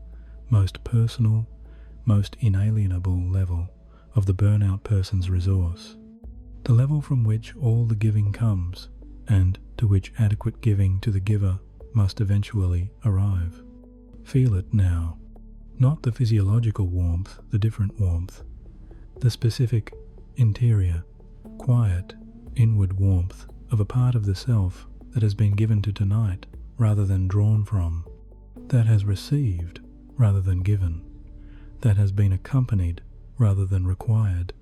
most personal, most inalienable level of the burnout person's resource, the level from which all the giving comes and to which adequate giving to the giver must eventually arrive. Feel it now. Not the physiological warmth, the different warmth, the specific, interior, quiet, inward warmth of a part of the self that has been given to tonight rather than drawn from, that has received rather than given, that has been accompanied rather than required,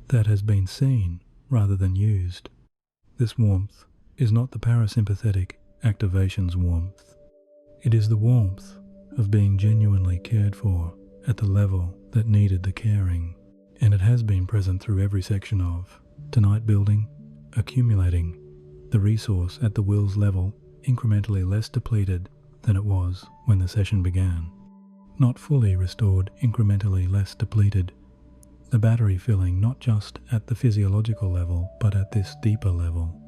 that has been seen rather than used. This warmth is not the parasympathetic activation's warmth. It is the warmth of being genuinely cared for at the level that needed the caring, and it has been present through every section of tonight, building, accumulating the resource at the will's level, incrementally less depleted than it was when the session began. Not fully restored, incrementally less depleted. The battery filling not just at the physiological level, but at this deeper level.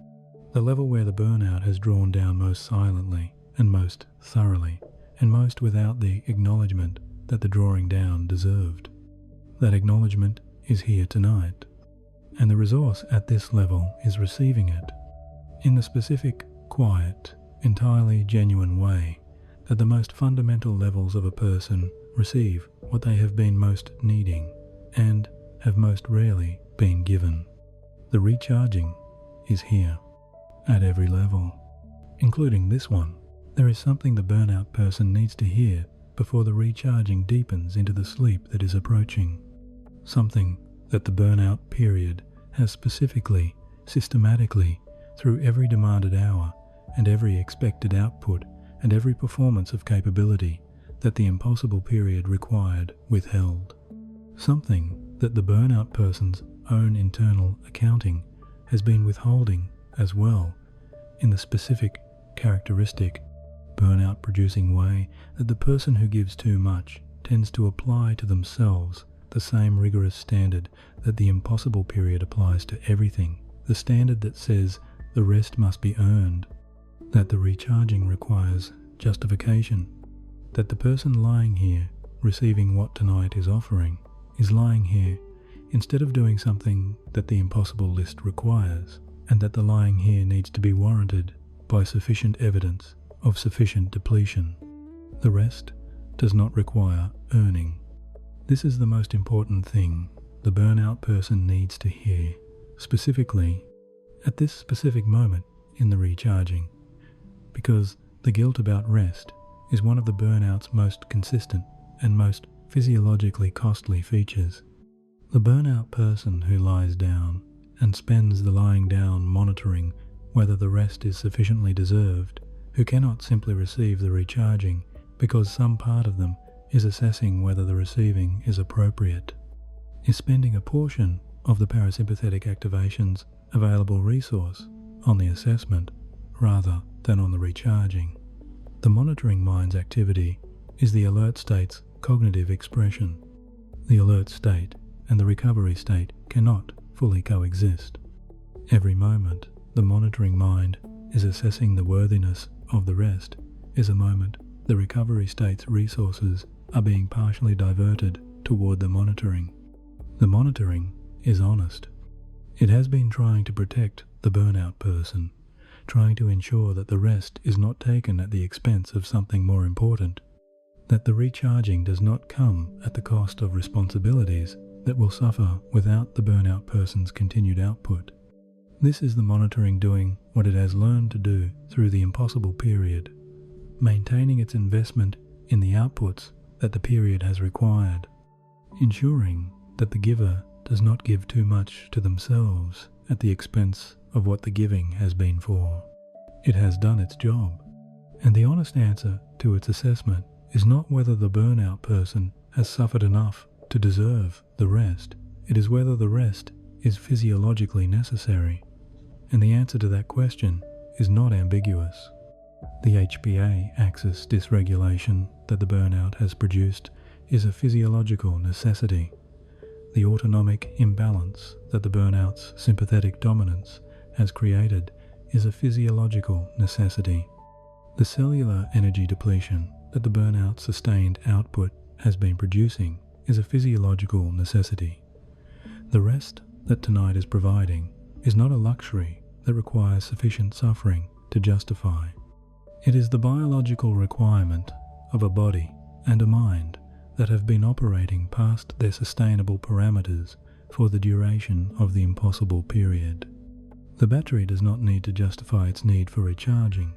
The level where the burnout has drawn down most silently and most thoroughly, and most without the acknowledgement that the drawing down deserved. That acknowledgement is here tonight, and the resource at this level is receiving it in the specific, quiet, entirely genuine way that the most fundamental levels of a person receive what they have been most needing and have most rarely been given. The recharging is here at every level, including this one. There is something the burnout person needs to hear before the recharging deepens into the sleep that is approaching. Something that the burnout period has specifically, systematically, through every demanded hour and every expected output and every performance of capability that the impossible period required, withheld. Something that the burnout person's own internal accounting has been withholding as well, in the specific, characteristic, burnout producing way that the person who gives too much tends to apply to themselves the same rigorous standard that the impossible period applies to everything, the standard that says the rest must be earned, that the recharging requires justification, that the person lying here receiving what tonight is offering is lying here instead of doing something that the impossible list requires, and that the lying here needs to be warranted by sufficient evidence of sufficient depletion. The rest does not require earning. This is the most important thing the burnout person needs to hear, specifically at this specific moment in the recharging, because the guilt about rest is one of the burnout's most consistent and most physiologically costly features. The burnout person who lies down and spends the lying down monitoring whether the rest is sufficiently deserved, who cannot simply receive the recharging because some part of them is assessing whether the receiving is appropriate, is spending a portion of the parasympathetic activation's available resource on the assessment rather than on the recharging. The monitoring mind's activity is the alert state's cognitive expression. The alert state and the recovery state cannot fully coexist. Every moment, the monitoring mind is assessing the worthiness of the rest is a moment the recovery state's resources are being partially diverted toward the monitoring. The monitoring is honest. It has been trying to protect the burnout person, trying to ensure that the rest is not taken at the expense of something more important, that the recharging does not come at the cost of responsibilities that will suffer without the burnout person's continued output. This is the monitoring doing what it has learned to do through the impossible period, maintaining its investment in the outputs that the period has required, ensuring that the giver does not give too much to themselves at the expense of what the giving has been for. It has done its job, and the honest answer to its assessment is not whether the burnout person has suffered enough to deserve the rest. It is whether the rest is physiologically necessary, and the answer to that question is not ambiguous. The HPA axis dysregulation that the burnout has produced is a physiological necessity. The autonomic imbalance that the burnout's sympathetic dominance has created is a physiological necessity. The cellular energy depletion that the burnout's sustained output has been producing is a physiological necessity. The rest that tonight is providing is not a luxury that requires sufficient suffering to justify. It is the biological requirement of a body and a mind that have been operating past their sustainable parameters for the duration of the impossible period. The battery does not need to justify its need for recharging.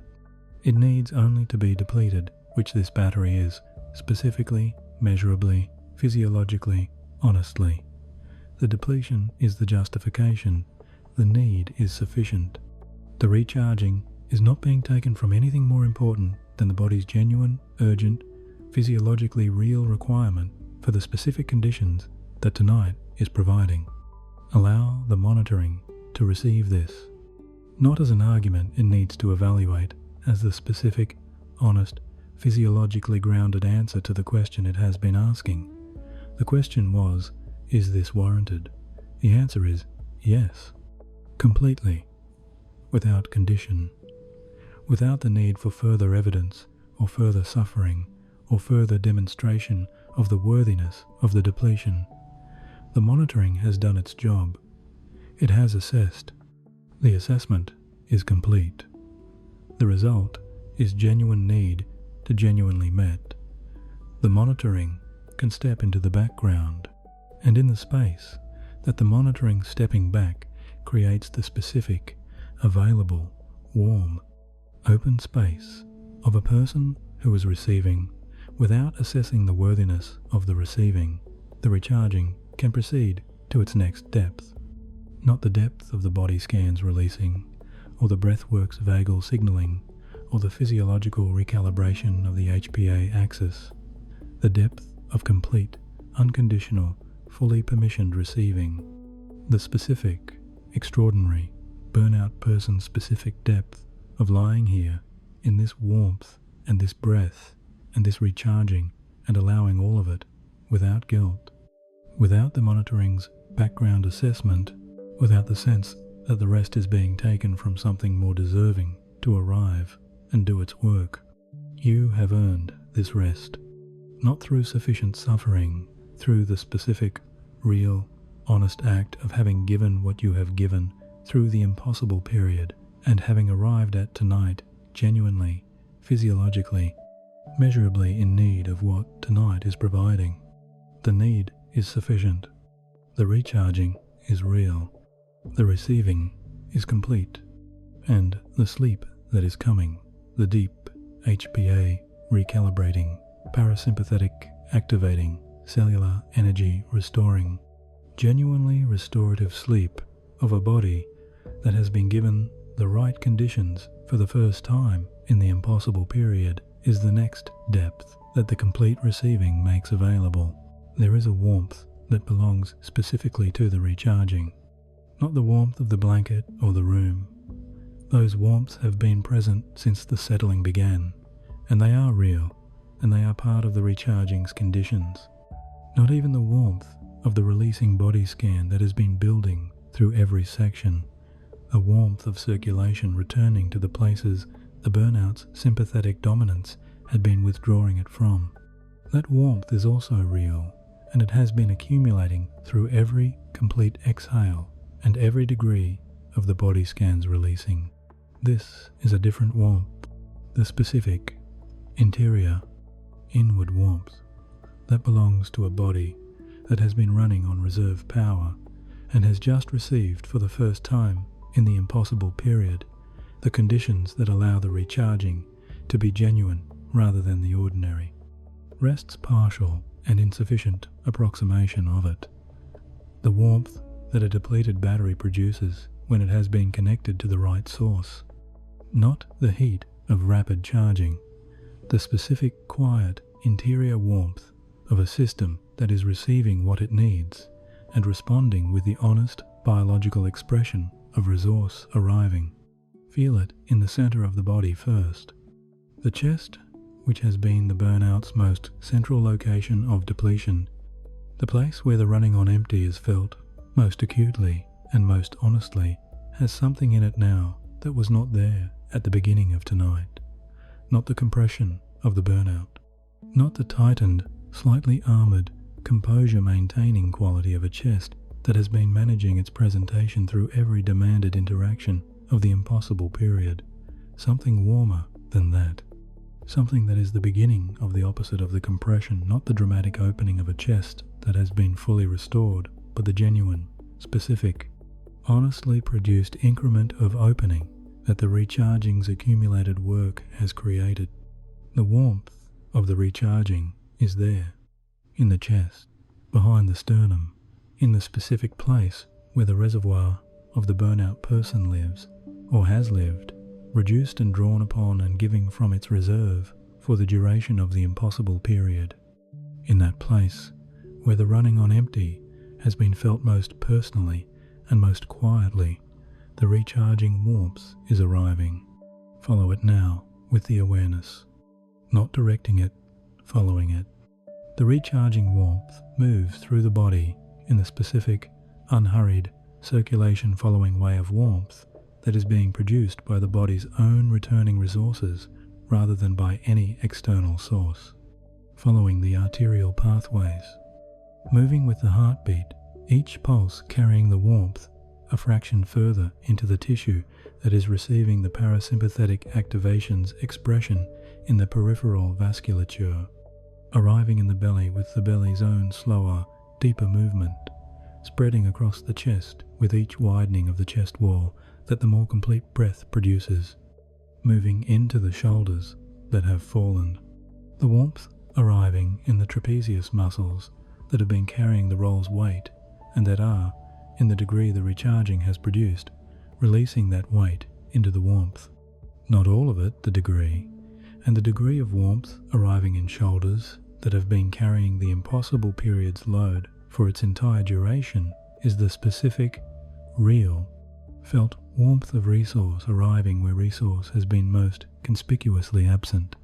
It needs only to be depleted, which this battery is, specifically, measurably, physiologically, honestly. The depletion is the justification. The need is sufficient. The recharging is not being taken from anything more important than the body's genuine, urgent, physiologically real requirement for the specific conditions that tonight is providing. Allow the monitoring to receive this, not as an argument it needs to evaluate as the specific, honest, physiologically grounded answer to the question it has been asking. The question was, is this warranted? The answer is yes, completely, without condition, without the need for further evidence or further suffering or further demonstration of the worthiness of the depletion. The monitoring has done its job. It has assessed. The assessment is complete. The result is genuine need to genuinely met. The monitoring can step into the background, and in the space that the monitoring stepping back creates the specific, available, warm, open space of a person who is receiving without assessing the worthiness of the receiving. The recharging can proceed to its next depth, not the depth of the body scans releasing, or the breathwork's vagal signaling, or the physiological recalibration of the HPA axis, the depth of complete, unconditional, fully permissioned receiving, the specific, extraordinary, burnout person-specific depth of lying here in this warmth and this breath and this recharging and allowing all of it without guilt, without the monitoring's background assessment, without the sense that the rest is being taken from something more deserving to arrive and do its work. You have earned this rest, not through sufficient suffering, through the specific, real, honest act of having given what you have given through the impossible period and having arrived at tonight genuinely, physiologically, measurably in need of what tonight is providing. The need is sufficient. The recharging is real. The receiving is complete. And the sleep that is coming, the deep HPA recalibrating, parasympathetic activating, cellular energy restoring, genuinely restorative sleep of a body that has been given the right conditions for the first time in the impossible period is the next depth that the complete receiving makes available. There is a warmth that belongs specifically to the recharging, not the warmth of the blanket or the room. Those warmths have been present since the settling began, and they are real. and they are part of the recharging's conditions. Not even the warmth of the releasing body scan that has been building through every section, a warmth of circulation returning to the places the burnout's sympathetic dominance had been withdrawing it from. That warmth is also real, and it has been accumulating through every complete exhale and every degree of the body scan's releasing. This is a different warmth, the specific, interior, inward warmth that belongs to a body that has been running on reserve power and has just received for the first time in the impossible period the conditions that allow the recharging to be genuine rather than the ordinary. Rest's partial and insufficient approximation of it. The warmth that a depleted battery produces when it has been connected to the right source. Not the heat of rapid charging, the specific, quiet, interior warmth of a system that is receiving what it needs and responding with the honest biological expression of resource arriving. Feel it in the center of the body first. The chest, which has been the burnout's most central location of depletion, the place where the running on empty is felt most acutely and most honestly, has something in it now that was not there at the beginning of tonight. Not the compression of the burnout, not the tightened, slightly armored, composure-maintaining quality of a chest that has been managing its presentation through every demanded interaction of the impossible period. Something warmer than that. Something that is the beginning of the opposite of the compression, not the dramatic opening of a chest that has been fully restored, but the genuine, specific, honestly produced increment of opening that the recharging's accumulated work has created. The warmth of the recharging is there, in the chest, behind the sternum, in the specific place where the reservoir of the burnout person lives, or has lived, reduced and drawn upon and giving from its reserve for the duration of the impossible period. In that place where the running on empty has been felt most personally and most quietly, the recharging warmth is arriving. Follow it now with the awareness, not directing it, following it. The recharging warmth moves through the body in the specific, unhurried, circulation-following way of warmth that is being produced by the body's own returning resources rather than by any external source, following the arterial pathways, moving with the heartbeat, each pulse carrying the warmth a fraction further into the tissue that is receiving the parasympathetic activation's expression in the peripheral vasculature, arriving in the belly with the belly's own slower, deeper movement, spreading across the chest with each widening of the chest wall that the more complete breath produces, moving into the shoulders that have fallen. The warmth arriving in the trapezius muscles that have been carrying the roll's weight and that are, in the degree the recharging has produced, releasing that weight into the warmth. Not all of it, the degree, and the degree of warmth arriving in shoulders that have been carrying the impossible period's load for its entire duration is the specific, real, felt warmth of resource arriving where resource has been most conspicuously absent,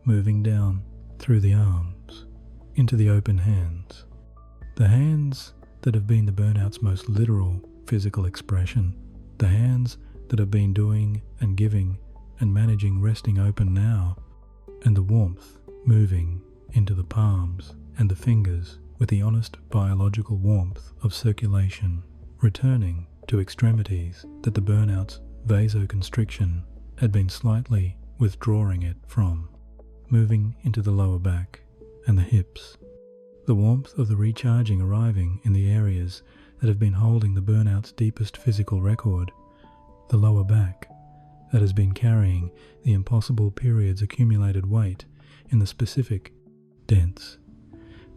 moving down through the arms, into the open hands. The hands that have been the burnout's most literal physical expression, the hands that have been doing and giving and managing resting open now, and the warmth moving into the palms and the fingers with the honest biological warmth of circulation, returning to extremities that the burnout's vasoconstriction had been slightly withdrawing it from, moving into the lower back and the hips. The warmth of the recharging arriving in the areas that have been holding the burnout's deepest physical record, the lower back that has been carrying the impossible period's accumulated weight in the specific, dense,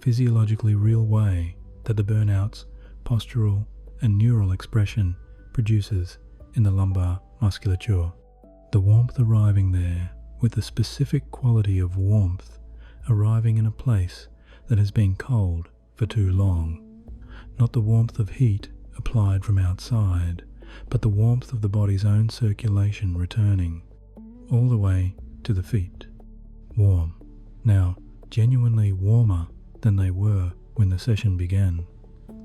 physiologically real way that the burnout's postural and neural expression produces in the lumbar musculature. The warmth arriving there with the specific quality of warmth arriving in a place that has been cold for too long. Not the warmth of heat applied from outside, but the warmth of the body's own circulation returning all the way to the feet. Warm, now genuinely warmer than they were when the session began,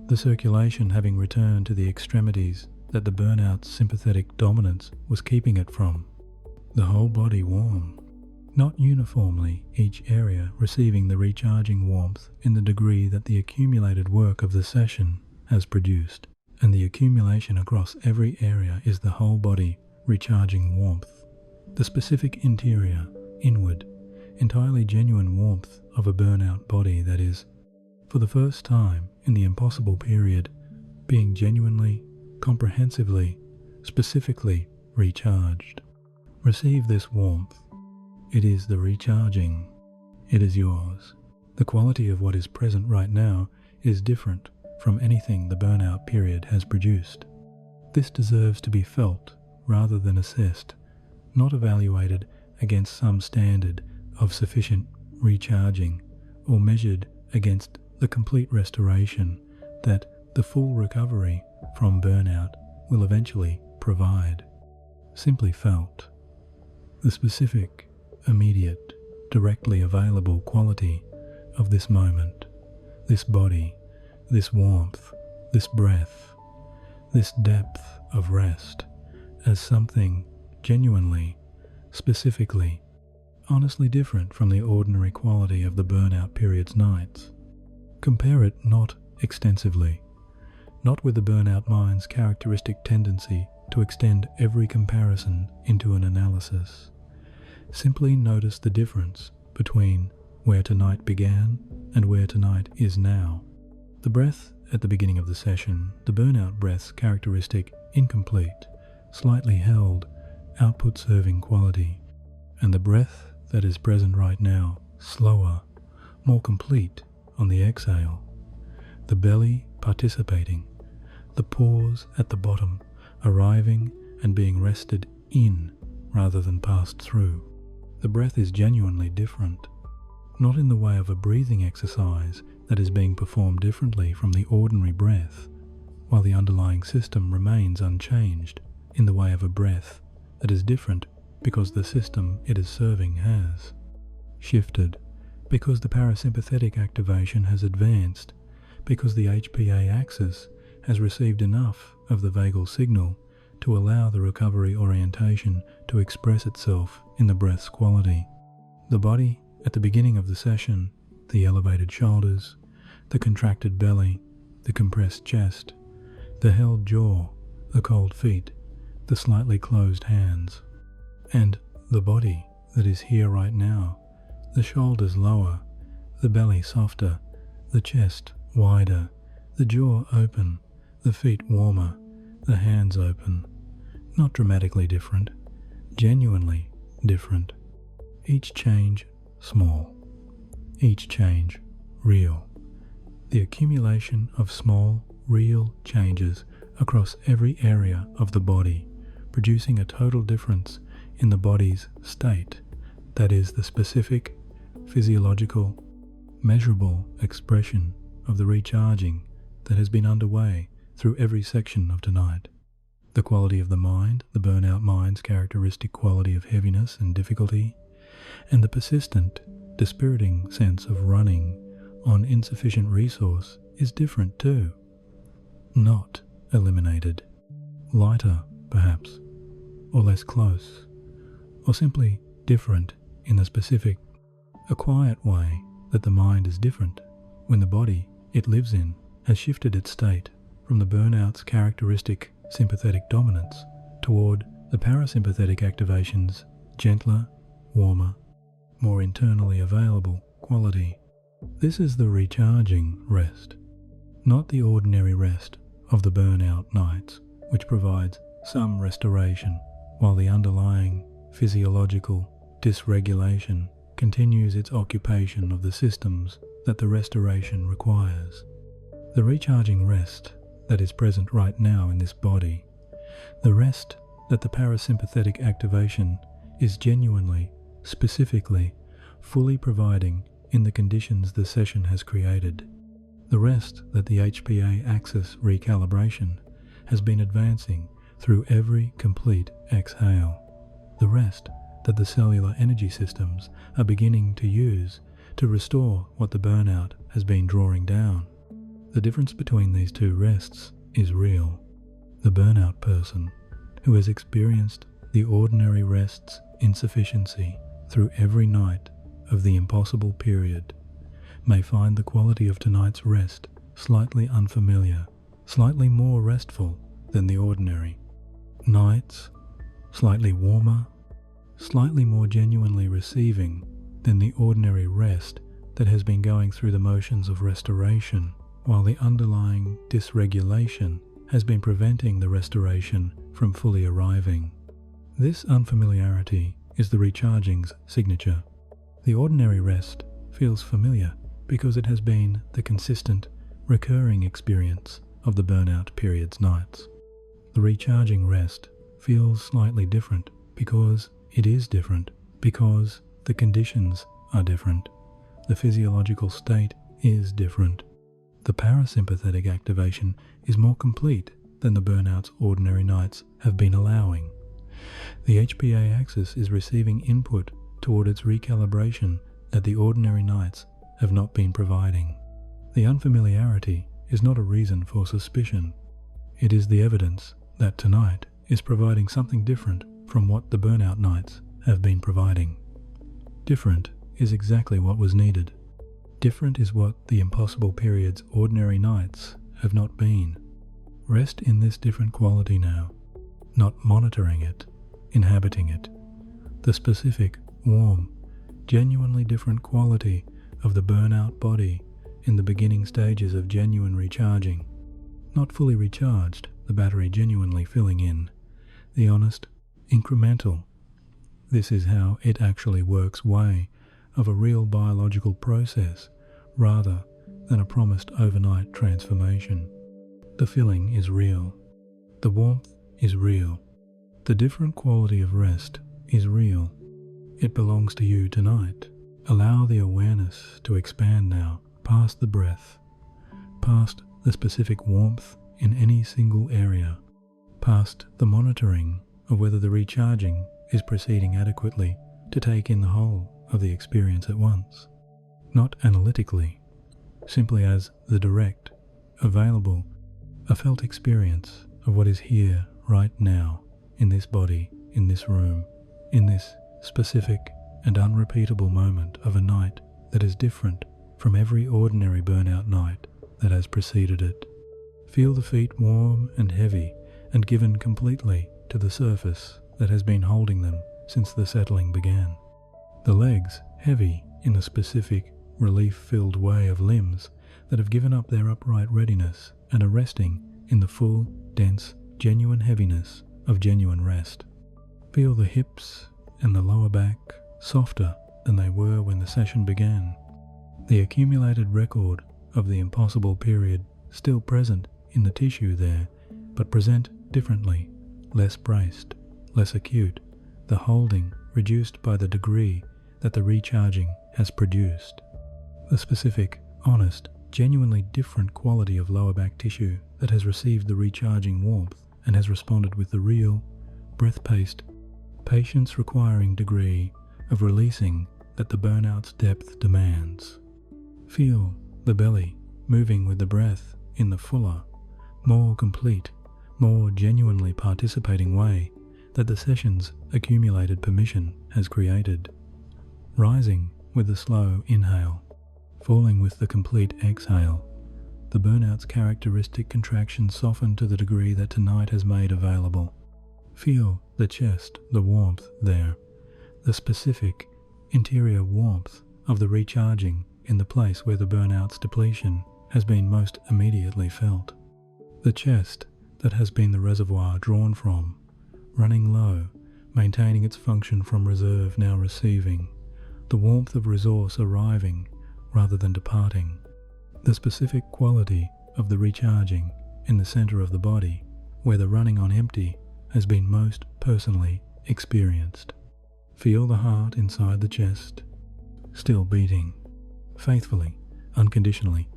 the circulation having returned to the extremities that the burnout's sympathetic dominance was keeping it from. The whole body warm, not uniformly each area receiving the recharging warmth in the degree that the accumulated work of the session has produced, and the accumulation across every area is the whole body recharging warmth, the specific interior, inward, entirely genuine warmth of a burnout body that is, for the first time in the impossible period, being genuinely, comprehensively, specifically recharged. Receive this warmth. It is the recharging. It is yours. The quality of what is present right now is different from anything the burnout period has produced. This deserves to be felt rather than assessed, not evaluated against some standard of sufficient recharging or measured against the complete restoration that the full recovery from burnout will eventually provide. Simply felt. The specific, immediate, directly available quality of this moment, this body, this warmth, this breath, this depth of rest as something genuinely, specifically, honestly different from the ordinary quality of the burnout period's nights. Compare it not extensively, not with the burnout mind's characteristic tendency to extend every comparison into an analysis. Simply notice the difference between where tonight began and where tonight is now. The breath at the beginning of the session, the burnout breath's characteristic incomplete, slightly held, output-serving quality, and the breath that is present right now, slower, more complete on the exhale, the belly participating, the pause at the bottom, arriving and being rested in rather than passed through. The breath is genuinely different, not in the way of a breathing exercise that is being performed differently from the ordinary breath, while the underlying system remains unchanged in the way of a breath that is different because the system it is serving has shifted, because the parasympathetic activation has advanced, because the HPA axis has received enough of the vagal signal to allow the recovery orientation to express itself in the breath's quality. The body at the beginning of the session, the elevated shoulders, the contracted belly, the compressed chest, the held jaw, the cold feet, the slightly closed hands, and the body that is here right now, the shoulders lower, the belly softer, the chest wider, the jaw open, the feet warmer, the hands open. Not dramatically different, genuinely different. Each change small, each change real. The accumulation of small, real changes across every area of the body, producing a total difference in the body's state, that is the specific, physiological, measurable expression of the recharging that has been underway through every section of tonight. The quality of the mind, the burnout mind's characteristic quality of heaviness and difficulty, and the persistent, dispiriting sense of running on insufficient resource is different too. Not eliminated. Lighter, perhaps, or less close, or simply different in the specific, a quiet way that the mind is different when the body it lives in has shifted its state from the burnout's characteristic sympathetic dominance toward the parasympathetic activation's gentler, warmer, more internally available quality. This is the recharging rest, not the ordinary rest of the burnout nights, which provides some restoration, while the underlying physiological dysregulation continues its occupation of the systems that the restoration requires. The recharging rest that is present right now in this body, the rest that the parasympathetic activation is genuinely, specifically, fully providing in the conditions the session has created, the rest that the HPA axis recalibration has been advancing through every complete exhale, the rest that the cellular energy systems are beginning to use to restore what the burnout has been drawing down. The difference between these two rests is real. The burnout person, who has experienced the ordinary rest's insufficiency through every night of the impossible period, may find the quality of tonight's rest slightly unfamiliar, slightly more restful than the ordinary. Nights slightly warmer, slightly more genuinely receiving than the ordinary rest that has been going through the motions of restoration, while the underlying dysregulation has been preventing the restoration from fully arriving. This unfamiliarity is the recharging's signature. The ordinary rest feels familiar because it has been the consistent, recurring experience of the burnout period's nights. The recharging rest feels slightly different because it is different, because the conditions are different. The physiological state is different. The parasympathetic activation is more complete than the burnout's ordinary nights have been allowing. The HPA axis is receiving input toward its recalibration that the ordinary nights have not been providing. The unfamiliarity is not a reason for suspicion. It is the evidence that tonight is providing something different from what the burnout nights have been providing. Different is exactly what was needed. Different is what the impossible period's ordinary nights have not been. Rest in this different quality now, not monitoring it, inhabiting it. The specific, warm, genuinely different quality of the burnout body in the beginning stages of genuine recharging. Not fully recharged, the battery genuinely filling in. The honest, incremental. This is how it actually works way of a real biological process rather than a promised overnight transformation. The filling is real. The warmth is real. The different quality of rest is real. It belongs to you tonight. Allow the awareness to expand now past the breath, past the specific warmth in any single area, past the monitoring of whether the recharging is proceeding adequately to take in the whole of the experience at once, not analytically, simply as the direct, available, a felt experience of what is here right now, in this body, in this room, in this specific and unrepeatable moment of a night that is different from every ordinary burnout night that has preceded it. Feel the feet warm and heavy and given completely to the surface that has been holding them since the settling began. The legs heavy in the specific, relief-filled way of limbs that have given up their upright readiness and are resting in the full, dense, genuine heaviness of genuine rest. Feel the hips and the lower back softer than they were when the session began. The accumulated record of the impossible period still present in the tissue there, but present differently, less braced, less acute, the holding reduced by the degree that the recharging has produced. The specific, honest, genuinely different quality of lower back tissue that has received the recharging warmth and has responded with the real, breath-paced, patience-requiring degree of releasing that the burnout's depth demands. Feel the belly moving with the breath in the fuller, more complete, more genuinely participating way that the session's accumulated permission has created. Rising with the slow inhale, falling with the complete exhale, the burnout's characteristic contraction soften to the degree that tonight has made available. Feel the chest, the warmth there, the specific, interior warmth of the recharging in the place where the burnout's depletion has been most immediately felt. The chest that has been the reservoir drawn from, running low, maintaining its function from reserve now receiving, the warmth of resource arriving rather than departing, the specific quality of the recharging in the center of the body where the running on empty has been most personally experienced. Feel the heart inside the chest, still beating, faithfully, unconditionally,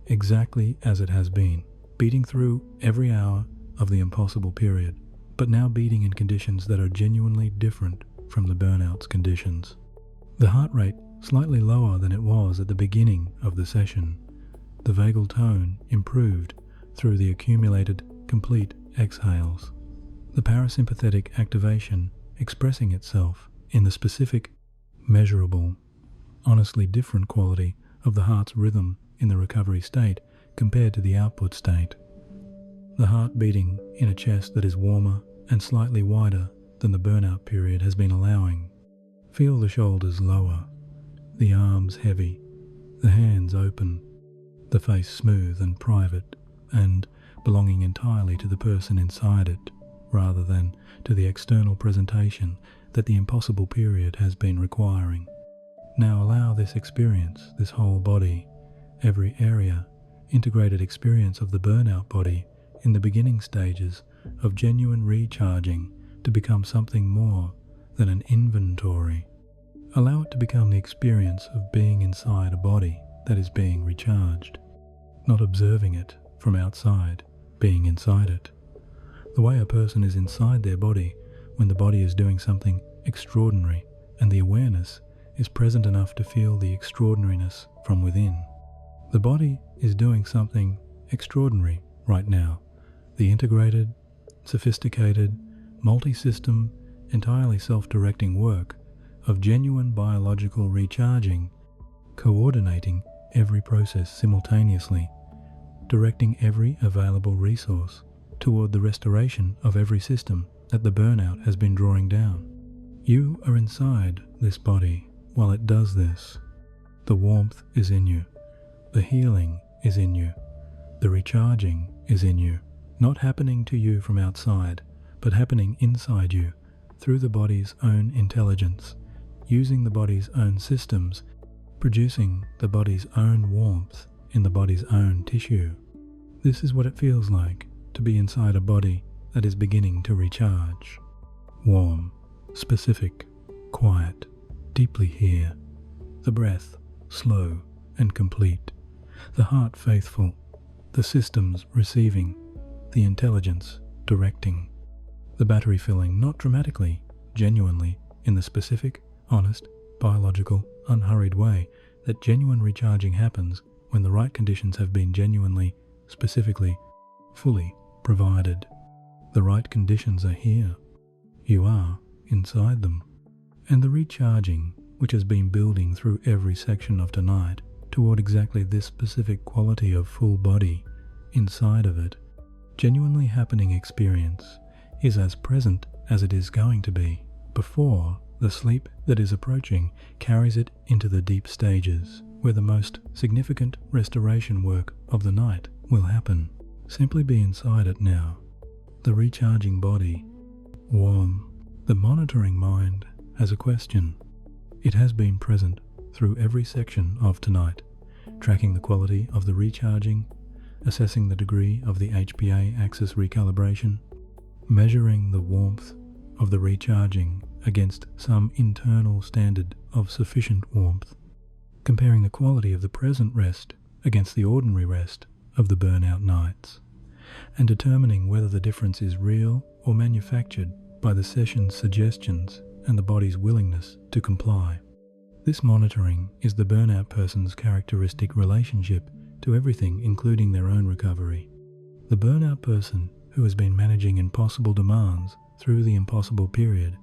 exactly as it has been, beating through every hour of the impossible period, but now beating in conditions that are genuinely different from the burnout's conditions. The heart rate slightly lower than it was at the beginning of the session. The vagal tone improved through the accumulated complete exhales. The parasympathetic activation expressing itself in the specific, measurable, honestly different quality of the heart's rhythm in the recovery state compared to the output state. The heart beating in a chest that is warmer and slightly wider than the burnout period has been allowing. Feel the shoulders lower, the arms heavy, the hands open, the face smooth and private and belonging entirely to the person inside it, rather than to the external presentation that the impossible period has been requiring. Now allow this experience, this whole body, every area, integrated experience of the burnout body in the beginning stages of genuine recharging to become something more than an inventory. Allow it to become the experience of being inside a body that is being recharged, not observing it from outside, being inside it. The way a person is inside their body when the body is doing something extraordinary and the awareness is present enough to feel the extraordinariness from within. The body is doing something extraordinary right now. The integrated, sophisticated, multi-system, entirely self-directing work of genuine biological recharging, coordinating every process simultaneously, directing every available resource toward the restoration of every system that the burnout has been drawing down. You are inside this body while it does this. The warmth is in you. The healing is in you. The recharging is in you, not happening to you from outside, but happening inside you through the body's own intelligence, using the body's own systems, producing the body's own warmth in the body's own tissue. This is what it feels like to be inside a body that is beginning to recharge. Warm, specific, quiet, deeply here. The breath slow and complete. The heart faithful. The systems receiving. The intelligence directing. The battery filling not dramatically, genuinely, in the specific, honest, biological, unhurried way that genuine recharging happens when the right conditions have been genuinely, specifically, fully provided. The right conditions are here. You are inside them. And the recharging, which has been building through every section of tonight toward exactly this specific quality of full body inside of it, genuinely happening experience, is as present as it is going to be before the sleep that is approaching carries it into the deep stages where the most significant restoration work of the night will happen. Simply be inside it now. The recharging body, warm. The monitoring mind has a question. It has been present through every section of tonight, tracking the quality of the recharging, assessing the degree of the HPA axis recalibration, measuring the warmth of the recharging against some internal standard of sufficient warmth, comparing the quality of the present rest against the ordinary rest of the burnout nights, and determining whether the difference is real or manufactured by the session's suggestions and the body's willingness to comply. This monitoring is the burnout person's characteristic relationship to everything, including their own recovery. The burnout person who has been managing impossible demands through the impossible period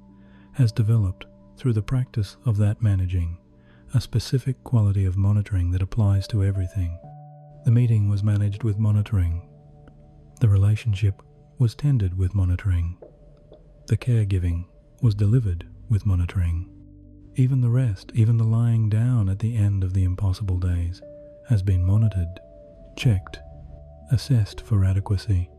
has developed, through the practice of that managing, a specific quality of monitoring that applies to everything. The meeting was managed with monitoring. The relationship was tended with monitoring. The caregiving was delivered with monitoring. Even the rest, even the lying down at the end of the impossible days, has been monitored, checked, assessed for adequacy.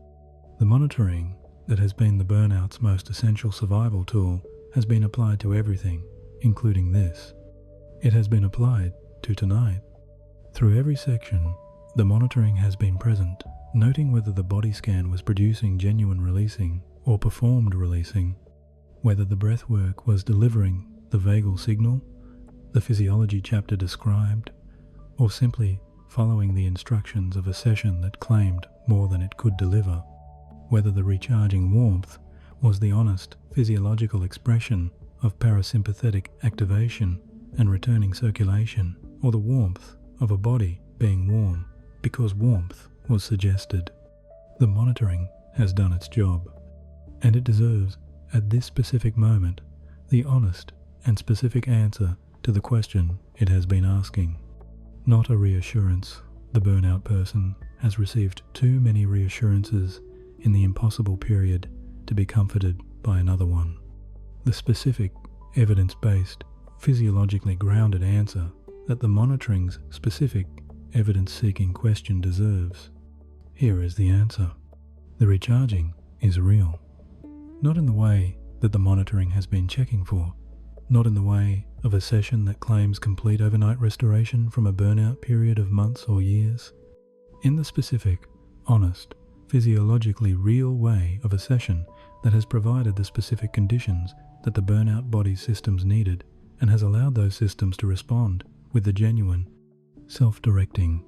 The monitoring that has been the burnout's most essential survival tool has been applied to everything, including this. It has been applied to tonight. Through every section, the monitoring has been present, noting whether the body scan was producing genuine releasing or performed releasing, whether the breath work was delivering the vagal signal the physiology chapter described, or simply following the instructions of a session that claimed more than it could deliver, whether the recharging warmth was the honest physiological expression of parasympathetic activation and returning circulation, or the warmth of a body being warm because warmth was suggested. The monitoring has done its job, and it deserves, at this specific moment, the honest and specific answer to the question it has been asking. Not a reassurance. The burnout person has received too many reassurances in the impossible period to be comforted by another one. The specific, evidence-based, physiologically grounded answer that the monitoring's specific, evidence-seeking question deserves. Here is the answer. The recharging is real. Not in the way that the monitoring has been checking for, not in the way of a session that claims complete overnight restoration from a burnout period of months or years. In the specific, honest, physiologically real way of a session that has provided the specific conditions that the burnout body systems needed and has allowed those systems to respond with the genuine, self-directing,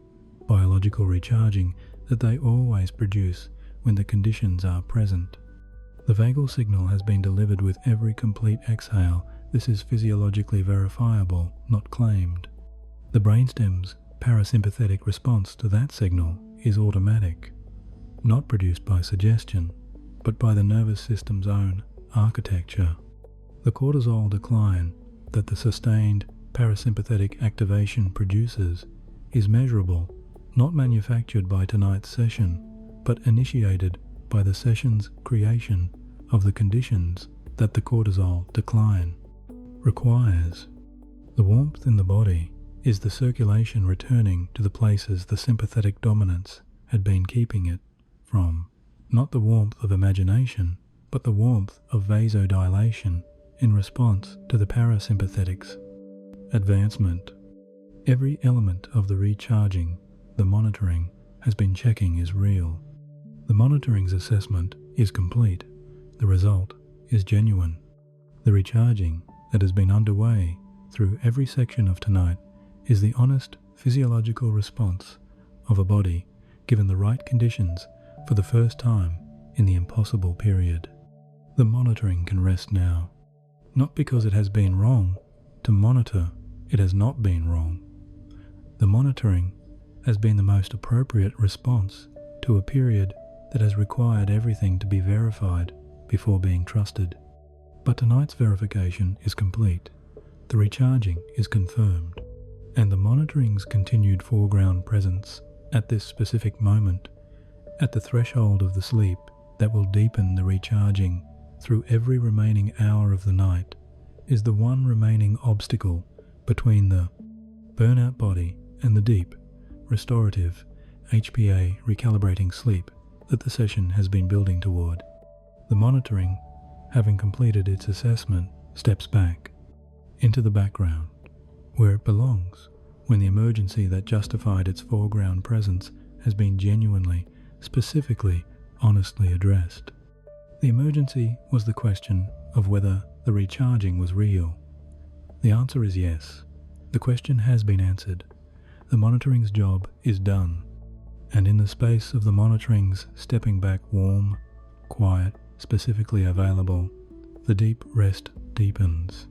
biological recharging that they always produce when the conditions are present. The vagal signal has been delivered with every complete exhale. This is physiologically verifiable, not claimed. The brainstem's parasympathetic response to that signal is automatic, not produced by suggestion, but by the nervous system's own architecture. The cortisol decline that the sustained parasympathetic activation produces is measurable, not manufactured by tonight's session, but initiated by the session's creation of the conditions that the cortisol decline requires. The warmth in the body is the circulation returning to the places the sympathetic dominance had been keeping it from, not the warmth of imagination, but the warmth of vasodilation in response to the parasympathetic's advancement. Every element of the recharging, the monitoring, has been checking is real. The monitoring's assessment is complete. The result is genuine. The recharging that has been underway through every section of tonight is the honest physiological response of a body given the right conditions for the first time in the impossible period. The monitoring can rest now, not because it has been wrong to monitor. It has not been wrong. The monitoring has been the most appropriate response to a period that has required everything to be verified before being trusted. But tonight's verification is complete, the recharging is confirmed, and the monitoring's continued foreground presence at this specific moment, at the threshold of the sleep that will deepen the recharging through every remaining hour of the night, is the one remaining obstacle between the burnout body and the deep, restorative, HPA recalibrating sleep that the session has been building toward. The monitoring, having completed its assessment, steps back into the background, where it belongs when the emergency that justified its foreground presence has been genuinely, specifically, honestly addressed. The emergency was the question of whether the recharging was real. The answer is yes. The question has been answered. The monitoring's job is done, and in the space of the monitoring's stepping back warm, quiet, specifically available, the deep rest deepens,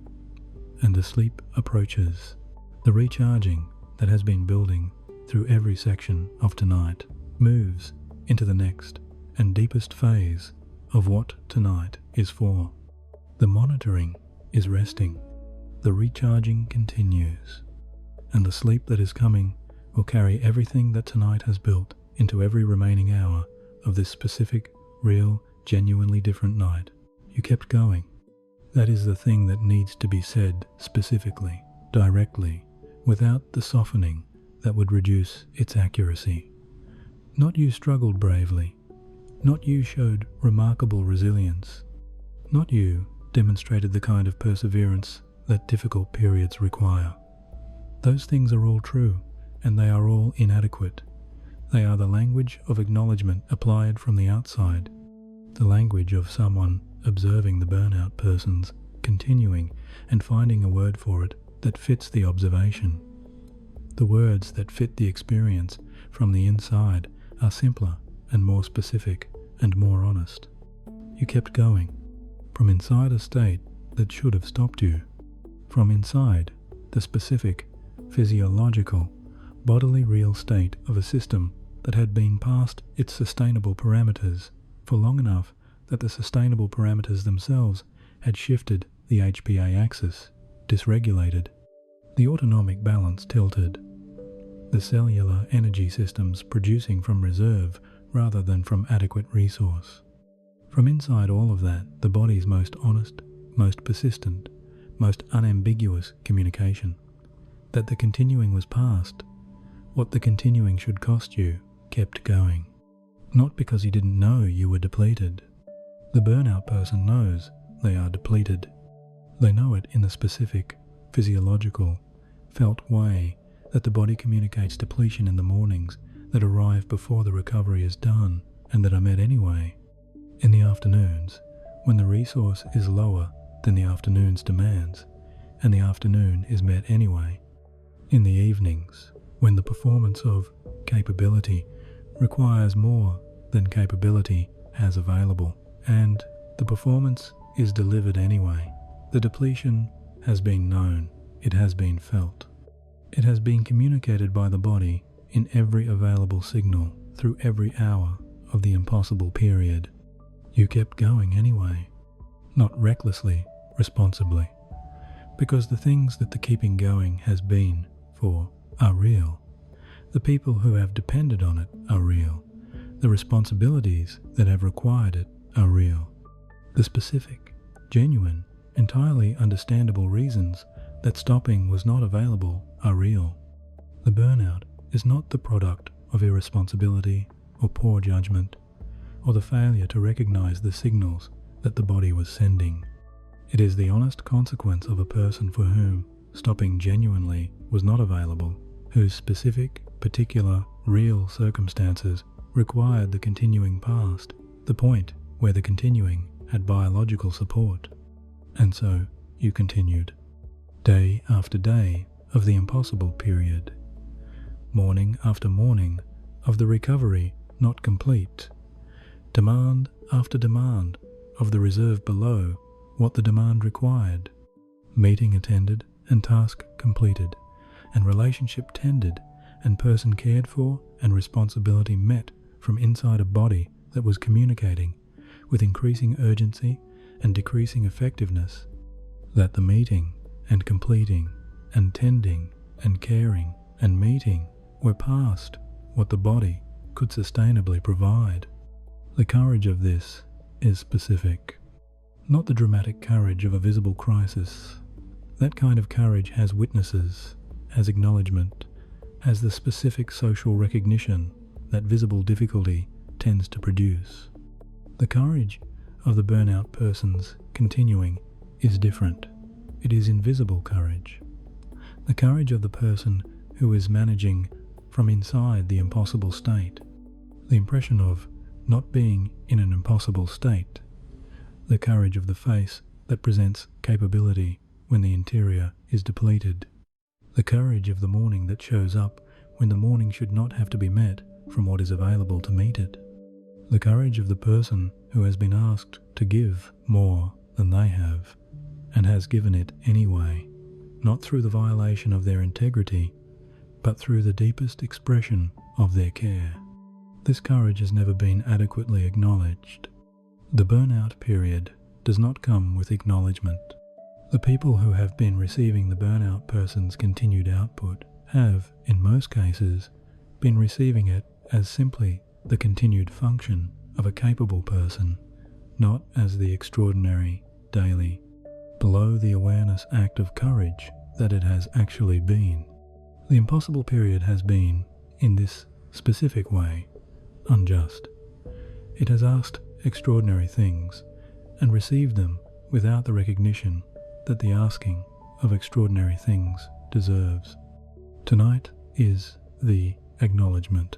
and the sleep approaches. The recharging that has been building through every section of tonight moves into the next and deepest phase of what tonight is for. The monitoring is resting. The recharging continues, and the sleep that is coming will carry everything that tonight has built into every remaining hour of this specific, real, genuinely different night. You kept going. That is the thing that needs to be said specifically, directly, without the softening that would reduce its accuracy. Not you struggled bravely. Not you showed remarkable resilience. Not you demonstrated the kind of perseverance that difficult periods require. Those things are all true, and they are all inadequate. They are the language of acknowledgement applied from the outside, the language of someone observing the burnout person's continuing and finding a word for it that fits the observation. The words that fit the experience from the inside are simpler and more specific and more honest. You kept going, from inside a state that should have stopped you, from inside the specific, physiological, bodily real state of a system that had been past its sustainable parameters for long enough that the sustainable parameters themselves had shifted the HPA axis, dysregulated. The autonomic balance tilted. The cellular energy systems producing from reserve rather than from adequate resource. From inside all of that, the body's most honest, most persistent, most unambiguous communication, that the continuing was past, what the continuing should cost you, kept going. Not because you didn't know you were depleted. The burnout person knows they are depleted. They know it in the specific, physiological, felt way that the body communicates depletion in the mornings that arrive before the recovery is done and that are met anyway. In the afternoons, when the resource is lower than the afternoon's demands, and the afternoon is met anyway. In the evenings, when the performance of capability requires more than capability has available, and the performance is delivered anyway. The depletion has been known, it has been felt. It has been communicated by the body in every available signal through every hour of the impossible period. You kept going anyway, not recklessly, responsibly, because the things that the keeping going has been for are real. The people who have depended on it are real. The responsibilities that have required it are real. The specific, genuine, entirely understandable reasons that stopping was not available are real. The burnout is not the product of irresponsibility or poor judgment, or the failure to recognize the signals that the body was sending. It is the honest consequence of a person for whom stopping genuinely was not available, whose specific, particular, real circumstances required the continuing past, the point where the continuing had biological support. And so you continued, day after day of the impossible period, morning after morning of the recovery not complete, demand after demand of the reserve below what the demand required, meeting attended and task completed, and relationship tended and person cared for and responsibility met from inside a body that was communicating with increasing urgency and decreasing effectiveness, that the meeting and completing and tending and caring and meeting were past what the body could sustainably provide. The courage of this is specific, not the dramatic courage of a visible crisis. That kind of courage has witnesses, has acknowledgement, has the specific social recognition that visible difficulty tends to produce. The courage of the burnout person's continuing is different. It is invisible courage. The courage of the person who is managing from inside the impossible state, the impression of not being in an impossible state, the courage of the face that presents capability when the interior is depleted, the courage of the morning that shows up when the morning should not have to be met from what is available to meet it, the courage of the person who has been asked to give more than they have, and has given it anyway, not through the violation of their integrity, but through the deepest expression of their care. This courage has never been adequately acknowledged. The burnout period does not come with acknowledgement. The people who have been receiving the burnout person's continued output have, in most cases, been receiving it as simply the continued function of a capable person, not as the extraordinary, daily, below the awareness act of courage that it has actually been. The impossible period has been, in this specific way, unjust. It has asked extraordinary things and received them without the recognition that the asking of extraordinary things deserves. Tonight is the acknowledgement.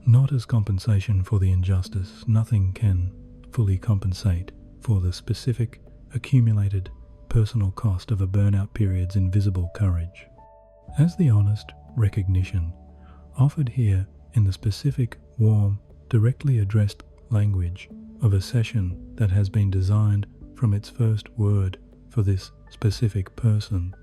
Not as compensation for the injustice. Nothing can fully compensate for the specific, accumulated, personal cost of a burnout period's invisible courage. As the honest recognition offered here in the specific, warm, directly addressed language of a session that has been designed from its first word for this specific person,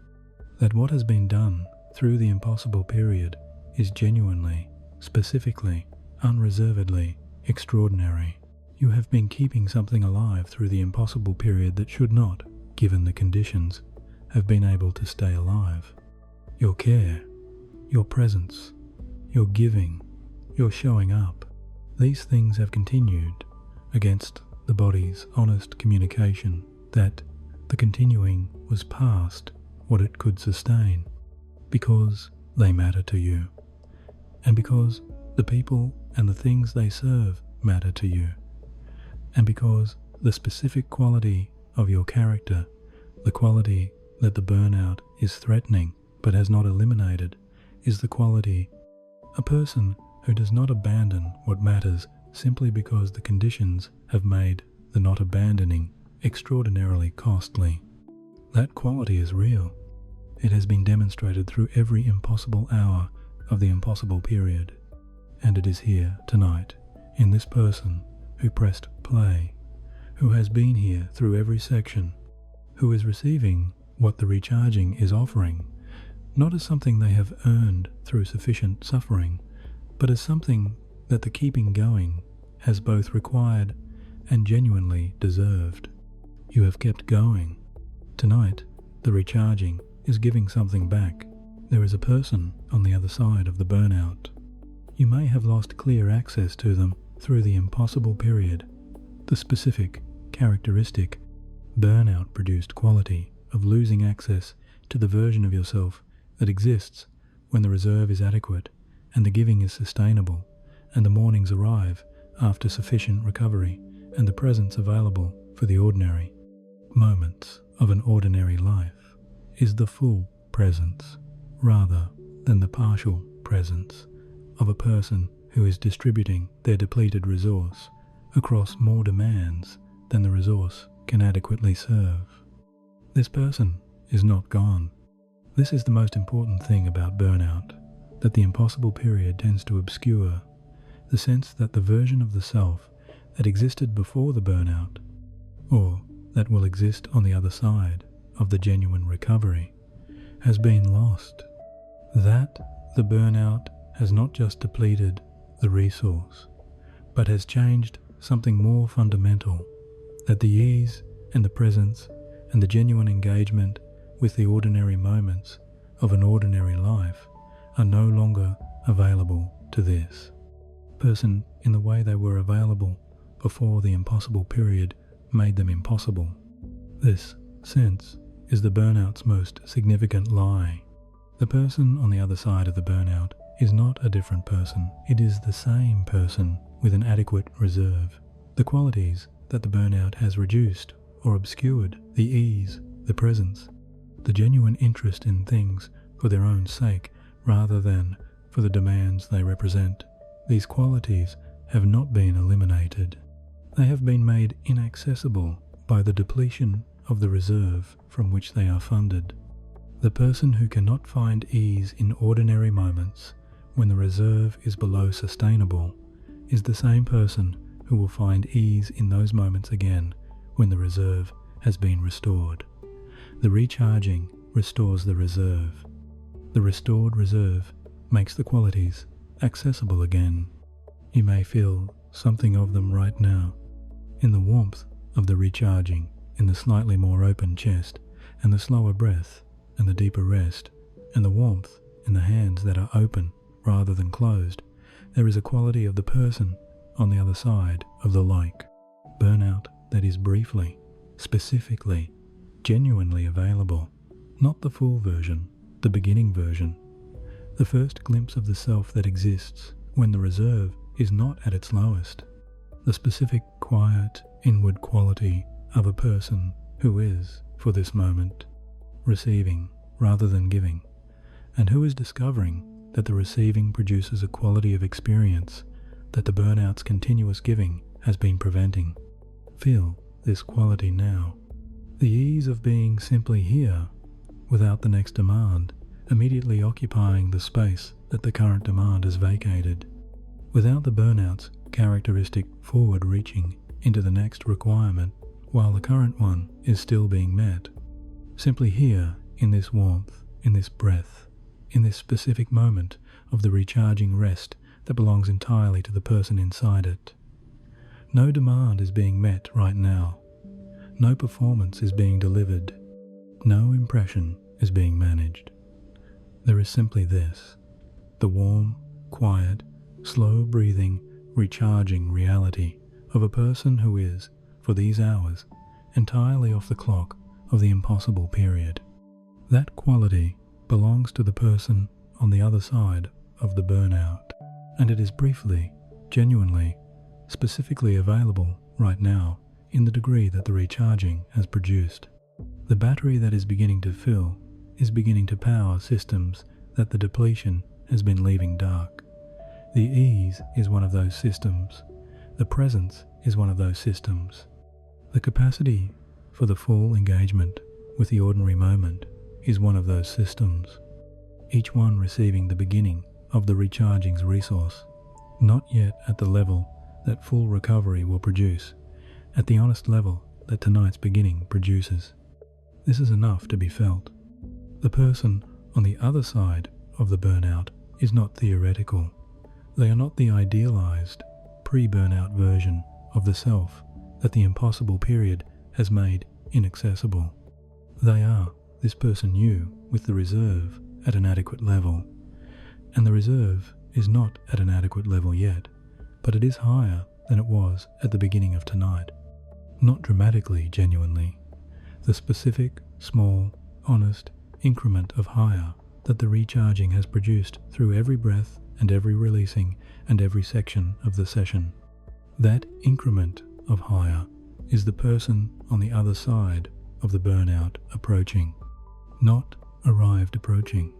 that what has been done through the impossible period is genuinely, specifically, unreservedly extraordinary. You have been keeping something alive through the impossible period that should not, given the conditions, have been able to stay alive. Your care, your presence, your giving, your showing up, these things have continued against the body's honest communication that the continuing was past what it could sustain, because they matter to you, and because the people and the things they serve matter to you, and because the specific quality of your character, the quality that the burnout is threatening but has not eliminated, is the quality a person who does not abandon what matters simply because the conditions have made the not abandoning extraordinarily costly. That quality is real. It has been demonstrated through every impossible hour of the impossible period, and it is here tonight in this person who pressed play, who has been here through every section, who is receiving what the recharging is offering, not as something they have earned through sufficient suffering, but as something that the keeping going has both required and genuinely deserved. You have kept going. Tonight, the recharging is giving something back. There is a person on the other side of the burnout. You may have lost clear access to them through the impossible period, the specific, characteristic, burnout-produced quality of losing access to the version of yourself that exists when the reserve is adequate and the giving is sustainable and the mornings arrive after sufficient recovery and the presence available for the ordinary moments of an ordinary life is the full presence rather than the partial presence of a person who is distributing their depleted resource across more demands than the resource can adequately serve. This person is not gone. This is the most important thing about burnout, that the impossible period tends to obscure the sense that the version of the self that existed before the burnout, or that will exist on the other side of the genuine recovery, has been lost. That the burnout has not just depleted the resource, but has changed something more fundamental, that the ease and the presence and the genuine engagement with the ordinary moments of an ordinary life are no longer available to this person in the way they were available before the impossible period made them impossible. This sense is the burnout's most significant lie. The person on the other side of the burnout is not a different person. It is the same person with an adequate reserve. The qualities that the burnout has reduced or obscured, the ease, the presence, the genuine interest in things for their own sake rather than for the demands they represent. These qualities have not been eliminated. They have been made inaccessible by the depletion of the reserve from which they are funded. The person who cannot find ease in ordinary moments when the reserve is below sustainable is the same person who will find ease in those moments again when the reserve has been restored. The recharging restores the reserve. The restored reserve makes the qualities accessible again. You may feel something of them right now, in the warmth of the recharging, in the slightly more open chest, and the slower breath, and the deeper rest, and the warmth in the hands that are open rather than closed. There is a quality of the person on the other side of the like. Burnout that is briefly, specifically, genuinely available. Not the full version, the beginning version. The first glimpse of the self that exists when the reserve is not at its lowest. The specific, quiet, inward quality of a person who is, for this moment, receiving rather than giving, and who is discovering that the receiving produces a quality of experience that the burnout's continuous giving has been preventing. Feel this quality now. The ease of being simply here, without the next demand, immediately occupying the space that the current demand has vacated, without the burnout's characteristic forward-reaching into the next requirement while the current one is still being met. Simply here, in this warmth, in this breath, in this specific moment of the recharging rest that belongs entirely to the person inside it. No demand is being met right now. No performance is being delivered. No impression is being managed. There is simply this, the warm, quiet, slow breathing, recharging reality of a person who is, for these hours, entirely off the clock of the impossible period. That quality belongs to the person on the other side of the burnout, and it is briefly, genuinely, specifically available right now in the degree that the recharging has produced. The battery that is beginning to fill is beginning to power systems that the depletion has been leaving dark. The ease is one of those systems. The presence is one of those systems. The capacity for the full engagement with the ordinary moment is one of those systems, each one receiving the beginning of the recharging's resource, not yet at the level that full recovery will produce, at the honest level that tonight's beginning produces. This is enough to be felt. The person on the other side of the burnout is not theoretical. They are not the idealized, pre-burnout version of the self that the impossible period has made inaccessible. They are this person you with the reserve at an adequate level. And the reserve is not at an adequate level yet, but it is higher than it was at the beginning of tonight. Not dramatically, genuinely. The specific, small, honest increment of higher that the recharging has produced through every breath and every releasing and every section of the session. That increment of higher is the person on the other side of the burnout approaching, not arrived approaching,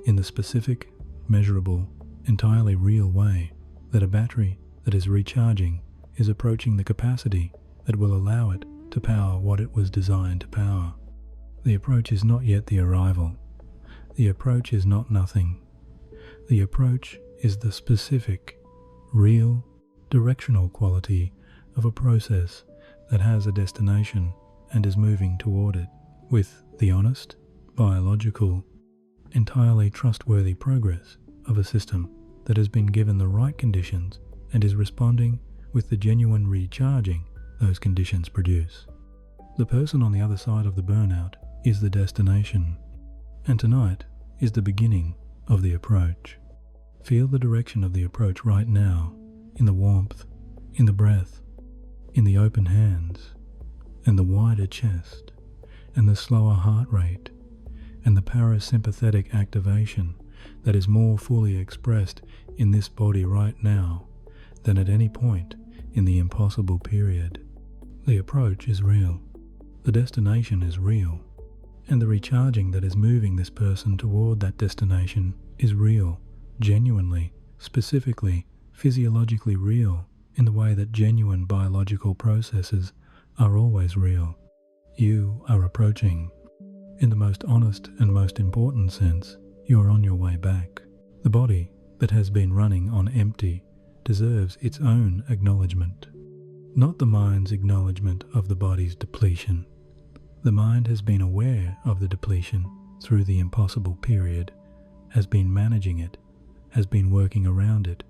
in the specific, measurable, entirely real way that a battery that is recharging is approaching the capacity that will allow it to power what it was designed to power. The approach is not yet the arrival. The approach is not nothing. The approach is the specific, real, directional quality of a process that has a destination and is moving toward it with the honest, biological, entirely trustworthy progress of a system that has been given the right conditions and is responding with the genuine recharging those conditions produce. The person on the other side of the burnout is the destination, and tonight is the beginning of the approach. Feel the direction of the approach right now, in the warmth, in the breath, in the open hands, and the wider chest, and the slower heart rate, and the parasympathetic activation that is more fully expressed in this body right now than at any point in the impossible period. The approach is real, the destination is real, and the recharging that is moving this person toward that destination is real, genuinely, specifically, physiologically real, in the way that genuine biological processes are always real. You are approaching. In the most honest and most important sense, you are on your way back. The body that has been running on empty deserves its own acknowledgement, not the mind's acknowledgement of the body's depletion. The mind has been aware of the depletion through the impossible period, has been managing it, has been working around it,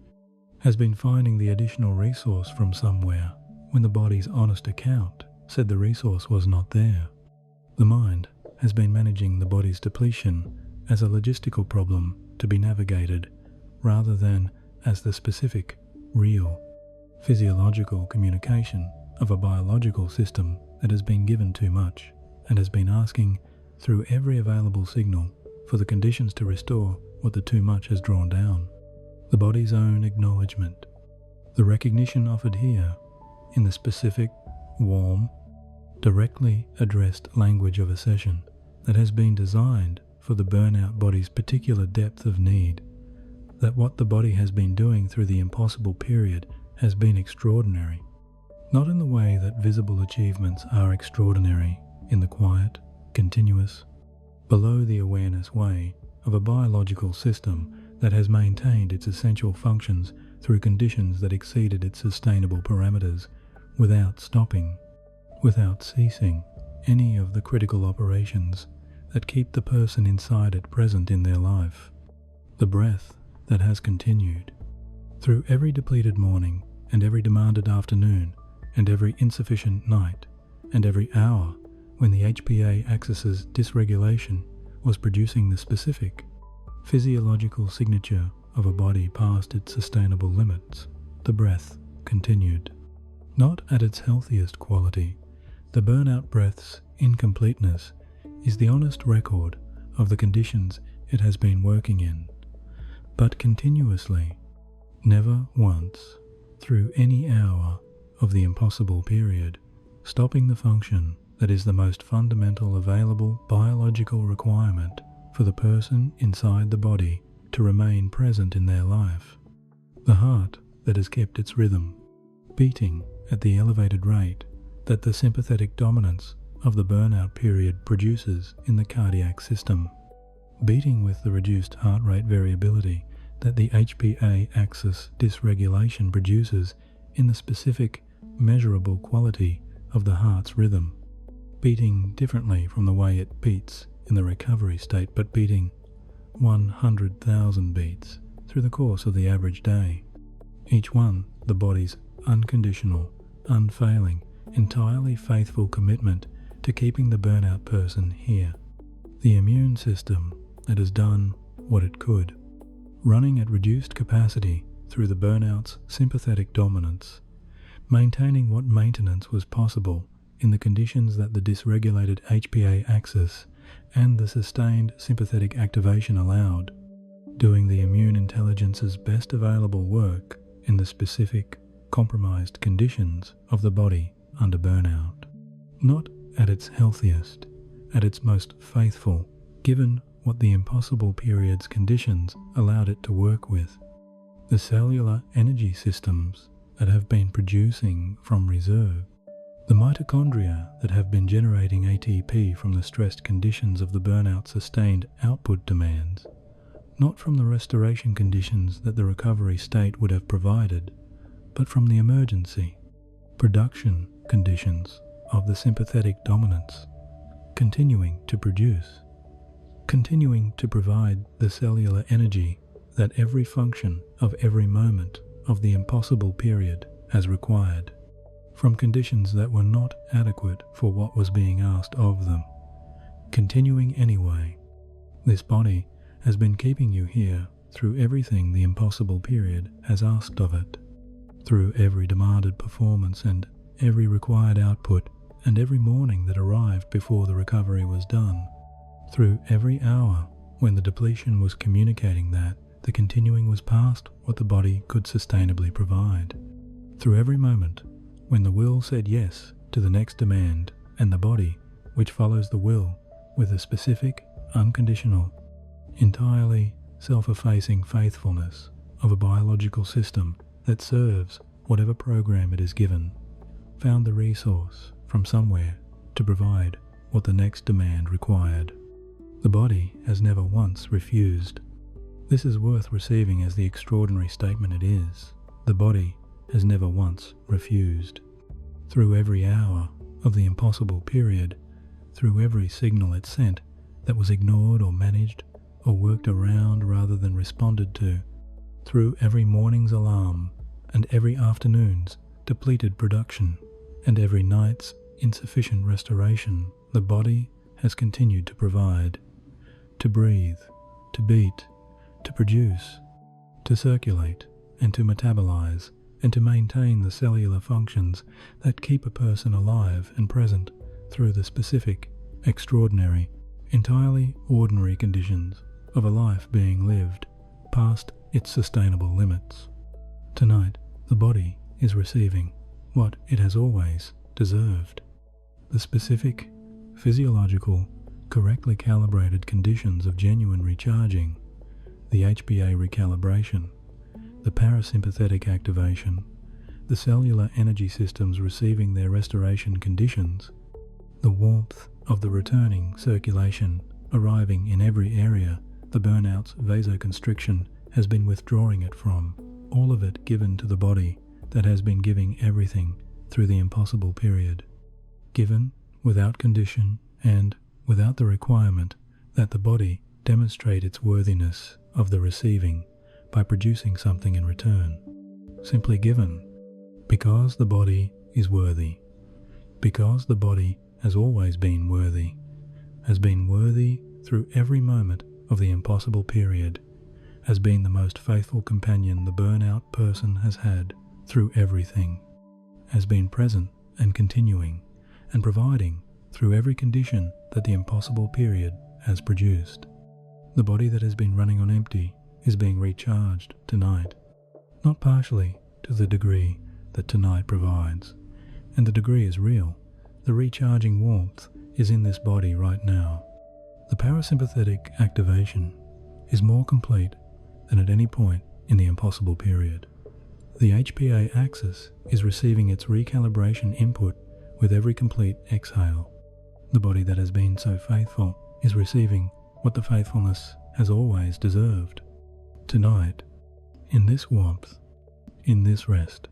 has been finding the additional resource from somewhere when the body's honest account said the resource was not there. The mind has been managing the body's depletion as a logistical problem to be navigated rather than as the specific, real, physiological communication of a biological system that has been given too much and has been asking through every available signal for the conditions to restore what the too much has drawn down. The body's own acknowledgement, the recognition offered here in the specific, warm, directly addressed language of a session that has been designed for the burnout body's particular depth of need, that what the body has been doing through the impossible period has been extraordinary, not in the way that visible achievements are extraordinary in the quiet, continuous, below the awareness way of a biological system that has maintained its essential functions through conditions that exceeded its sustainable parameters without stopping, without ceasing any of the critical operations that keep the person inside it present in their life, the breath that has continued. Through every depleted morning and every demanded afternoon and every insufficient night and every hour when the HPA axis's dysregulation was producing the specific physiological signature of a body past its sustainable limits, the breath continued. Not at its healthiest quality, the burnout breath's incompleteness is the honest record of the conditions it has been working in, but continuously, never once, through any hour of the impossible period, stopping the function that is the most fundamental available biological requirement for the person inside the body to remain present in their life. The heart that has kept its rhythm, beating at the elevated rate that the sympathetic dominance of the burnout period produces in the cardiac system, beating with the reduced heart rate variability that the HPA axis dysregulation produces in the specific, measurable quality of the heart's rhythm, beating differently from the way it beats in the recovery state, but beating 100,000 beats through the course of the average day, each one the body's unconditional, unfailing, entirely faithful commitment to keeping the burnout person here. The immune system that has done what it could, running at reduced capacity through the burnout's sympathetic dominance, maintaining what maintenance was possible in the conditions that the dysregulated HPA axis and the sustained sympathetic activation allowed, doing the immune intelligence's best available work in the specific, compromised conditions of the body under burnout. Not at its healthiest, at its most faithful, given what the impossible period's conditions allowed it to work with. The cellular energy systems that have been producing from reserve, the mitochondria that have been generating ATP from the stressed conditions of the burnout sustained output demands, not from the restoration conditions that the recovery state would have provided, but from the emergency production conditions of the sympathetic dominance, continuing to produce, continuing to provide the cellular energy that every function of every moment of the impossible period has required, from conditions that were not adequate for what was being asked of them, continuing anyway. This body has been keeping you here through everything the impossible period has asked of it, through every demanded performance and every required output and every morning that arrived before the recovery was done, through every hour when the depletion was communicating that the continuing was past what the body could sustainably provide, through every moment when the will said yes to the next demand and the body, which follows the will with a specific, unconditional, entirely self-effacing faithfulness of a biological system that serves whatever program it is given, found the resource from somewhere to provide what the next demand required. The body has never once refused. This is worth receiving as the extraordinary statement it is. The body has never once refused. Through every hour of the impossible period, through every signal it sent that was ignored or managed or worked around rather than responded to, through every morning's alarm and every afternoon's depleted production and every night's insufficient restoration, the body has continued to provide, to breathe, to beat, to produce, to circulate, and to metabolize, and to maintain the cellular functions that keep a person alive and present through the specific, extraordinary, entirely ordinary conditions of a life being lived past its sustainable limits. Tonight, the body is receiving what it has always deserved. The specific, physiological, correctly calibrated conditions of genuine recharging, the HPA recalibration, the parasympathetic activation, the cellular energy systems receiving their restoration conditions, the warmth of the returning circulation arriving in every area the burnout's vasoconstriction has been withdrawing it from, all of it given to the body that has been giving everything through the impossible period, given without condition and without the requirement that the body demonstrate its worthiness of the receiving by producing something in return, simply given, because the body is worthy, because the body has always been worthy, has been worthy through every moment of the impossible period, has been the most faithful companion the burnout person has had through everything, has been present and continuing and providing through every condition that the impossible period has produced. The body that has been running on empty is being recharged tonight, not partially to the degree that tonight provides, and the degree is real. The recharging warmth is in this body right now. The parasympathetic activation is more complete than at any point in the impossible period. The HPA axis is receiving its recalibration input with every complete exhale. The body that has been so faithful is receiving what the faithfulness has always deserved. Tonight, in this warmth, in this rest,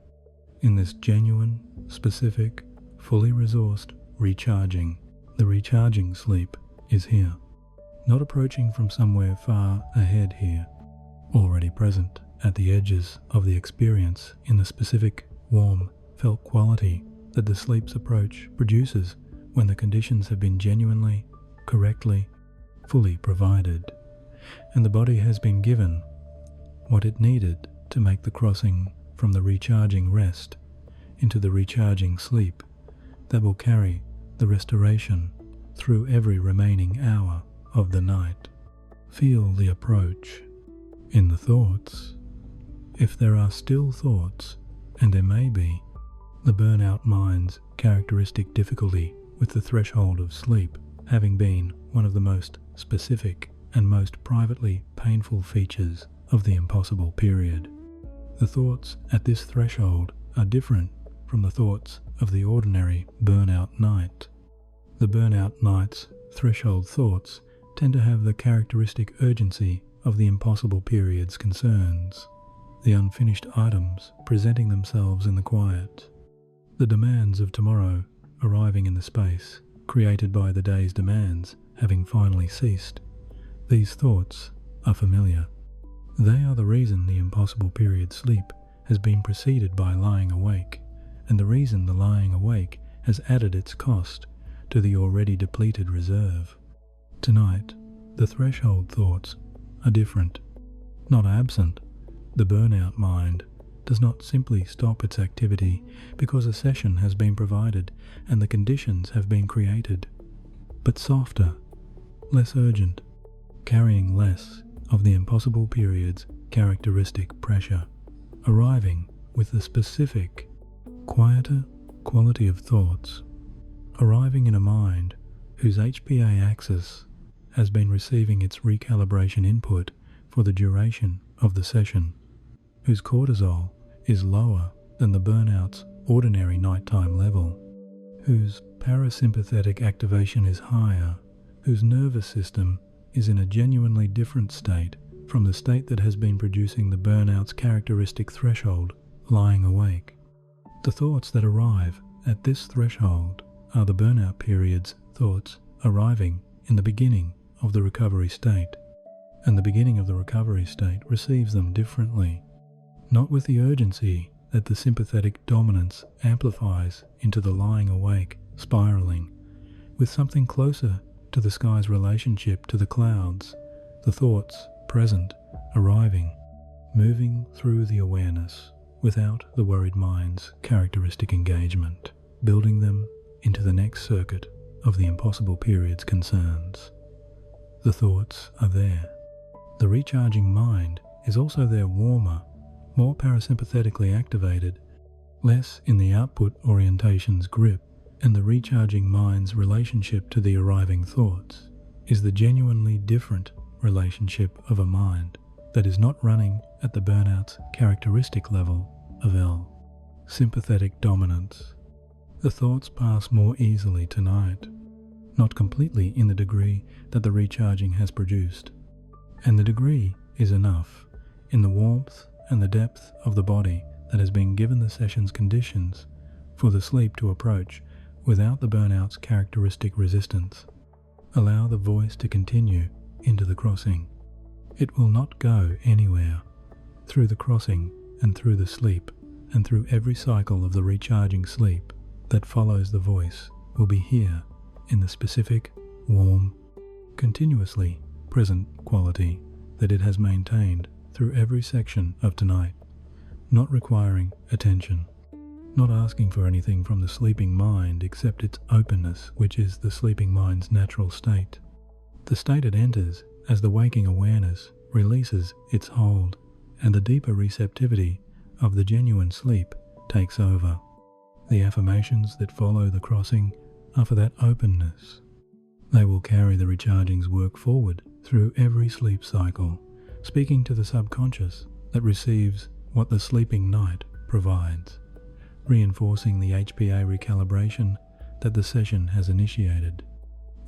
in this genuine, specific, fully resourced recharging, the recharging sleep is here, not approaching from somewhere far ahead here, already present at the edges of the experience in the specific, warm, felt quality that the sleep's approach produces when the conditions have been genuinely, correctly, fully provided, and the body has been given what it needed to make the crossing from the recharging rest into the recharging sleep that will carry the restoration through every remaining hour of the night. Feel the approach in the thoughts. If there are still thoughts, and there may be, the burnout mind's characteristic difficulty with the threshold of sleep having been one of the most specific and most privately painful features of the impossible period. The thoughts at this threshold are different from the thoughts of the ordinary burnout night. The burnout night's threshold thoughts tend to have the characteristic urgency of the impossible period's concerns, the unfinished items presenting themselves in the quiet, the demands of tomorrow arriving in the space created by the day's demands having finally ceased. These thoughts are familiar. They are the reason the impossible period sleep has been preceded by lying awake, and the reason the lying awake has added its cost to the already depleted reserve. Tonight, the threshold thoughts are different, not absent. The burnout mind does not simply stop its activity because a session has been provided and the conditions have been created, but softer, less urgent, carrying less of the impossible period's characteristic pressure, arriving with the specific, quieter quality of thoughts, arriving in a mind whose HPA axis has been receiving its recalibration input for the duration of the session, whose cortisol is lower than the burnout's ordinary nighttime level, whose parasympathetic activation is higher, whose nervous system is in a genuinely different state from the state that has been producing the burnout's characteristic threshold, lying awake. The thoughts that arrive at this threshold are the burnout period's thoughts arriving in the beginning of the recovery state, and the beginning of the recovery state receives them differently, not with the urgency that the sympathetic dominance amplifies into the lying awake spiraling, with something closer to the sky's relationship to the clouds, the thoughts present, arriving, moving through the awareness without the worried mind's characteristic engagement, building them into the next circuit of the impossible period's concerns. The thoughts are there. The recharging mind is also there, warmer, more parasympathetically activated, less in the output orientation's grip, and the recharging mind's relationship to the arriving thoughts is the genuinely different relationship of a mind that is not running at the burnout's characteristic level of L, sympathetic dominance. The thoughts pass more easily tonight, not completely in the degree that the recharging has produced, and the degree is enough in the warmth and the depth of the body that has been given the session's conditions for the sleep to approach without the burnout's characteristic resistance. Allow the voice to continue into the crossing. It will not go anywhere. Through the crossing and through the sleep and through every cycle of the recharging sleep that follows the voice will be here in the specific, warm, continuously present quality that it has maintained through every section of tonight, not requiring attention, not asking for anything from the sleeping mind except its openness, which is the sleeping mind's natural state. The state it enters as the waking awareness releases its hold, and the deeper receptivity of the genuine sleep takes over. The affirmations that follow the crossing are for that openness. They will carry the recharging's work forward through every sleep cycle, speaking to the subconscious that receives what the sleeping night provides, reinforcing the HPA recalibration that the session has initiated,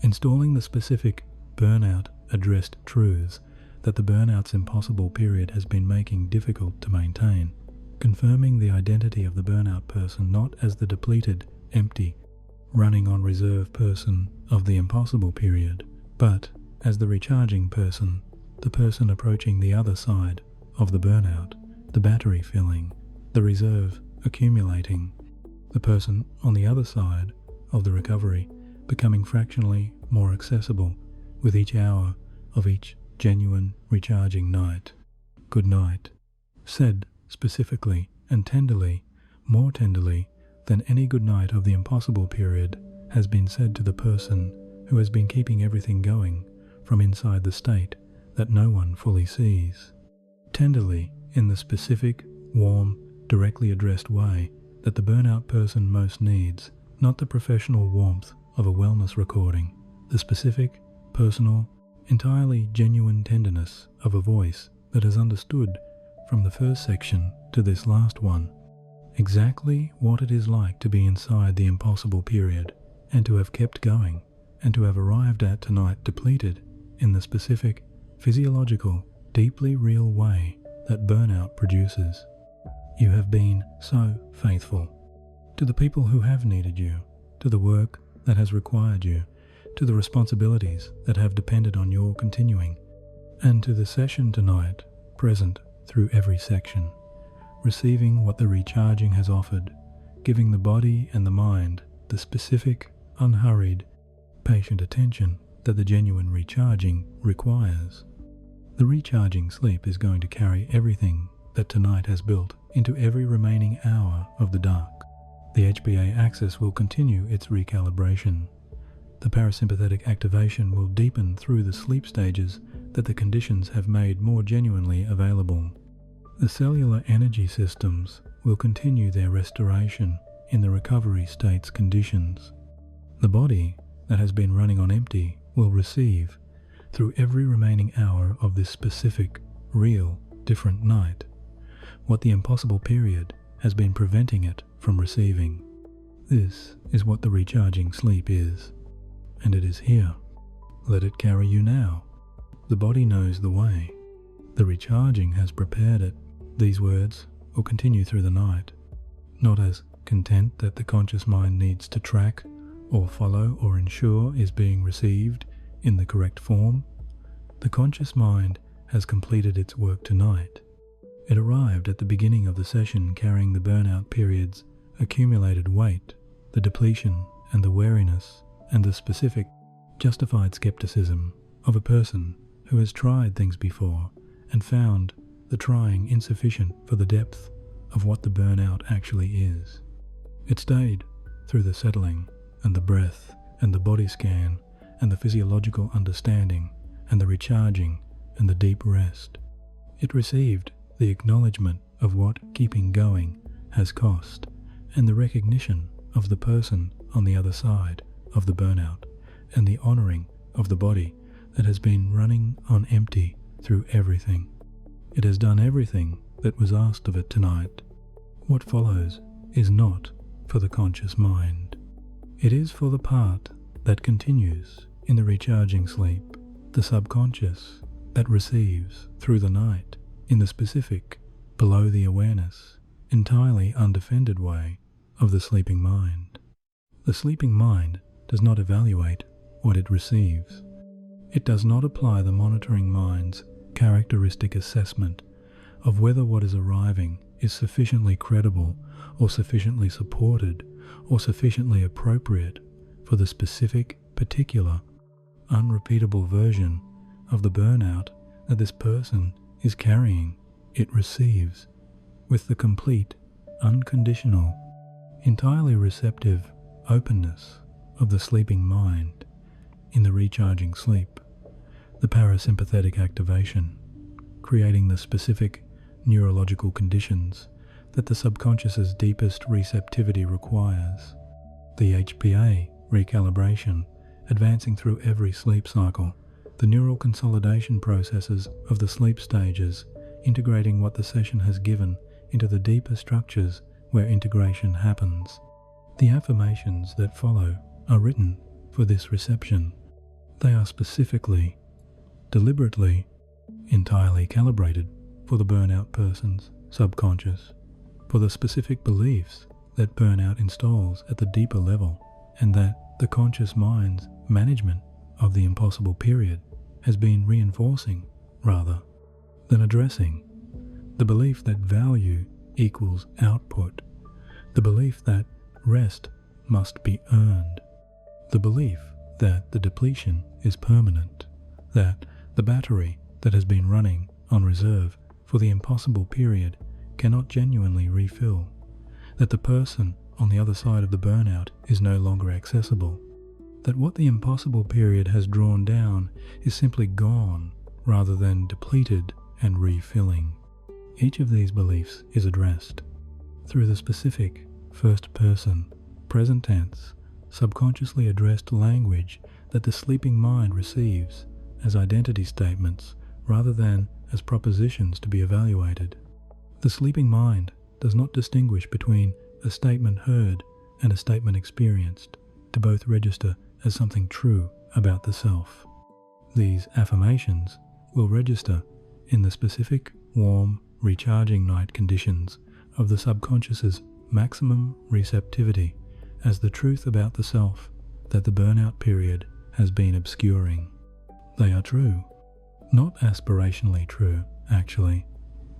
installing the specific burnout-addressed truths that the burnout's impossible period has been making difficult to maintain, confirming the identity of the burnout person not as the depleted, empty, running on reserve person of the impossible period, but as the recharging person, the person approaching the other side of the burnout, the battery filling, the reserve accumulating, the person on the other side of the recovery becoming fractionally more accessible with each hour of each genuine recharging night. Good night, said specifically and tenderly, more tenderly than any good night of the impossible period has been said to the person who has been keeping everything going from inside the state that no one fully sees. Tenderly in the specific, warm, directly addressed way that the burnout person most needs, not the professional warmth of a wellness recording, the specific, personal, entirely genuine tenderness of a voice that has understood from the first section to this last one exactly what it is like to be inside the impossible period and to have kept going and to have arrived at tonight depleted in the specific, physiological, deeply real way that burnout produces. You have been so faithful to the people who have needed you, to the work that has required you, to the responsibilities that have depended on your continuing, and to the session tonight, present through every section, receiving what the recharging has offered, giving the body and the mind the specific, unhurried, patient attention that the genuine recharging requires. The recharging sleep is going to carry everything that tonight has built into every remaining hour of the dark. The HPA axis will continue its recalibration. The parasympathetic activation will deepen through the sleep stages that the conditions have made more genuinely available. The cellular energy systems will continue their restoration in the recovery state's conditions. The body that has been running on empty will receive, through every remaining hour of this specific, real, different night, what the impossible period has been preventing it from receiving. This is what the recharging sleep is, and it is here. Let it carry you now. The body knows the way. The recharging has prepared it. These words will continue through the night, not as content that the conscious mind needs to track or follow or ensure is being received in the correct form. The conscious mind has completed its work tonight. It arrived at the beginning of the session carrying the burnout period's accumulated weight, the depletion and the wariness and the specific, justified skepticism of a person who has tried things before and found the trying insufficient for the depth of what the burnout actually is. It stayed through the settling and the breath and the body scan and the physiological understanding and the recharging and the deep rest. It received the acknowledgement of what keeping going has cost and the recognition of the person on the other side of the burnout and the honoring of the body that has been running on empty through everything. It has done everything that was asked of it tonight. What follows is not for the conscious mind. It is for the part that continues in the recharging sleep, the subconscious that receives through the night in the specific, below the awareness, entirely undefended way of the sleeping mind. The sleeping mind does not evaluate what it receives. It does not apply the monitoring mind's characteristic assessment of whether what is arriving is sufficiently credible or sufficiently supported or sufficiently appropriate for the specific, particular, unrepeatable version of the burnout that this person is carrying. It receives with the complete, unconditional, entirely receptive openness of the sleeping mind in the recharging sleep, the parasympathetic activation, creating the specific neurological conditions that the subconscious's deepest receptivity requires, the HPA recalibration advancing through every sleep cycle, the neural consolidation processes of the sleep stages integrating what the session has given into the deeper structures where integration happens. The affirmations that follow are written for this reception. They are specifically, deliberately, entirely calibrated for the burnout person's subconscious, for the specific beliefs that burnout installs at the deeper level, and that the conscious mind's management of the impossible period has been reinforcing rather than addressing. The belief that value equals output, the belief that rest must be earned, the belief that the depletion is permanent, that the battery that has been running on reserve for the impossible period cannot genuinely refill, that the person on the other side of the burnout is no longer accessible, that what the impossible period has drawn down is simply gone rather than depleted and refilling. Each of these beliefs is addressed through the specific first person, present tense, subconsciously addressed language that the sleeping mind receives as identity statements rather than as propositions to be evaluated. The sleeping mind does not distinguish between a statement heard and a statement experienced, to both register as something true about the self. These affirmations will register in the specific, warm, recharging night conditions of the subconscious's maximum receptivity as the truth about the self that the burnout period has been obscuring. They are true, not aspirationally true, actually,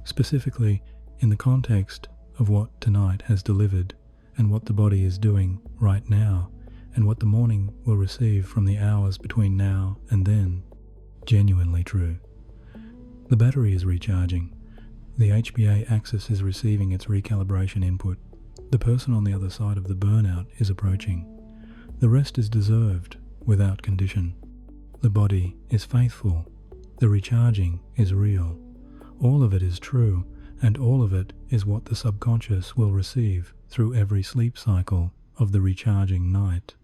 specifically in the context of what tonight has delivered and what the body is doing right now and what the morning will receive from the hours between now and then. Genuinely true. The battery is recharging. The HPA axis is receiving its recalibration input. The person on the other side of the burnout is approaching. The rest is deserved without condition. The body is faithful. The recharging is real. All of it is true, and all of it is what the subconscious will receive through every sleep cycle of the recharging night.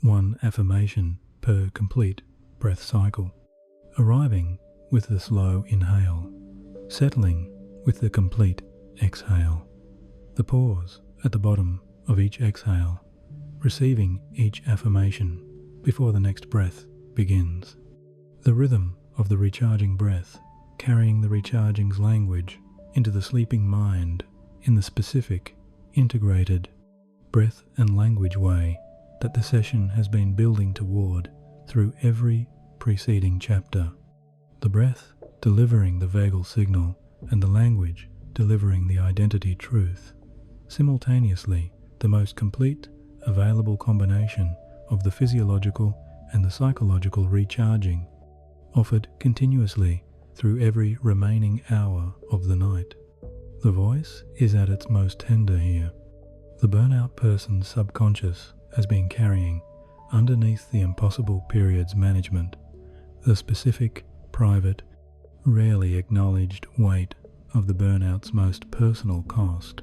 One affirmation per complete breath cycle. Arriving with the slow inhale. Settling with the complete exhale. The pause at the bottom of each exhale. Receiving each affirmation before the next breath begins. The rhythm of the recharging breath, carrying the recharging's language into the sleeping mind in the specific, integrated breath and language way that the session has been building toward through every preceding chapter. The breath delivering the vagal signal and the language delivering the identity truth. Simultaneously, the most complete available combination of the physiological and the psychological recharging, offered continuously through every remaining hour of the night. The voice is at its most tender here. The burnout person's subconscious has been carrying, underneath the impossible period's management, the specific, private, rarely acknowledged weight of the burnout's most personal cost.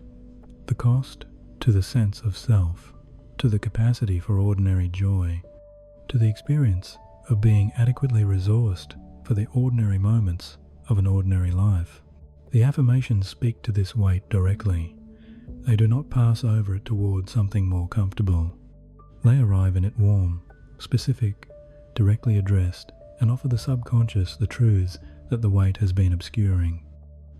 The cost to the sense of self, to the capacity for ordinary joy, to the experience of being adequately resourced for the ordinary moments of an ordinary life. The affirmations speak to this weight directly. They do not pass over it towards something more comfortable. They arrive in it warm, specific, directly addressed, and offer the subconscious the truths that the weight has been obscuring.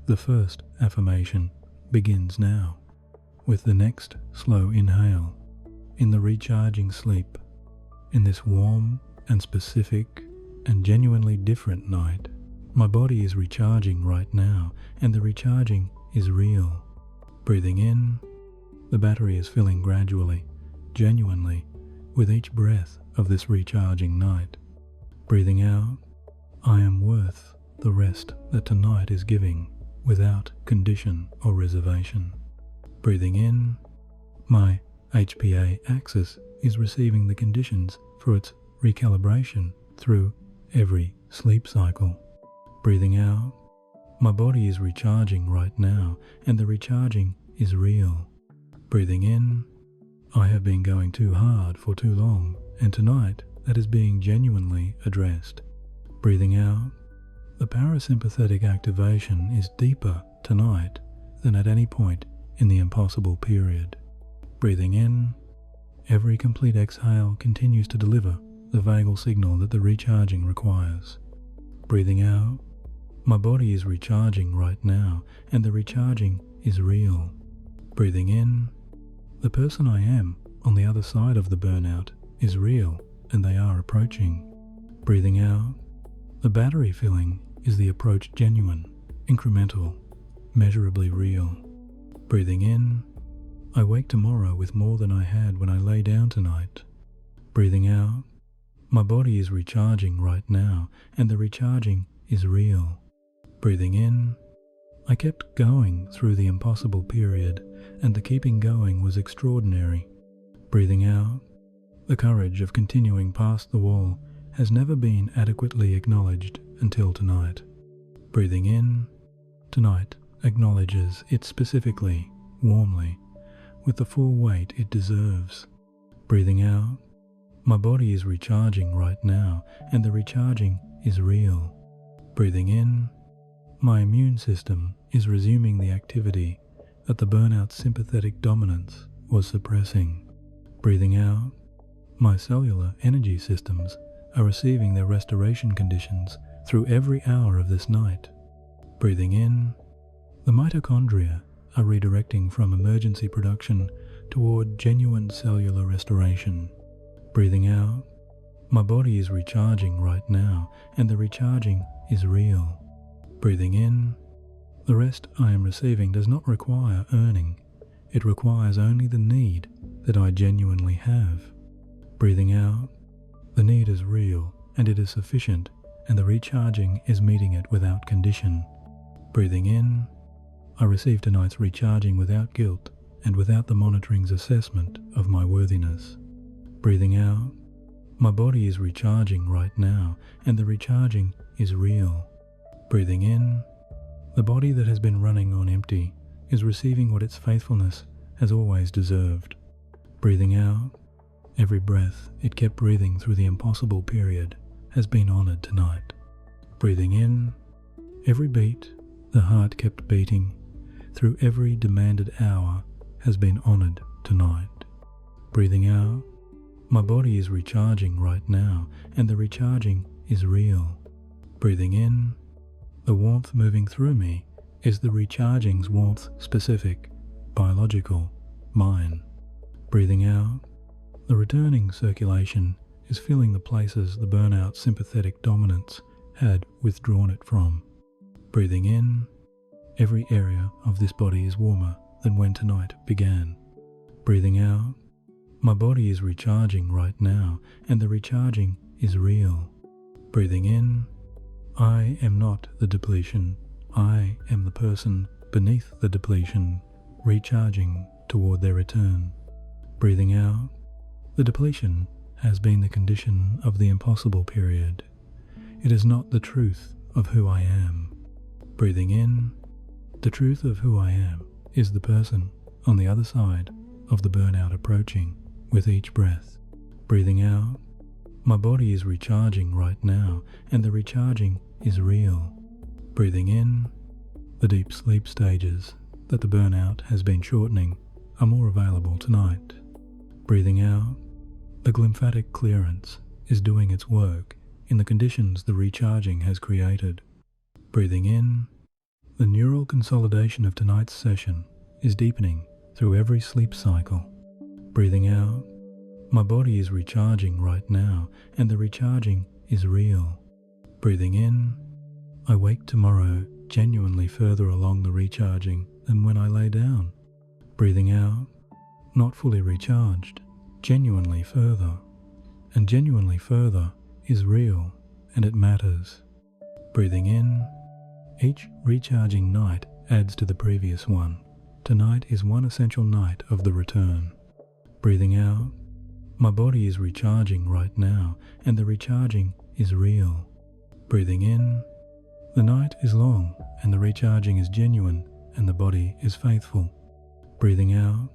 The first affirmation begins now, with the next slow inhale, in the recharging sleep, in this warm and specific, and genuinely different night. My body is recharging right now, and the recharging is real. Breathing in, the battery is filling gradually, genuinely, with each breath of this recharging night. Breathing out, I am worth the rest that tonight is giving, without condition or reservation. Breathing in, my HPA axis is receiving the conditions for its recalibration through every sleep cycle. Breathing out, my body is recharging right now, and the recharging is real. Breathing in, I have been going too hard for too long, and tonight that is being genuinely addressed. Breathing out, the parasympathetic activation is deeper tonight than at any point in the impossible period. Breathing in, every complete exhale continues to deliver the vagal signal that the recharging requires. Breathing out, my body is recharging right now, and the recharging is real. Breathing in, the person I am on the other side of the burnout is real, and they are approaching. Breathing out, the battery filling is the approach genuine, incremental, measurably real. Breathing in, I wake tomorrow with more than I had when I lay down tonight. Breathing out, my body is recharging right now, and the recharging is real. Breathing in, I kept going through the impossible period, and the keeping going was extraordinary. Breathing out, the courage of continuing past the wall has never been adequately acknowledged until tonight. Breathing in, tonight acknowledges it specifically, warmly, with the full weight it deserves. Breathing out, my body is recharging right now, and the recharging is real. Breathing in, my immune system is resuming the activity that the burnout sympathetic dominance was suppressing. Breathing out, my cellular energy systems are receiving their restoration conditions through every hour of this night. Breathing in, the mitochondria are redirecting from emergency production toward genuine cellular restoration. Breathing out, my body is recharging right now, and the recharging is real. Breathing in, the rest I am receiving does not require earning. It requires only the need that I genuinely have. Breathing out, the need is real, and it is sufficient, and the recharging is meeting it without condition. Breathing in, I receive tonight's recharging without guilt and without the monitoring's assessment of my worthiness. Breathing out, my body is recharging right now, and the recharging is real. Breathing in, the body that has been running on empty is receiving what its faithfulness has always deserved. Breathing out, every breath it kept breathing through the impossible period has been honored tonight. Breathing in, every beat the heart kept beating through every demanded hour has been honored tonight. Breathing out, my body is recharging right now, and the recharging is real. Breathing in, the warmth moving through me is the recharging's warmth specific, biological, mine. Breathing out, the returning circulation is filling the places the burnout sympathetic dominance had withdrawn it from. Breathing in, every area of this body is warmer than when tonight began. Breathing out, my body is recharging right now, and the recharging is real. Breathing in, I am not the depletion. I am the person beneath the depletion, recharging toward their return. Breathing out, the depletion has been the condition of the impossible period. It is not the truth of who I am. Breathing in, the truth of who I am is the person on the other side of the burnout approaching with each breath. Breathing out, my body is recharging right now, and the recharging is real. Breathing in, the deep sleep stages that the burnout has been shortening are more available tonight. Breathing out, the glymphatic clearance is doing its work in the conditions the recharging has created. Breathing in, the neural consolidation of tonight's session is deepening through every sleep cycle. Breathing out, my body is recharging right now, and the recharging is real. Breathing in, I wake tomorrow genuinely further along the recharging than when I lay down. Breathing out, not fully recharged, genuinely further. And genuinely further is real, and it matters. Breathing in, each recharging night adds to the previous one. Tonight is one essential night of the return. Breathing out, my body is recharging right now, and the recharging is real. Breathing in, the night is long, and the recharging is genuine, and the body is faithful. Breathing out,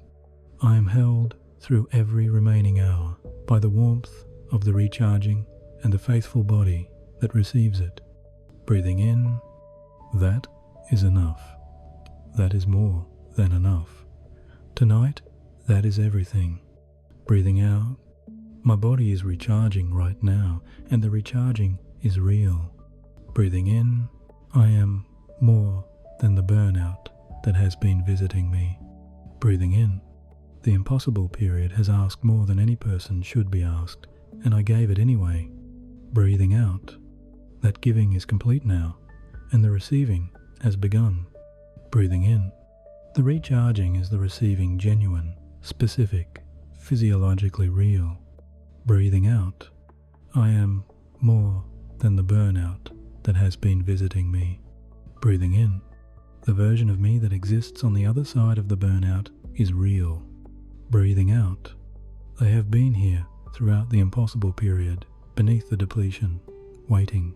I am held through every remaining hour by the warmth of the recharging and the faithful body that receives it. Breathing in, that is enough. That is more than enough. Tonight, that is everything. Breathing out, my body is recharging right now, and the recharging is real. Breathing in, I am more than the burnout that has been visiting me. Breathing in, the impossible period has asked more than any person should be asked, and I gave it anyway. Breathing out, that giving is complete now, and the receiving has begun. Breathing in, the recharging is the receiving genuine, specific, physiologically real. Breathing out, I am more than the burnout that has been visiting me. Breathing in, the version of me that exists on the other side of the burnout is real. Breathing out, they have been here throughout the impossible period, beneath the depletion, waiting.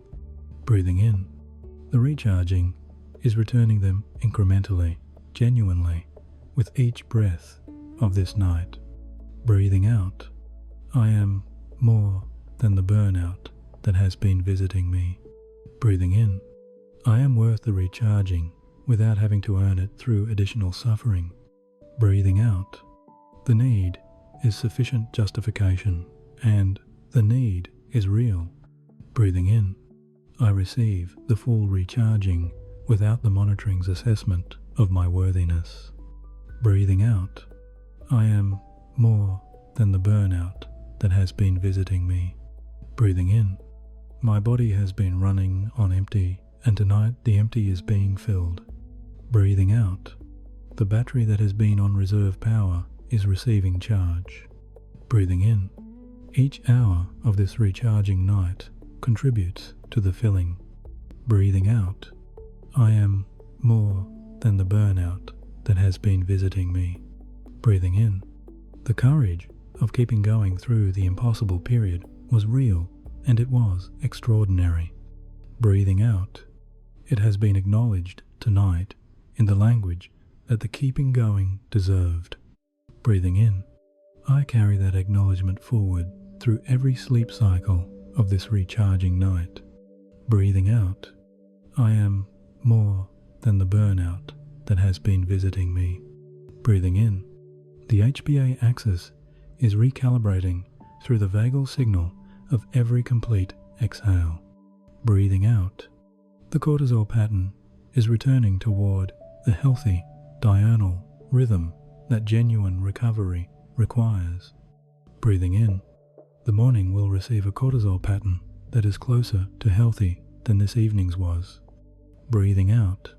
Breathing in, the recharging is returning them incrementally, genuinely, with each breath of this night. Breathing out, I am more than the burnout that has been visiting me. Breathing in, I am worth the recharging without having to earn it through additional suffering. Breathing out, the need is sufficient justification, and the need is real. Breathing in, I receive the full recharging without the monitoring's assessment of my worthiness. Breathing out, I am more than the burnout that has been visiting me. Breathing in, my body has been running on empty, and tonight the empty is being filled. Breathing out, the battery that has been on reserve power is receiving charge. Breathing in, each hour of this recharging night contributes to the filling. Breathing out, I am more than the burnout that has been visiting me. Breathing in, the courage of keeping going through the impossible period was real, and it was extraordinary. Breathing out, it has been acknowledged tonight in the language that the keeping going deserved. Breathing in, I carry that acknowledgement forward through every sleep cycle of this recharging night. Breathing out, I am more than the burnout that has been visiting me. Breathing in, the HPA axis is recalibrating through the vagal signal of every complete exhale. Breathing out, the cortisol pattern is returning toward the healthy diurnal rhythm that genuine recovery requires. Breathing in, the morning will receive a cortisol pattern that is closer to healthy than this evening's was. Breathing out,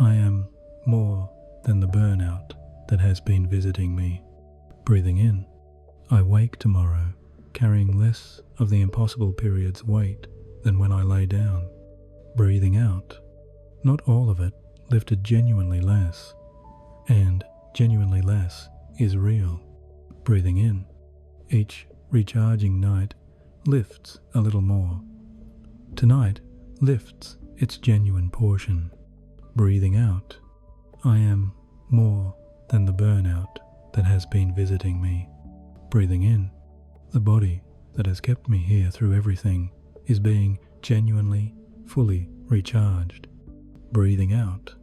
I am more than the burnout that has been visiting me. Breathing in, I wake tomorrow carrying less of the impossible period's weight than when I lay down. Breathing out, not all of it lifted genuinely less, and genuinely less is real. Breathing in, each recharging night lifts a little more. Tonight lifts its genuine portion. Breathing out, I am more than the burnout that has been visiting me. Breathing in, the body that has kept me here through everything is being genuinely, fully recharged. Breathing out,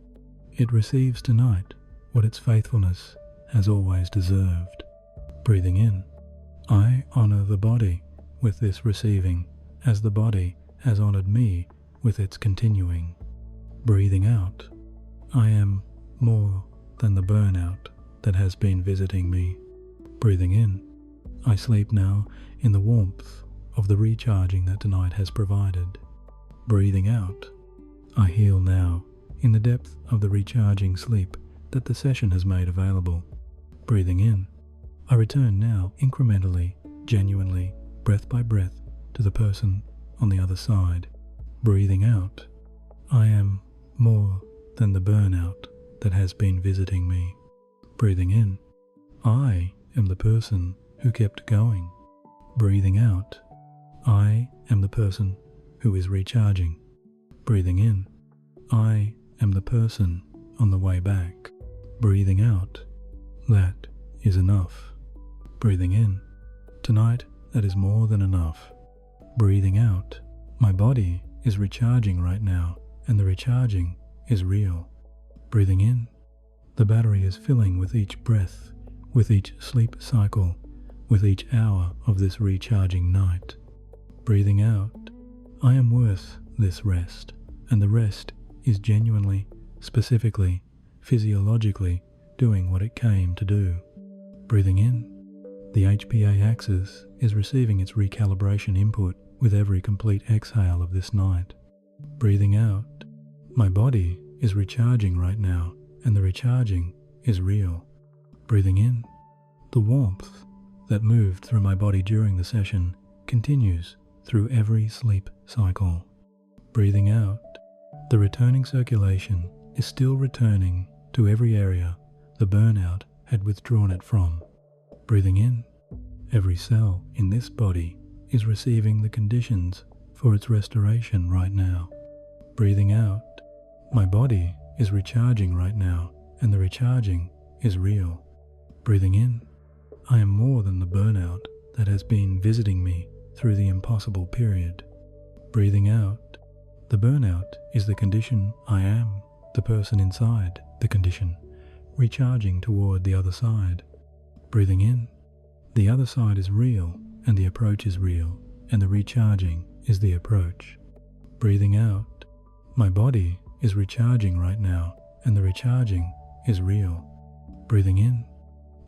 it receives tonight what its faithfulness has always deserved. Breathing in, I honor the body with this receiving as the body has honored me with its continuing. Breathing out, I am more than the burnout that has been visiting me. Breathing in, I sleep now in the warmth of the recharging that tonight has provided. Breathing out. I heal now in the depth of the recharging sleep that the session has made available. Breathing in. I return now incrementally, genuinely, breath by breath, to the person on the other side. Breathing out. I am more than the burnout that has been visiting me. Breathing in. I am the person who kept going. Breathing out. I am the person who is recharging. Breathing in. I am the person on the way back. Breathing out. That is enough. Breathing in. Tonight, that is more than enough. Breathing out. My body is recharging right now, and the recharging is real. Breathing in. The battery is filling with each breath, with each sleep cycle, with each hour of this recharging night. Breathing out. I am worth this rest, and the rest is genuinely, specifically, physiologically doing what it came to do. Breathing in. The HPA axis is receiving its recalibration input with every complete exhale of this night. Breathing out. My body is recharging right now, and the recharging is real. Breathing in. The warmth that moved through my body during the session continues through every sleep cycle. Breathing out. The returning circulation is still returning to every area the burnout had withdrawn it from. Breathing in. Every cell in this body is receiving the conditions for its restoration right now. Breathing out. My body is recharging right now, and the recharging is real. Breathing in. I am more than the burnout that has been visiting me through the impossible period. Breathing out. The burnout is the condition I am, the person inside the condition, recharging toward the other side. Breathing in. The other side is real, and the approach is real, and the recharging is the approach. Breathing out. My body is recharging right now, and the recharging is real. Breathing in.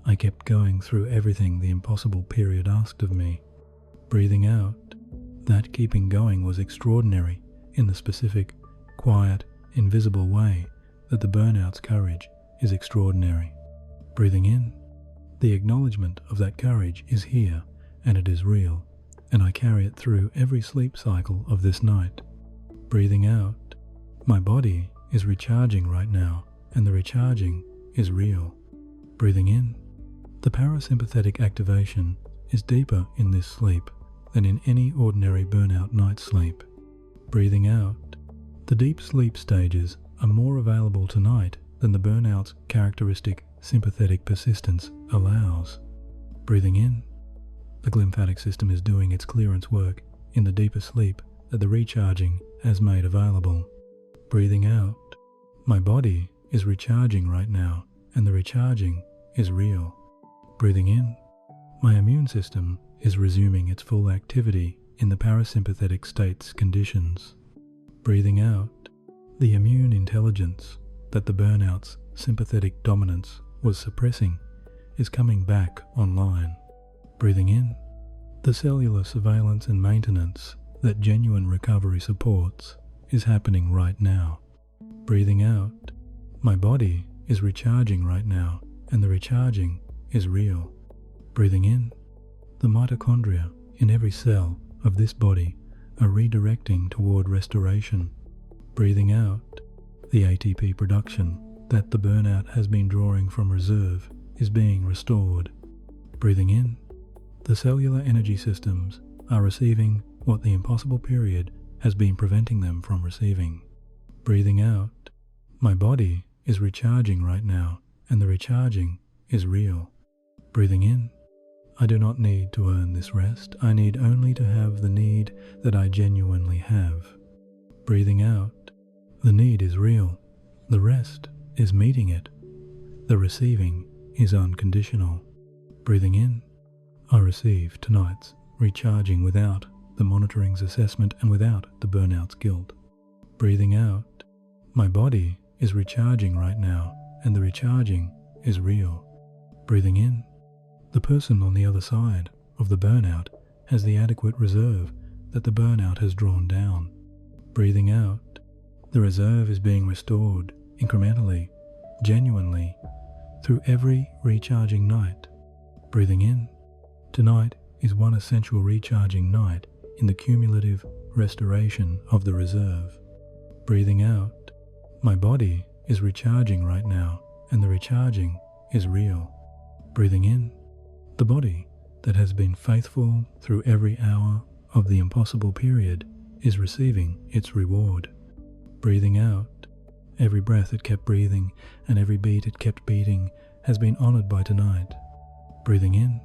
I kept going through everything the impossible period asked of me. Breathing out. That keeping going was extraordinary in the specific, quiet, invisible way that the burnout's courage is extraordinary. Breathing in. The acknowledgement of that courage is here, and it is real, and I carry it through every sleep cycle of this night. Breathing out. My body is recharging right now, and the recharging is real. Breathing in. The parasympathetic activation is deeper in this sleep than in any ordinary burnout night's sleep. Breathing out. The deep sleep stages are more available tonight than the burnout's characteristic sympathetic persistence allows. Breathing in. The glymphatic system is doing its clearance work in the deeper sleep that the recharging has made available. Breathing out. My body is recharging right now, and the recharging is real. Breathing in. My immune system is resuming its full activity in the parasympathetic state's conditions. Breathing out. The immune intelligence that the burnout's sympathetic dominance was suppressing is coming back online. Breathing in. The cellular surveillance and maintenance that genuine recovery supports is happening right now. Breathing out. My body is recharging right now, and the recharging is real. Breathing in. The mitochondria in every cell of this body are redirecting toward restoration. Breathing out. The ATP production that the burnout has been drawing from reserve is being restored. Breathing in. The cellular energy systems are receiving what the impossible period has been preventing them from receiving. Breathing out. My body is recharging right now, and the recharging is real. Breathing in. I do not need to earn this rest. I need only to have the need that I genuinely have. Breathing out. The need is real. The rest is meeting it. The receiving is unconditional. Breathing in. I receive tonight's recharging without the monitoring's assessment and without the burnout's guilt. Breathing out. My body is recharging right now, and the recharging is real. Breathing in. The person on the other side of the burnout has the adequate reserve that the burnout has drawn down. Breathing out, the reserve is being restored incrementally, genuinely, through every recharging night. Breathing in, tonight is one essential recharging night in the cumulative restoration of the reserve. Breathing out, my body is recharging right now, and the recharging is real. Breathing in, the body that has been faithful through every hour of the impossible period is receiving its reward. Breathing out, every breath it kept breathing and every beat it kept beating has been honored by tonight. Breathing in,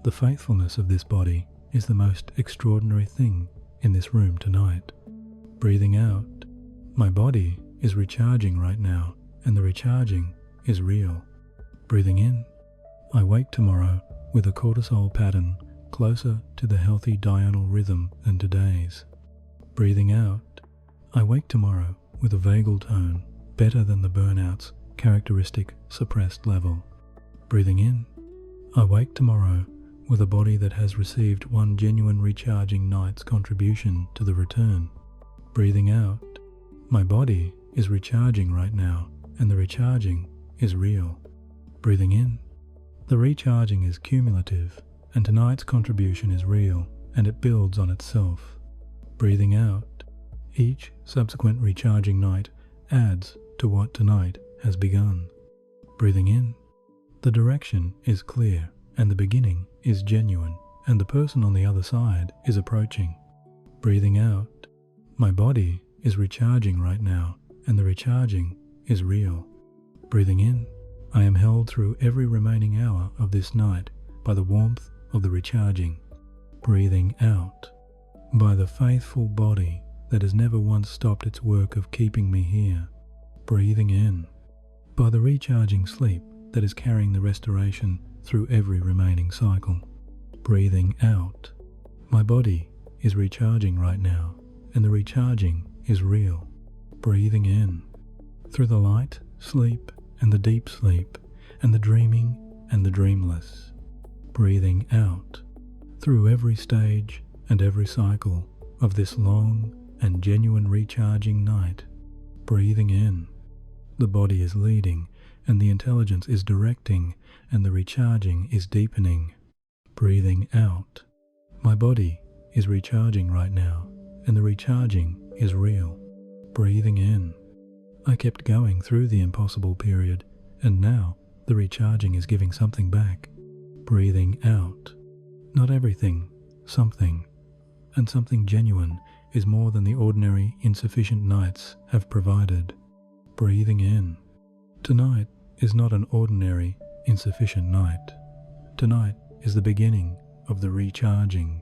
the faithfulness of this body is the most extraordinary thing in this room tonight. Breathing out, my body is recharging right now, and the recharging is real. Breathing in, I wake tomorrow with a cortisol pattern closer to the healthy diurnal rhythm than today's. Breathing out, I wake tomorrow with a vagal tone better than the burnout's characteristic suppressed level. Breathing in, I wake tomorrow with a body that has received one genuine recharging night's contribution to the return. Breathing out, my body is recharging right now, and the recharging is real. Breathing in, the recharging is cumulative, and tonight's contribution is real, and it builds on itself. Breathing out, each subsequent recharging night adds to what tonight has begun. Breathing in, the direction is clear, and the beginning is genuine, and the person on the other side is approaching. Breathing out, my body is recharging right now, and the recharging is real. Breathing in, I am held through every remaining hour of this night by the warmth of the recharging. Breathing out, by the faithful body that has never once stopped its work of keeping me here. Breathing in, by the recharging sleep that is carrying the restoration through every remaining cycle. Breathing out, my body is recharging right now, and the recharging is real. Breathing in, through the light, sleep, and the deep sleep, and the dreaming and the dreamless. Breathing out, through every stage and every cycle of this long and genuine recharging night. Breathing in, the body is leading, and the intelligence is directing, and the recharging is deepening. Breathing out, my body is recharging right now, and the recharging is real. Breathing in, I kept going through the impossible period, and now the recharging is giving something back. Breathing out, not everything, something, and something genuine is more than the ordinary insufficient nights have provided. Breathing in, tonight is not an ordinary insufficient night. Tonight is the beginning of the recharging.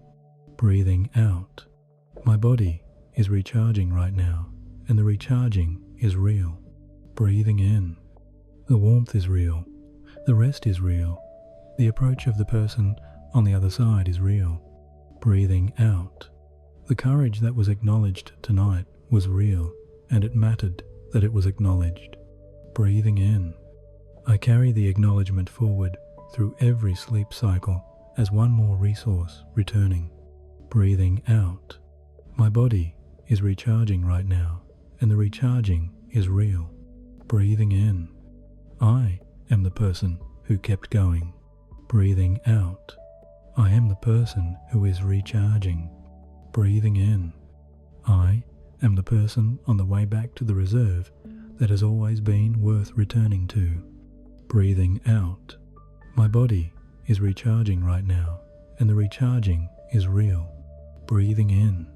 Breathing out, my body is recharging right now, and the recharging is real. Breathing in, the warmth is real, the rest is real, the approach of the person on the other side is real. Breathing out, the courage that was acknowledged tonight was real, and it mattered that it was acknowledged. Breathing in, I carry the acknowledgement forward through every sleep cycle as one more resource returning. Breathing out, my body is recharging right now, and the recharging is real. Breathing in, I am the person who kept going. Breathing out, I am the person who is recharging. Breathing in, I am the person on the way back to the reserve that has always been worth returning to. Breathing out, my body is recharging right now, and the recharging is real. Breathing in,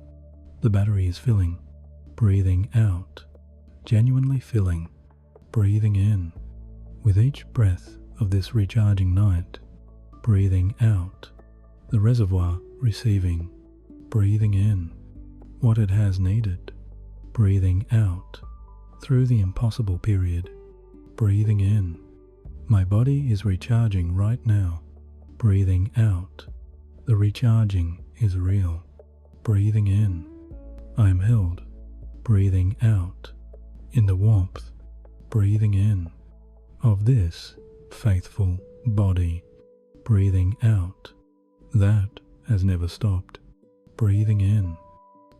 the battery is filling. Breathing out, genuinely filling. Breathing in, with each breath of this recharging night. Breathing out, the reservoir receiving. Breathing in, what it has needed. Breathing out, through the impossible period. Breathing in, my body is recharging right now. Breathing out, the recharging is real. Breathing in, I am held. Breathing out, in the warmth. Breathing in, of this faithful body. Breathing out, that has never stopped. Breathing in,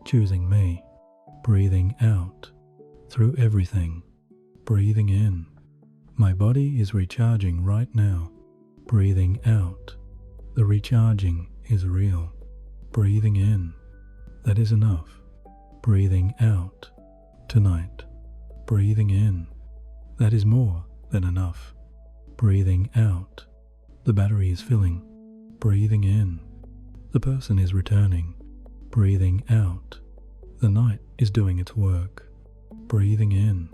choosing me. breathing out through everything, breathing in. My body is recharging right now, breathing out. The recharging is real, breathing in. That is enough, breathing out. Tonight, breathing in. That is more than enough, breathing out. The battery is filling, breathing in. The person is returning, breathing out. The night is doing its work, breathing in.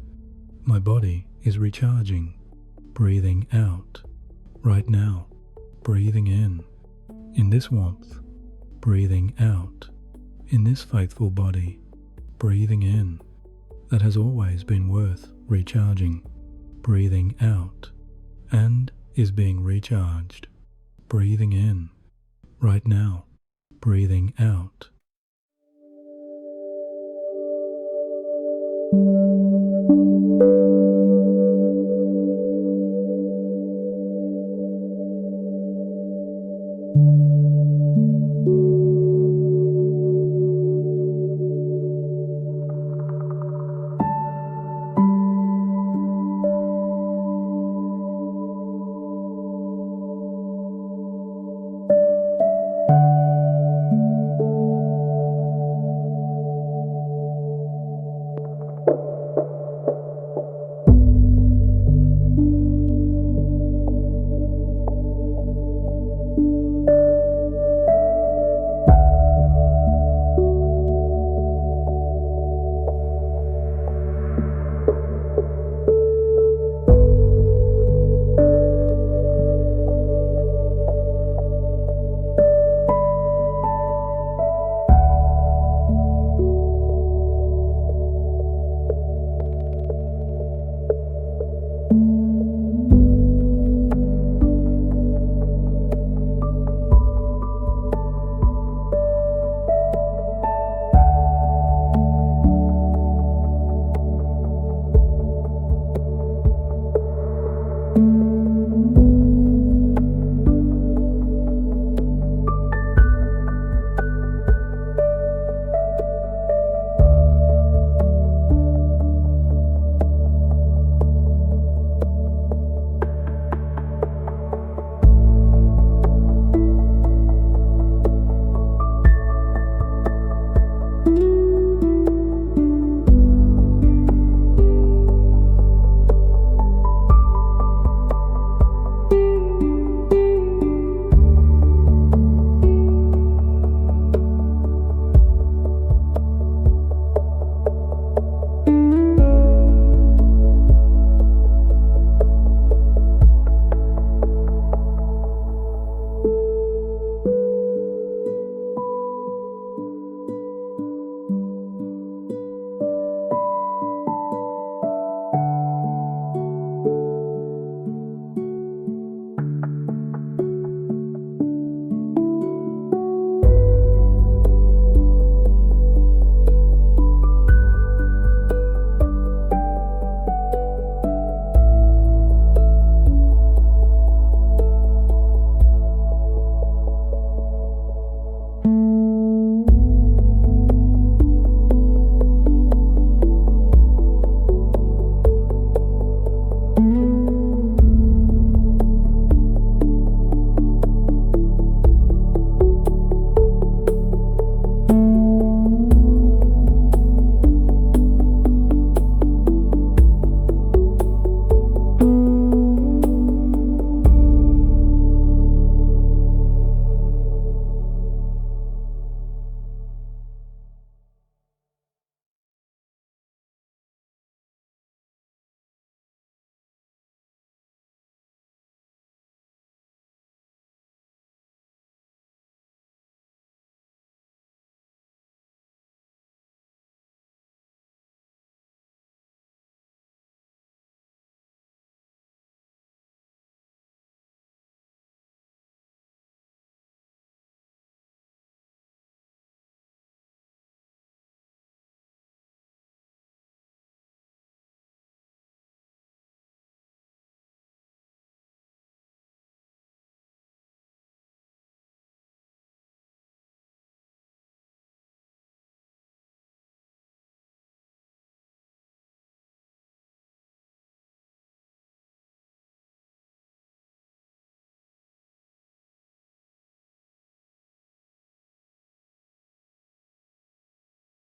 My body is recharging, breathing out. Right now, breathing in. In this warmth, breathing out. In this faithful body, breathing in. That has always been worth recharging, breathing out. And is being recharged, breathing in. Right now, breathing out.